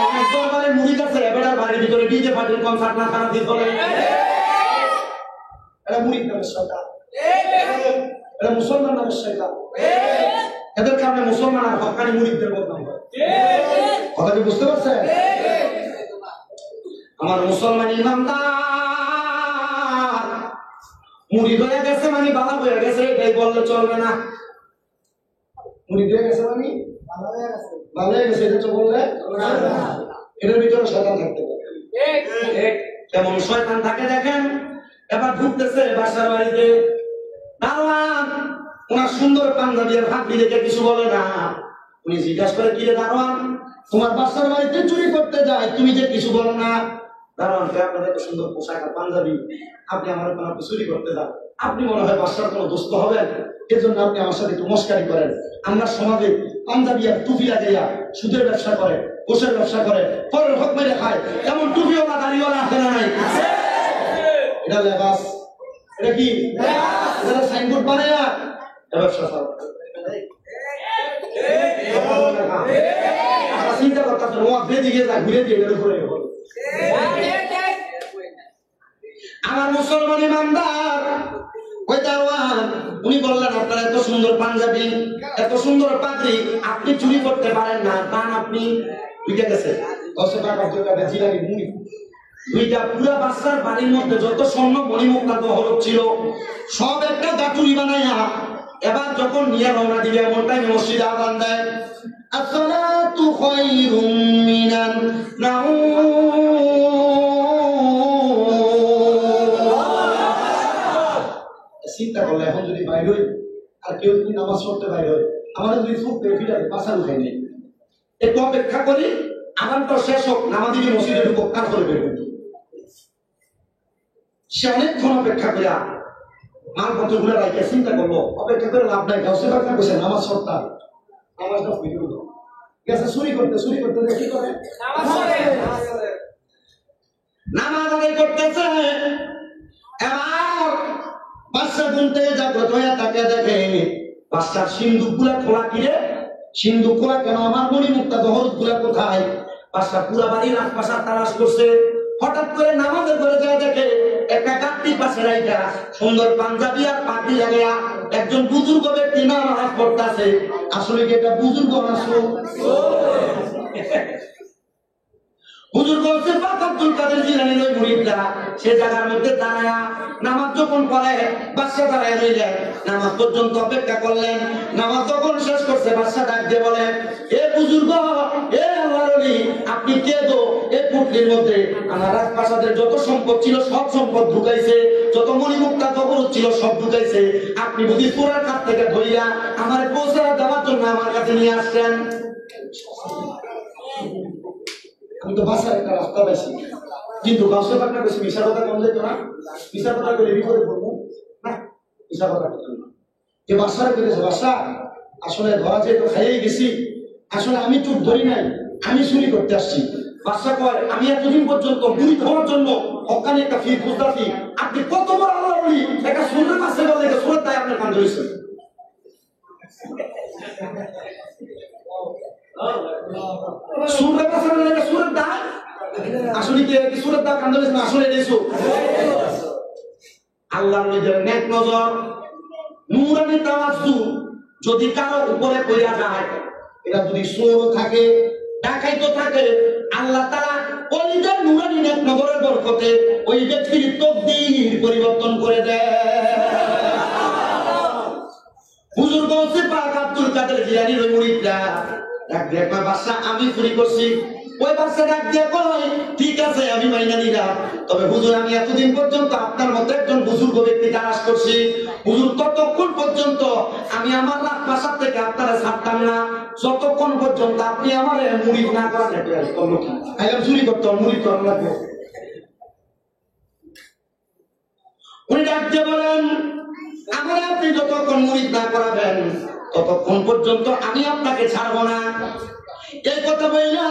অনেক দরবারে মুরিদ আছে, বেটার বাড়ির ভিতরে ডিজে পার্টির কনসার্ট না খানা দিয়ে চলে। এটা মুরিদ নামের শয়তান, এটা মুসলমান নামের শয়তান। এদের কারণে মুসলমান আর হক্কানি মুরিদদের বদনাম করে। কথা কি বুঝতে পারছেন? আমার মুসলমান ইমানদার মুরিদ হয়ে গেছে মানে বালা হয়ে গেছে, এটাই বললে চলবে না। মুরিদ হয়ে গেছে মানে ভালো হয়ে গেছে, এটা তো বললে এটার ভিতরে শয়তান থাকতে পারে। কেমন শয়তান থাকে দেখেন। এবার ঢুকতেছে বাসার বাড়িতে, দারোয়ান ওনার সুন্দর পাঞ্জাবি আর ভাবি দেখে কিছু বলে না। উনি জিজ্ঞাসা করে, কি রে দারোয়ান, তোমার বাসার বাড়িতে চুরি করতে যায়, তুমি যে কিছু বলো না? দারোয়ান, আপনার এত সুন্দর পোশাক আর পাঞ্জাবি, আপনি আমার কোনো চুরি করতে যান, আপনি মনে হয় বাসার কোনো দোস্ত হবেন, এজন্য আপনি আমার সাথে একটু মস্কারি করেন। আমরা সমাজে পাঞ্জাবি আর টুপি লাগাইয়া সুদের ব্যবসা করে, কোষের ব্যবসা করে, পরের হক মেরে খায়, এমন টুপিওয়ালা দাড়িওয়ালা আছে না নাই? এটা লেবাস, এটা কি এটা সাইনবোর্ড বানায়া ব্যবসা চালায়। চিন্তা করতে বেদিকে যা ঘুরে দিয়ে ঘুরে। আমার মুসলমান ইমানদার ওই দারোয়ান উনি বললেন, আপনার এত সুন্দর পাঞ্জাবি, এত সুন্দর পাগড়ি, আপনি চুরি করতে পারেন না, পান আপনি বুঝে গেছে 10 টাকা 2 টাকা জিলাপি মুড়ি দুইটা পুরা বাচ্চার বাড়ির মধ্যে যত স্বর্ণ মণিমুক্তা হরফ ছিল সব একটা গাটুরি বানাইয়া এবার যখন নিয়ে রওনা দিবে, এমন টাইমে মসজিদে আযান দেয়, আসসালাতু খায়রুম মিনান নাওম। চিন্তা করলে এখন যদি বাইর হই আর কেউ যদি নামাজ পড়তে বাইর হয়, আমাদের যদি ফুটতে ফিরাতে পাশাল উঠাই নেই, একটু অপেক্ষা করি, আযানটা শেষ হোক, নামাজি মসজিদে ঢুকো, তারপরে বের হই। সে অনেকক্ষণ অপেক্ষা করে মালপত্র গুলো রাখে চিন্তা করবো, অপেক্ষা করে লাভ নাই, গাউসে পাক না বসে নামাজ পড়তাম, নামাজটা ফুটে উঠলো গেছে চুরি করতে কি করে নামাজ আদায় করতেছে। এবার বাচ্চা ঘুম থেকে জাগ্রত হয়ে তাকে দেখে বাচ্চার সিন্দুক গুলা খোলা, কিরে সিন্দুক খোলা কেন, আমার মণিমুক্তা হরফ গুলা কোথায়? বাচ্চা পুরা বাড়ির আশপাশে তালাশ করছে, হঠাৎ করে নামাজের ঘরে যায় দেখে একটা গাট্টির পাশে রাইখা সুন্দর পাঞ্জাবি আর পাগড়ি লাগাইয়া একজন বুজুর্গ ব্যক্তি নামাজ পড়তেছে। আসলে কি এটা বুজুর্গ না বুজুর্গ হচ্ছে আব্দুল কাদের জিলানীর ওই মুরিদরা। সে জায়গার মধ্যে দাঁড়ায়া নামাজ যখন পড়ে বাদশা দাঁড়ায় রইলেন, নামাজ পর্যন্ত অপেক্ষা করলেন। নামাজ যখন শেষ করছে বাদশা ডাক দিয়ে বলে, এ বুজুর্গ, এ আল্লাহর ওলি, আপনি কে গো? এই পুটলির মধ্যে আমার রাজপ্রাসাদের যত সম্পদ ছিল সব সম্পদ ঢুকাইছে, যত মণিমুক্তা জবরত ছিল সব ঢুকাইছে, আপনি বুঝি চোরার কাছ থেকে ধরিয়া আমার পৌঁছে দেওয়ার জন্য আমার কাছে নিয়ে আসছেন? আমি তো বাসার একটা রাস্তা পাইছি, কিন্তু গাছে পাক না বেশি মিশা কথা কম যেত না, মিশা কথা বলে বিপদে পড়বো না, মিশা কথা বলতো না। যে বাসারা কেটেছে, বাসা আসলে ধরা যেহেতু খাইয়েই গেছি, আসলে আমি চুপ ধরি নাই, আমি চুরি করতে আসছি। বাসা কয় আমি এতদিন পর্যন্ত মুড়ি খাওয়ার জন্য হকানি একটা ফি খুঁজতাছি, আপনি কত বড় আল্লাহ বলি একটা সুরের পাশে গেলে সুরের তাই আপনার কান ধরেছেন। সুরের পাশে গেলে সুরের দায় আসলে কি সুরের দায় কান ধরেছেন, আসলে এটাই সুর। আল্লাহ নিজের নেক নজর নূরানি তাওয়াজ্জু যদি কারো উপরে পড়া যায়, এটা যদি সুর থাকে, ডাকাইতো থাকে, আল্লাহ তাআলা ওইটার নূরানি নেক নজরের বরকতে ওই ব্যক্তির তকদীর পরিবর্তন করে দেয়। হুজুর গৌসে পাক আব্দুল কাদের জিলানীর ওই মুরিদরা ডাক দিয়ে কয় বাদশা আমি চুরি করছি। ওই বাদশা ডাক দিয়ে কয় ঠিক আছে আমি মাইনা নিলাম, তবে হুজুর আমি এতদিন পর্যন্ত আপনার মতো একজন বুজুর্গ ব্যক্তি তালাশ করছি, হুজুর ততক্ষণ পর্যন্ত আমি আমার রাত বাসার থেকে আপনারা ছাড়তাম না যতক্ষণ পর্যন্ত আপনি আমার মুরিদ না করা যেতে করলো কি আইলাম চুরি করতে মুরিদ করা লাগবে। উনি ডাক দিয়ে বলেন আমার আপনি যতক্ষণ মুরিদ না করাবেন ততক্ষণ পর্যন্ত আমি আপনাকে ছাড়বো না। এই কথা বইলা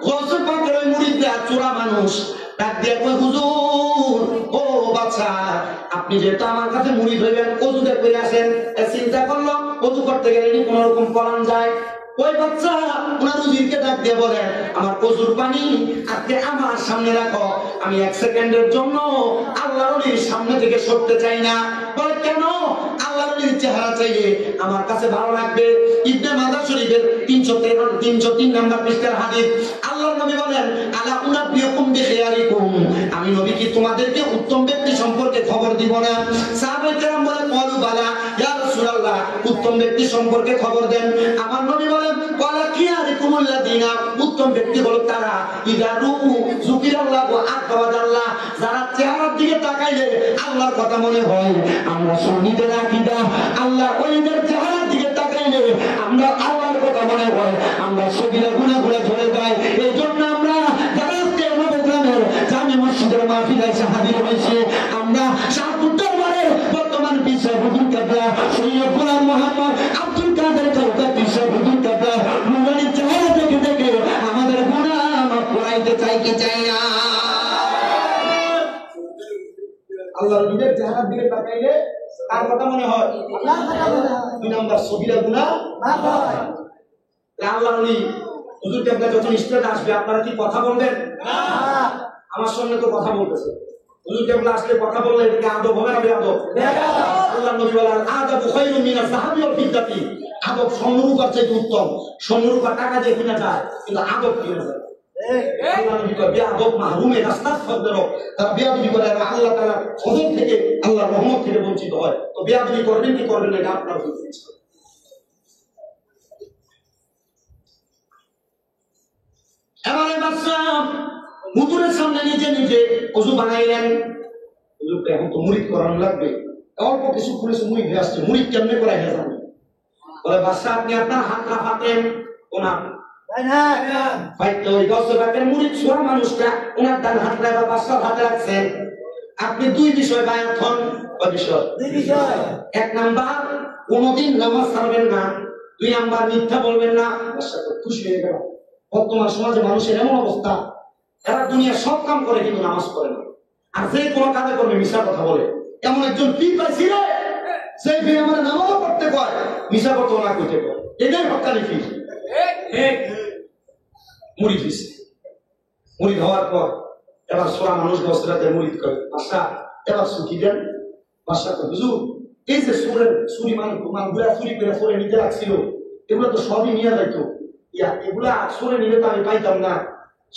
গৌসে পাকের ওই মুরিদরা চোরা মানুষ ডাক দিয়ে কই হুজুর ও বাচ্চা আপনি যেহেতু আমার কাছে মুরিদ হইবেন ওযুতে করে আসেন। চিন্তা করলো ওযু করতে গেলে কোন রকম করান যায়। ওই বাচ্চা ওনার উজিরকে ডাক দিয়ে বলেন আমার ওযুর পানি আজকে আমার সামনে রাখো, আমি এক সেকেন্ডের জন্য আল্লাহর ওলির সামনে থেকে সরতে চাই না। বলে কেন? আল্লাহর ওলির চেহারা চাইলে আমার কাছে ভালো লাগবে। ইবনে মাজাহ শরীফের 303 নম্বর পৃষ্ঠার হাদিস, আল্লাহর নবী বলেন আলা উনাব্বিউকুম বিখিয়ারিকুম, আমি নবী কি তোমাদেরকে উত্তম ব্যক্তি সম্পর্কে খবর দিব না? সাহাবায়ে কেরাম বলেন ক্বালু বালা ইয়া রাসূলুল্লাহ, উত্তম ব্যক্তি সম্পর্কে খবর দেন। আমার নবী বলেন ওয়ালা খিয়ারিকুমুল্লাযিনা, উত্তম ব্যক্তি হলো তারা ইদারু যুকিরাল্লাহু আকবারাল্লাহ, যারা চেহারার দিকে তাকাইলে আল্লাহর কথা মনে হয়। আমরা সুন্নিদের আকীদা আল্লাহ ওলিদের চেহারার দিকে তাকাইলে আমরা আল্লাহর কথা মনে হয়, আমরা সগীরা গুনাহগুলো ঝরে যায়। এই জন্য আমরা যারা আজকে নবগ্রামের জামে মসজিদের মাহফিলে এসে হাজির হয়েছে, আমরা শাহপুর দরবারের বর্তমান পীর হুজুর কেবলা সৈয়দ গোলাম মোহাম্মদ আব্দুল কাদের কাউকা পীর হুজুর কেবলা নুরানি চেহারা দেখে দেখে আমাদের গুনাহ মাফ করাইতে চাই কি চাই না? আল্লাহর নবীর চেহারার দিকে তাকাইলে কার কথা মনে হয়? আল্লাহর কথা মনে হয়। দুই নাম্বার সগীরা গুনাহ মাফ হয়। আল্লাহর নবী হুজুর কেবলা যখন স্টেজে আসবে আপনারা কি কথা বলবেন? না, আমার সঙ্গে তো কথা বলতেছে। হুজুর কেবলা আসলে কথা বললে এটা আদব হবে না বেয়াদব? বেয়াদব। আল্লাহর নবী বলেন আদাবু খায়রুম মিনাজ যাহাবি ওয়াল ফিদ্দাতি, আদব স্বর্ণরূপার চাইতে উত্তম। স্বর্ণরূপা টাকা দিয়ে কিনা যায় কিন্তু আদব কিনা যায়। আল্লাহর নবী কয় বেয়াদব মাহরুমে রাস্তাফাদর, তারা বেয়াদবি করে আর আল্লাহ তাআলা ফজল থেকে আল্লাহর রহমত থেকে বঞ্চিত হয়। তো বেয়াদবি করবেন কি করবেন না এটা আপনার ইচ্ছা। এবারে বাদশা হুজুরের সামনে নিজে নিজে ওযু বানাইলেন। হুজুরকে এখন তো মুরিদ করানো লাগবে, অল্প কিছু করেছে মুরিদ হয়ে আসছে, মুরিদ কেমনে করাই হয়ে যাবে? বলে বাদশা আপনি আপনার হাত রাখাতেন ওনার ওই গৌসে পাকের মুরিদ ছোড়া মানুষটা ওনার ডান হাত রাখা বাদশার হাতে রাখছেন। আপনি দুই বিষয় বায়াত হন। ওই বিষয় দুই বিষয়, এক নাম্বার কোনোদিন নামাজ ছাড়বেন না, দুই নাম্বার মিথ্যা বলবেন না। বাদশা তো খুশি হয়ে গেল। বর্তমান সমাজে মানুষের এমন অবস্থা, এরা দুনিয়া সব কাম করে কিন্তু নামাজ পড়ে না, আর যে কোনো কাজে করবে মিশা কথা বলে। এমন একজন পীর পাইছি রে, সেই পীর আমার নামাজও পড়তে কয় মিশা কথা না কইতে কয়, এটাই হকানি পীর। মুরিদ হইছে। মুরিদ হওয়ার পর এবার সোরা মানুষ বস্ত্রাতে মুরিদ করে বাদশা এবার সুখী দেন। বাদশা কয় হুজুর এই যে চুরি মানগুলা চুরি করে পরে নিতে রাখছিল এগুলো তো সবই নিয়ে যাইতো, এগুলা সুরে নিলে তো আমি পাইতাম না।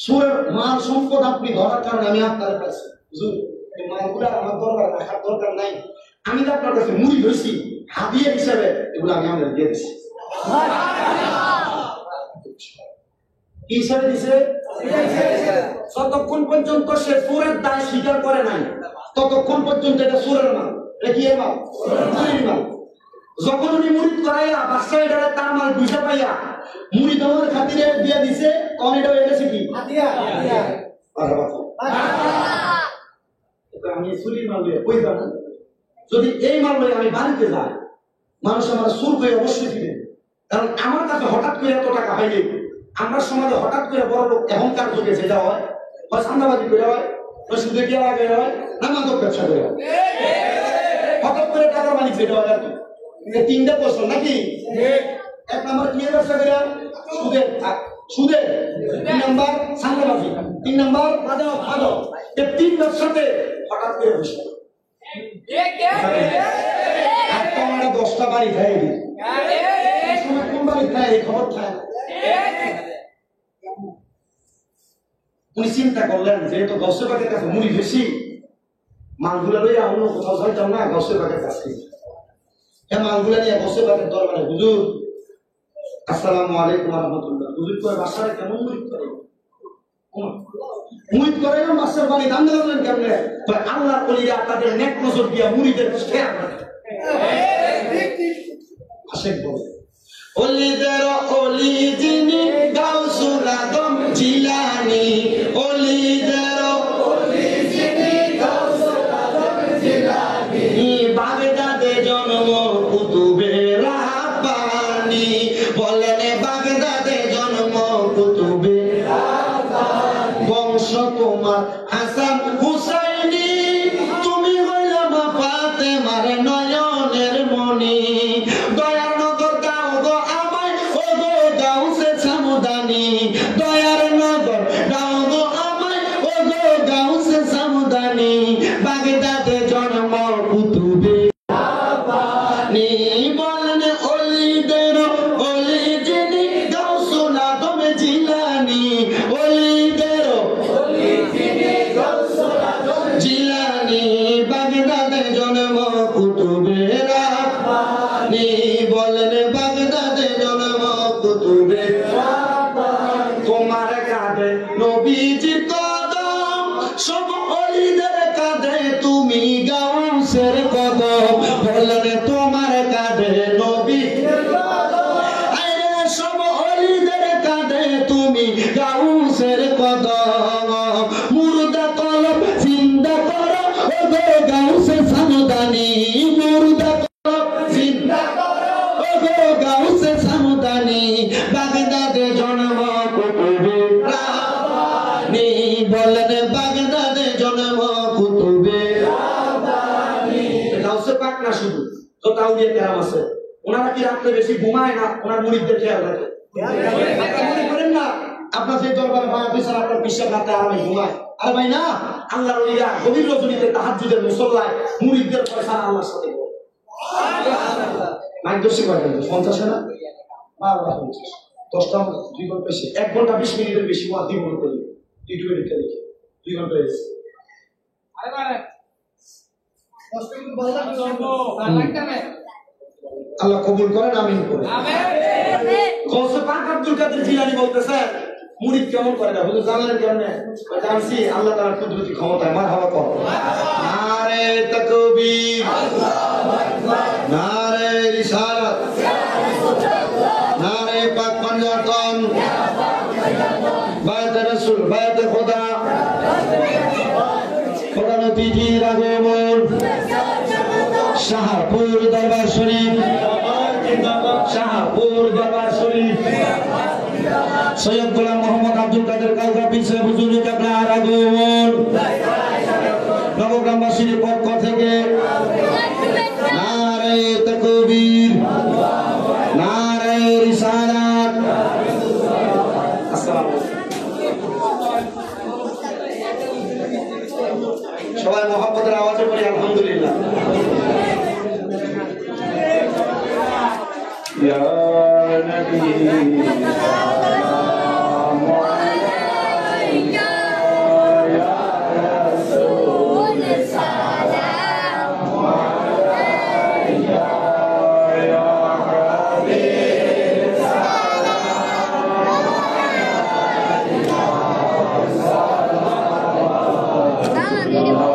সুরের মাল সম্পদ আপনি ধরার কারণে আমি আপনার কাছে হুজুর এই মালগুলা আমার দরকার রাখার দরকার নাই, আমি তো আপনার কাছে মুরিদ হইছি, হাদিয়া হিসেবে এগুলো আমি আপনার দিয়ে দিচ্ছি। কি হিসাবে দিছে? যতক্ষণ পর্যন্ত সে সুরের দায় স্বীকার করে নাই ততক্ষণ পর্যন্ত এটা সুরের মাল, এটা কি এর মাল? চুরির মাল। যখন উনি মুরিদ করাইয়া বাদশা এটারে তার মাল বুঝে পাইয়া মুরিদ হওয়ার খাতিরে দিয়ে দিছে, তখন এটা হয়ে গেছে কি? হাদিয়া। আমি চুরির মাল লইয়া কই যাবো? যদি এই মাল লইয়া আমি বাড়িতে যাই, মানুষ আমার চুর করে অবশ্যই দিবে। কারণ আমার কাছে হঠাৎ করে এত টাকা পাইলে, আমরা সমাজে হঠাৎ করে বড় লোক অহংকার যুগে যেটা হয়, হয় চান্দাবাজি করে হয়, হয় সুদে গিয়া লাগে হয়, না মাদক ব্যবসা করে হয়। হঠাৎ করে টাকা মালিক যেটা হয় আর কি। তিনটা প্রশ্ন নাকি? এক নম্বর কি ব্যবসা করে? সুদে। 2 নাম্বার চান্দাবাজি, 3 নাম্বার মাদক। এই 3 ব্যবসাতে হঠাৎ করে বসে। আপনারা 10টা বাড়ি খাই দিন। কোন বাড়ি খায় এই খবর খায়? উনি চিন্তা করলেন যেহেতু গৌসে পাকের কাছে মুড়ি বেশি, মালগুলা লইয়া অন্য কোথাও যাইতাম না, গৌসে পাকের কাছে। মালগুলা নিয়ে গৌসে পাকের দরবারে, হুজুর আসসালামু আলাইকুম ওয়া রাহমাতুল্লাহ। হুজুর কয় বাসায় কেমন মুড়ি করে? মুড়ি করে না মাছের বাড়ি দাম দিলেন কেমনে? কয় আল্লাহর ওলিরা আপনাদের নেক নজর দিয়া মুড়িদের খেয়াল রাখে। আশেক বলে ওলিদের ওলি যিনি গাউসুল আজম জিলানী, ওলিদের ওলি যিনি গাউসুল আজম জিলানী, বাগদাদে জন্ম কুতুবে রাব্বানী। বলেন বাগদাদে জন্ম কুতুবে রাব্বানী, বংশ তোমার হাসান হুসাইনি, তুমি হইলা মা ফাতেমার নয়নের মণি। দয়ার নগর দাও গো আমায়, ও গো গাউসে সামদানি। দয়ার নগর দাও গো আমায়, ও গো গাউসে সামদানি। বাগদাদে জন্ম কুতুবে রাব্বানী। বলেন ওলিদের ওলি যিনি গাউসুল আজম জিলানী, ওলিদের ওলি যিনি গাউসুল আজম জিলানী, বাগদাদে জন্ম কুতুবে রাব্বানী। বলেন বাগদাদে জন্ম কুতুবে রাব্বানী। তোমার কাঁধে নবীজির কদম, সব ওলিদের কাঁধে তুমি গাউসের কদম। বলেন তোমার কাঁধে নবীজির কদম, আরে সব ওলিদের কাঁধে তুমি গাউসের কদম। মুর্দা কলব জিন্দা করো, ও গো গাউসে সামদানি। মুর্দা কলব জিন্দা করো, ও গো গাউসে সামদানি। বাগদাদে জন্ম কুতুবে রাব্বানী। বলেন বাগদাদে জন্ম কুতুবে রাব্বানী। গাউসে পাক না শুধু, তো তাওলিয়া কেরাম আছে, ওনারা কি রাতে বেশি ঘুমায় না? ওনার মুরিদদের খেয়াল রাখে। আপনারা মনে করেন না আপনার যে দরবারে ভাড়া পেছার আপনার বিশ্বাস রাতে আরামে ঘুমায়? আরে ভাই না, আল্লাহর ওলিরা গভীর রজনীতে তাহাজ্জুদের মুসল্লায় মুরিদদের পয়সা আল্লাহর সাথে করে। মাইদর্শী কয় ঘন্টা? 50 না 12-50, 10টা 2 ঘন্টা বেশি, 1 ঘন্টা 20 মিনিটের বেশি ওয়া 2 ঘন্টা করে টিটু এদিকে দেখি 2 ঘন্টা হয়েছে। আরে বারে কষ্ট কিন্তু ভালো লাগছে, লাগতে না। আল্লাহ কবুল করেন, আমিন করেন, আমিন। গৌসে পাক আব্দুল কাদের জিলানী বলতেছে মুরিদ কেমন করে না? হুজুর জানেন কেমনে? জানছি আল্লাহ তাআলার কুদরতি ক্ষমতায়। মারহাবা কর। নারে তাকবীর, আল্লাহু আকবার। নারে রিসালাত, নারে পাক পাঞ্জাতন, বায়াতে রাসূল, বায়াতে খোদা, খোদা নবীজির আগমন। শাহপুর দরবার শরীফ, শাহপুর দরবার শরীফ। সৈয়দ গোলাম মোহাম্মদ আব্দুল কাদের কালকা পিছে হুজুর আপনার আগমন। নবগ্রামবাসীর পক্ষ থেকে নারে তাকবীর, নারে রিসালাত। আসসালামু আলাইকুম। সবাই মোহাম্মদের আওয়াজে বলি আলহামদুলিল্লাহ। ইয়া নবী Dale,